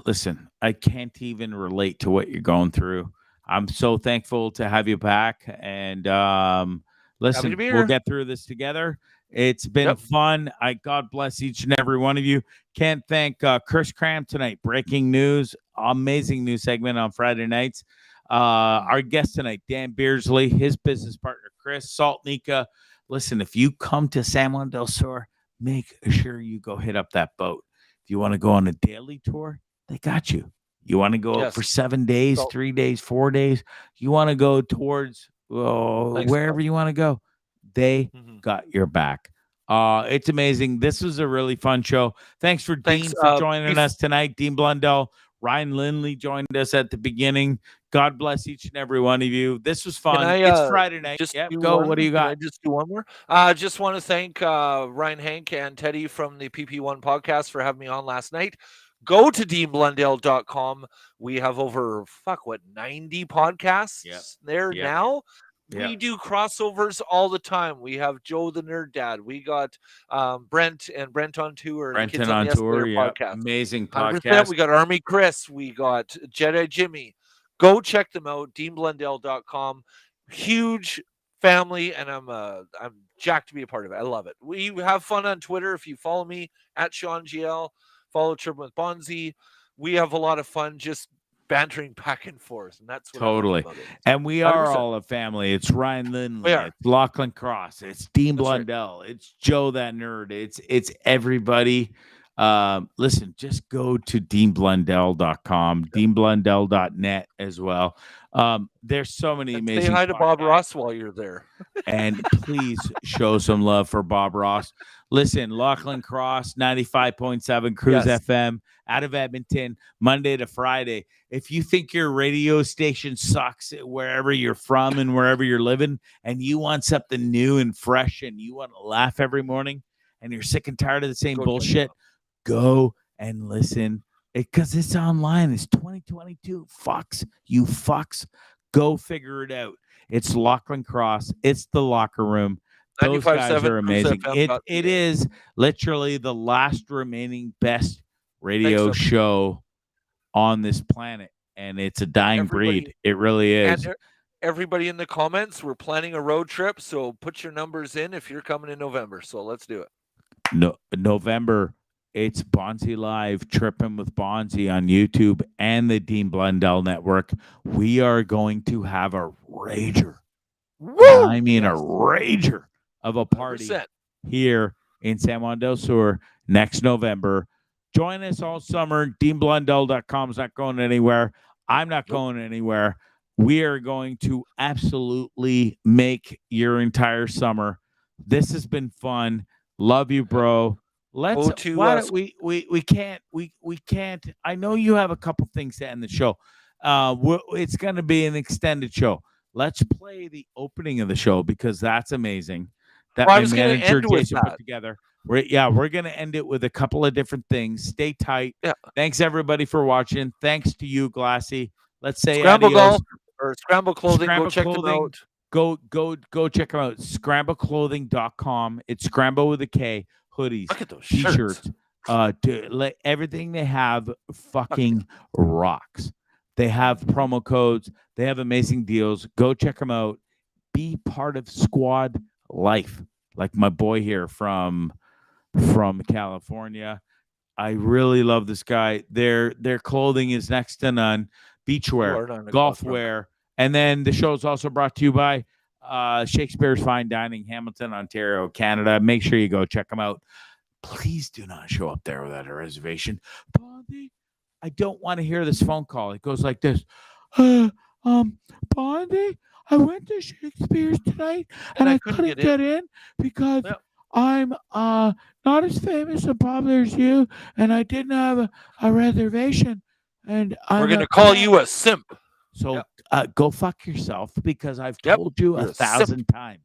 Speaker 4: listen. I can't even relate to what you're going through. I'm so thankful to have you back. And listen,
Speaker 8: to be
Speaker 4: we'll
Speaker 8: here.
Speaker 4: get through this together. It's been fun. God bless each and every one of you. Can't thank Chris Cram tonight. Breaking news, amazing news segment on Friday nights. Our guest tonight, Dan Beardsley, his business partner, Chris, Salt Nica. Listen, if you come to San Juan Del Sur, make sure you go hit up that boat. If you want to go on a daily tour, they got you. You want to go out for 7 days, 3 days, 4 days. You want to go towards wherever you want to go. They got your back. It's amazing. This was a really fun show. Thanks for Dean for joining us tonight. Dean Blundell, Ryan Lindley joined us at the beginning. God bless each and every one of you. This was fun. It's Friday night. Go. What do you got?
Speaker 8: Can I just do one more? Just want to thank Ryan Hank and Teddy from the PP1 podcast for having me on last night. Go to deanblundell.com. We have over 90 podcasts there now. We do crossovers all the time. We have Joe the Nerd Dad. We got Brent and Brent on Tour.
Speaker 4: Brenton on Tour,
Speaker 8: podcast.
Speaker 4: Amazing
Speaker 8: 100%.
Speaker 4: podcast.
Speaker 8: We got Army Chris. We got Jedi Jimmy. Go check them out. DeanBlundell.com. Huge family, and I'm jacked to be a part of it. I love it. We have fun on Twitter. If you follow me at Sean GL, follow Trippin With Bondzee. We have a lot of fun just bantering back and forth, and that's what
Speaker 4: Totally.
Speaker 8: I love about it.
Speaker 4: And we are
Speaker 8: 100%.
Speaker 4: all a family. It's Ryan Lindley.
Speaker 8: We are.
Speaker 4: It's Lachlan Cross. It's Dean
Speaker 8: That's right.
Speaker 4: Blundell. It's Joe that nerd. It's everybody. Listen, just go to deanblundell.com, deanblundell.net as well. There's so many
Speaker 8: And
Speaker 4: amazing
Speaker 8: say hi to Bob
Speaker 4: podcasts.
Speaker 8: Ross while you're there.
Speaker 4: And please show some love for Bob Ross. Listen, Lachlan Cross, 95.7 Cruise
Speaker 8: Yes.
Speaker 4: FM out of Edmonton, Monday to Friday. If you think your radio station sucks wherever you're from and wherever you're living, and you want something new and fresh and you want to laugh every morning and you're sick and tired of the same
Speaker 8: Go check it
Speaker 4: bullshit,
Speaker 8: out.
Speaker 4: go and listen because it's online. It's 2022. Fucks. You fucks. Go figure it out. It's Lachlan Cross. It's the locker room. Those guys
Speaker 8: 95.7
Speaker 4: are amazing.
Speaker 8: cruisefm.ca.
Speaker 4: It is literally the last remaining best radio
Speaker 8: Thanks,
Speaker 4: show on this planet, and it's a dying
Speaker 8: Everybody-
Speaker 4: breed. It really is.
Speaker 8: And everybody in the comments, we're planning a road trip, so put your numbers in if you're coming in November. So let's do it.
Speaker 4: No, November, it's Bondzee Live, Trippin With Bondzee on YouTube and the Dean Blundell Network. We are going to have a rager.
Speaker 8: Woo!
Speaker 4: I mean, a rager of a party
Speaker 8: 100%.
Speaker 4: here in San Juan Del Sur next November. Join us all summer. DeanBlundell.com is not going anywhere. I'm not going anywhere. We are going to absolutely make your entire summer. This has been fun. Love you, bro. Let's.
Speaker 8: Go to,
Speaker 4: Why don't we can't. I know you have a couple things to end the show. It's going to be an extended show. Let's play the opening of the show because that's amazing. That
Speaker 8: Well, I
Speaker 4: my
Speaker 8: was gonna
Speaker 4: manager
Speaker 8: end with
Speaker 4: Jason
Speaker 8: that.
Speaker 4: put together. We're going to end it with a couple of different things. Stay tight.
Speaker 8: Yeah.
Speaker 4: Thanks everybody for watching. Thanks to you, Glassy. Let's say
Speaker 8: Scramble
Speaker 4: adios.
Speaker 8: Golf or Scramble Clothing.
Speaker 4: Scramble
Speaker 8: Go check
Speaker 4: Clothing.
Speaker 8: them out.
Speaker 4: Go check them out. Scrambleclothing.com. It's Scramble with a K. Hoodies,
Speaker 8: Look at those
Speaker 4: t-shirts, everything they have fucking rocks. They have promo codes. They have amazing deals. Go check them out. Be part of Squad Life, like my boy here from California. I really love this guy. Their clothing is next to none. Beachwear, golf wear, and then the show is also brought to you by Shakespeare's Fine Dining, Hamilton, Ontario, Canada. Make sure you go check them out. Please do not show up there without a reservation. Bondzee, I don't want to hear this phone call. It goes like this. Bondzee, I went to Shakespeare's tonight and I couldn't get in because I'm not as famous and popular as you, and I didn't have a reservation. And
Speaker 8: We're going to call you a simp.
Speaker 4: So go fuck yourself because I've told you
Speaker 8: You're a
Speaker 4: 1,000 times.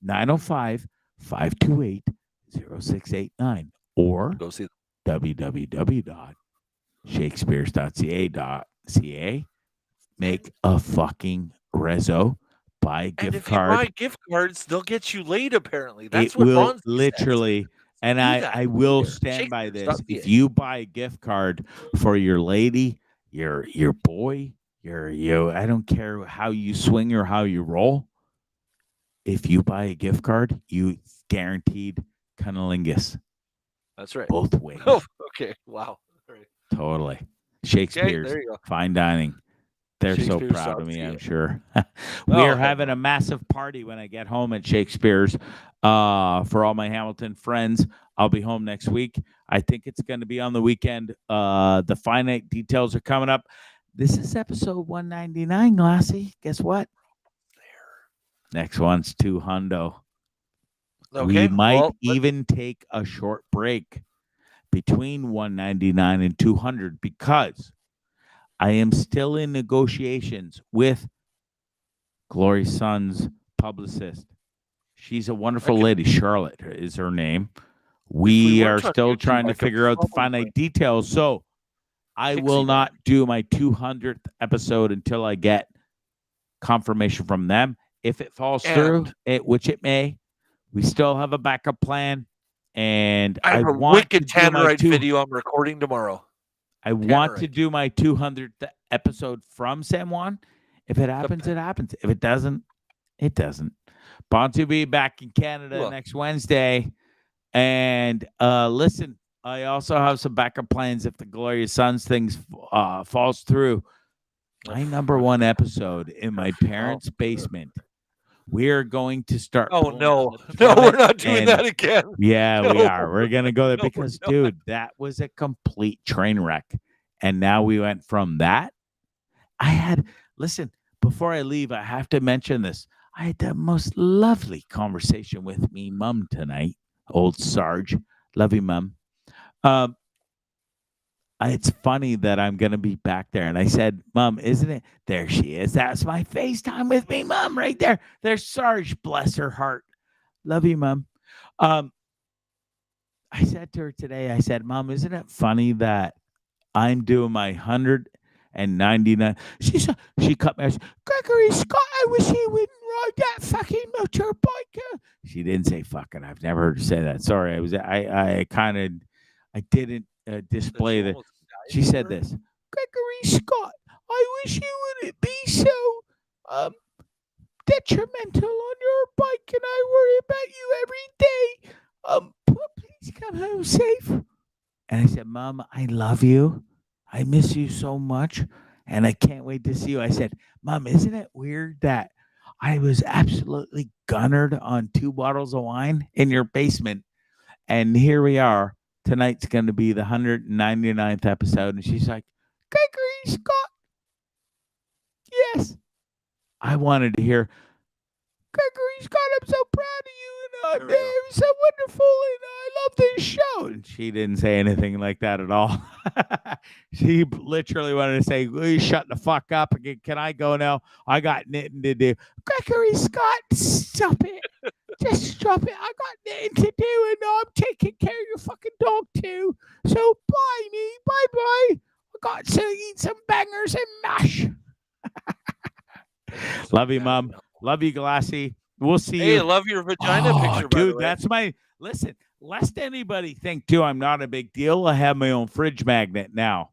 Speaker 4: 905-528-0689 or
Speaker 8: go see
Speaker 4: www.shakespeares.ca. Make a fucking rezo. Buy a
Speaker 8: And
Speaker 4: gift
Speaker 8: if
Speaker 4: card.
Speaker 8: you buy gift cards, they'll get you laid, apparently. That's
Speaker 4: It
Speaker 8: what
Speaker 4: will
Speaker 8: Bondzee
Speaker 4: literally, and
Speaker 8: Do that.
Speaker 4: I will
Speaker 8: Here,
Speaker 4: stand by this.
Speaker 8: Shakespeare's.ca.
Speaker 4: If you buy a gift card for your lady, your boy, I don't care how you swing or how you roll. If you buy a gift card, you guaranteed cunnilingus.
Speaker 8: That's right.
Speaker 4: Both ways.
Speaker 8: Oh, okay. Wow. All right.
Speaker 4: Totally. Shakespeare's
Speaker 8: there you go.
Speaker 4: Fine Dining. They're so
Speaker 8: Shakespeare's
Speaker 4: proud of me, I'm
Speaker 8: .ca.
Speaker 4: sure. We
Speaker 8: Oh,
Speaker 4: are
Speaker 8: heck
Speaker 4: having a massive party when I get home at Shakespeare's for all my Hamilton friends. I'll be home next week. I think it's going to be on the weekend. The finite details are coming up. This is episode 199, Glassy. Guess what? Next one's 200.
Speaker 8: Okay,
Speaker 4: We might
Speaker 8: well,
Speaker 4: even take a short break between 199 and 200 because I am still in negotiations with Glory Sun's publicist. She's a wonderful lady. Charlotte is her name. We are still trying to figure out the finite details. So I will not do my 200th episode until I get confirmation from them. If it falls through, which it may, we still have a backup plan. And
Speaker 8: I have a
Speaker 4: want
Speaker 8: wicked
Speaker 4: to do my
Speaker 8: Tannerite video I'm recording tomorrow.
Speaker 4: I want to do my 200th episode from San Juan. If it happens, it happens. If it doesn't, it doesn't. Bondzee will be back in Canada next Wednesday. And listen, I also have some backup plans if the Glorious Sons things falls through. my number one episode in my parents' basement. We are going to start.
Speaker 8: Oh no, we're not doing that again.
Speaker 4: Yeah,
Speaker 8: No.
Speaker 4: we are. We're gonna go there
Speaker 8: No,
Speaker 4: because,
Speaker 8: we're not.
Speaker 4: dude, that was a complete train wreck. And now we went from that. Listen, before I leave, I have to mention this. I had the most lovely conversation with me mom tonight, old Sarge. Love you, Mom. It's funny that I'm going to be back there. And I said, Mom, isn't it? There she is. That's my FaceTime with me, Mom, right there. There's Sarge, bless her heart. Love you, Mom. I said to her today, I said, Mom, isn't it funny that I'm doing my 199? She cut me. Gregory Scott, I wish he wouldn't ride that fucking motorbike. She didn't say fucking. I've never heard her say that. Sorry. I didn't display that. She said this. Gregory Scott, I wish you wouldn't be so detrimental on your bike, and I worry about you every day. Please come home safe. And I said, Mom, I love you. I miss you so much, and I can't wait to see you. I said, Mom, isn't it weird that I was absolutely gunnered on 2 bottles of wine in your basement, and here we are. Tonight's going to be the 199th episode. And she's like, Gregory Scott. Yes. I wanted to hear, Gregory Scott, I'm so proud of you. And it was so wonderful. And I love this show. And she didn't say anything like that at all. She literally wanted to say, will you shut the fuck up? Can I go now? I got knitting to do. Gregory Scott, stop it. Just stop it. I got nothing to do, and I'm taking care of your fucking dog too. So bye me. Bye. I got to eat some bangers and mash. Love you, Mom. Love you, Glassy. We'll see you.
Speaker 8: Hey, I love your vagina picture, by
Speaker 4: dude,
Speaker 8: the way.
Speaker 4: that's my... Listen, lest anybody think, too, I'm not a big deal. I have my own fridge magnet now.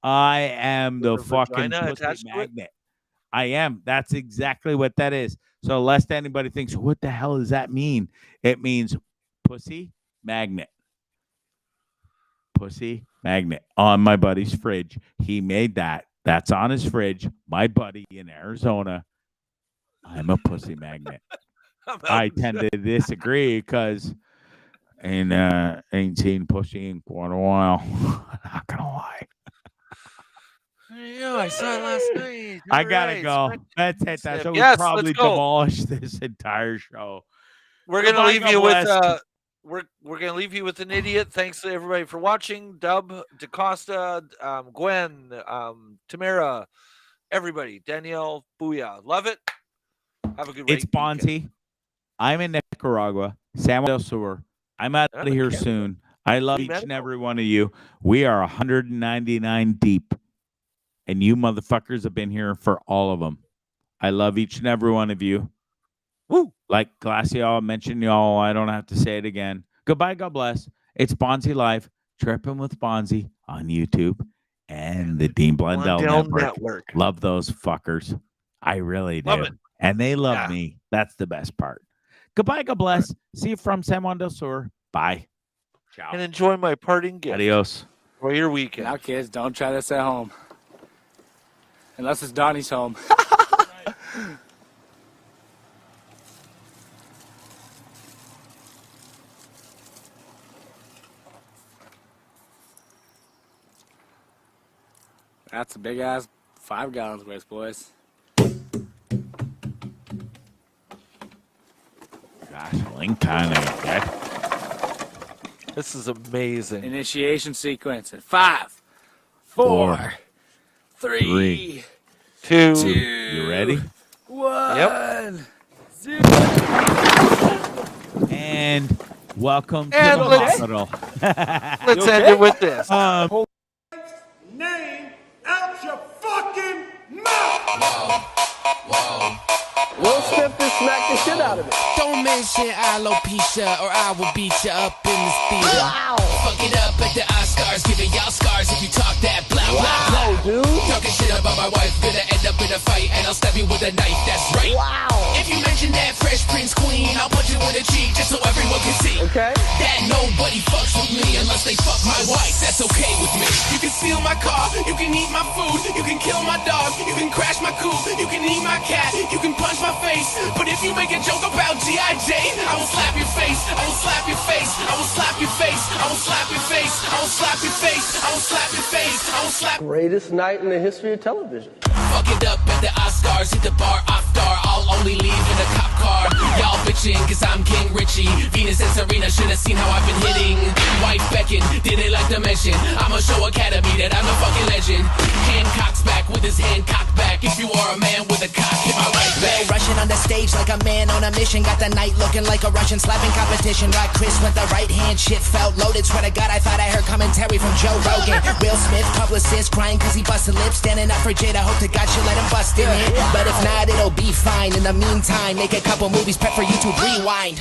Speaker 4: I am the fucking pussy magnet. I am. That's exactly what that is. So lest anybody thinks, what the hell does that mean? It means pussy magnet. Pussy magnet on my buddy's fridge. He made that. That's on his fridge. My buddy in Arizona. I'm a pussy magnet. I tend to disagree because ain't seen pussy in quite a while. Not gonna lie.
Speaker 8: Yeah, I saw it last night.
Speaker 4: I gotta go. That's it. That's so we probably demolish this entire show.
Speaker 8: We're gonna leave you with we're gonna leave you with an idiot. Thanks to everybody for watching. Dub, DaCosta, Gwen, Tamara, everybody, Danielle, Booyah. Love it. Have a good
Speaker 4: It's Bondzee. I'm in Nicaragua, San Juan Del Sur. I'm out of here soon. I love each and every one of you. We are 199 deep. And you motherfuckers have been here for all of them. I love each and every one of you. Woo! Like Glassy, I'll mention y'all. I don't have to say it again. Goodbye. God bless. It's Bondzee Live, Trippin' with Bondzee on YouTube and the Dean Blundell Network. Love those fuckers. I really do. And they love me. That's the best part. Goodbye. God bless. See you from San Juan del Sur. Bye. Ciao.
Speaker 8: And enjoy my parting gift.
Speaker 4: Adios.
Speaker 8: For your weekend.
Speaker 15: Now, kids, don't try this at home. Unless it's Donnie's home. That's a big ass 5 gallons worth, boys.
Speaker 4: Gasoline kind of.
Speaker 8: This is amazing.
Speaker 15: Initiation sequence in 5, 4, 3, 2.
Speaker 4: You ready?
Speaker 15: 1. 0.
Speaker 4: And welcome
Speaker 8: And
Speaker 4: to the
Speaker 8: let's-
Speaker 4: hospital.
Speaker 8: Let's end it with this.
Speaker 9: Name out your fucking mouth!
Speaker 1: Will Smith just smacked the shit out of it.
Speaker 3: Don't mention alopecia or I will beat you up in this theater. Fuck it up at the Oscars, giving y'all scars if you talk that blah blah blah.
Speaker 1: Dude.
Speaker 3: Talking shit about my wife, gonna end up in a fight and I'll stab you with a knife, that's right. If you mention that Fresh Prince Queen, I'll punch you in the cheek just so everyone can see.
Speaker 1: Okay.
Speaker 3: That no
Speaker 2: Nobody fucks with me unless they fuck my wife. That's okay with me. You can steal my car, you can eat my food, you can kill my dog, you can crash my coupe, you can eat my cat, you can punch my face. But if you make a joke about G.I. Jane, I will slap your face, I will slap your face, I will slap your face, I will slap your face, I will slap your face, I will slap your face, I will slap.
Speaker 1: Greatest night in the history of television.
Speaker 2: Fuck it up at the Oscars, hit the bar off star, I'll only leave in a cop car. Y'all bitching cause I'm King Richie. Venus and Serena should have seen how I've been hitting. Wife Beckon, did they like to mention I'm a show academy that I'm a fucking legend. Hancock's back with his hand cocked back. If you are a man with a cock, hit my right back.
Speaker 3: Rushing on the stage like a man on a mission. Got the night looking like a Russian slapping competition. Rock Chris with the right hand, shit felt loaded. Swear to God, I thought I heard commentary from Joe Rogan. Will Smith, publicist, crying cause he busted lips. Standing up for Jada, hope to God she'll let him bust in it. But if not, it'll be fine. In the meantime, make a couple movies, prep for YouTube Rewind.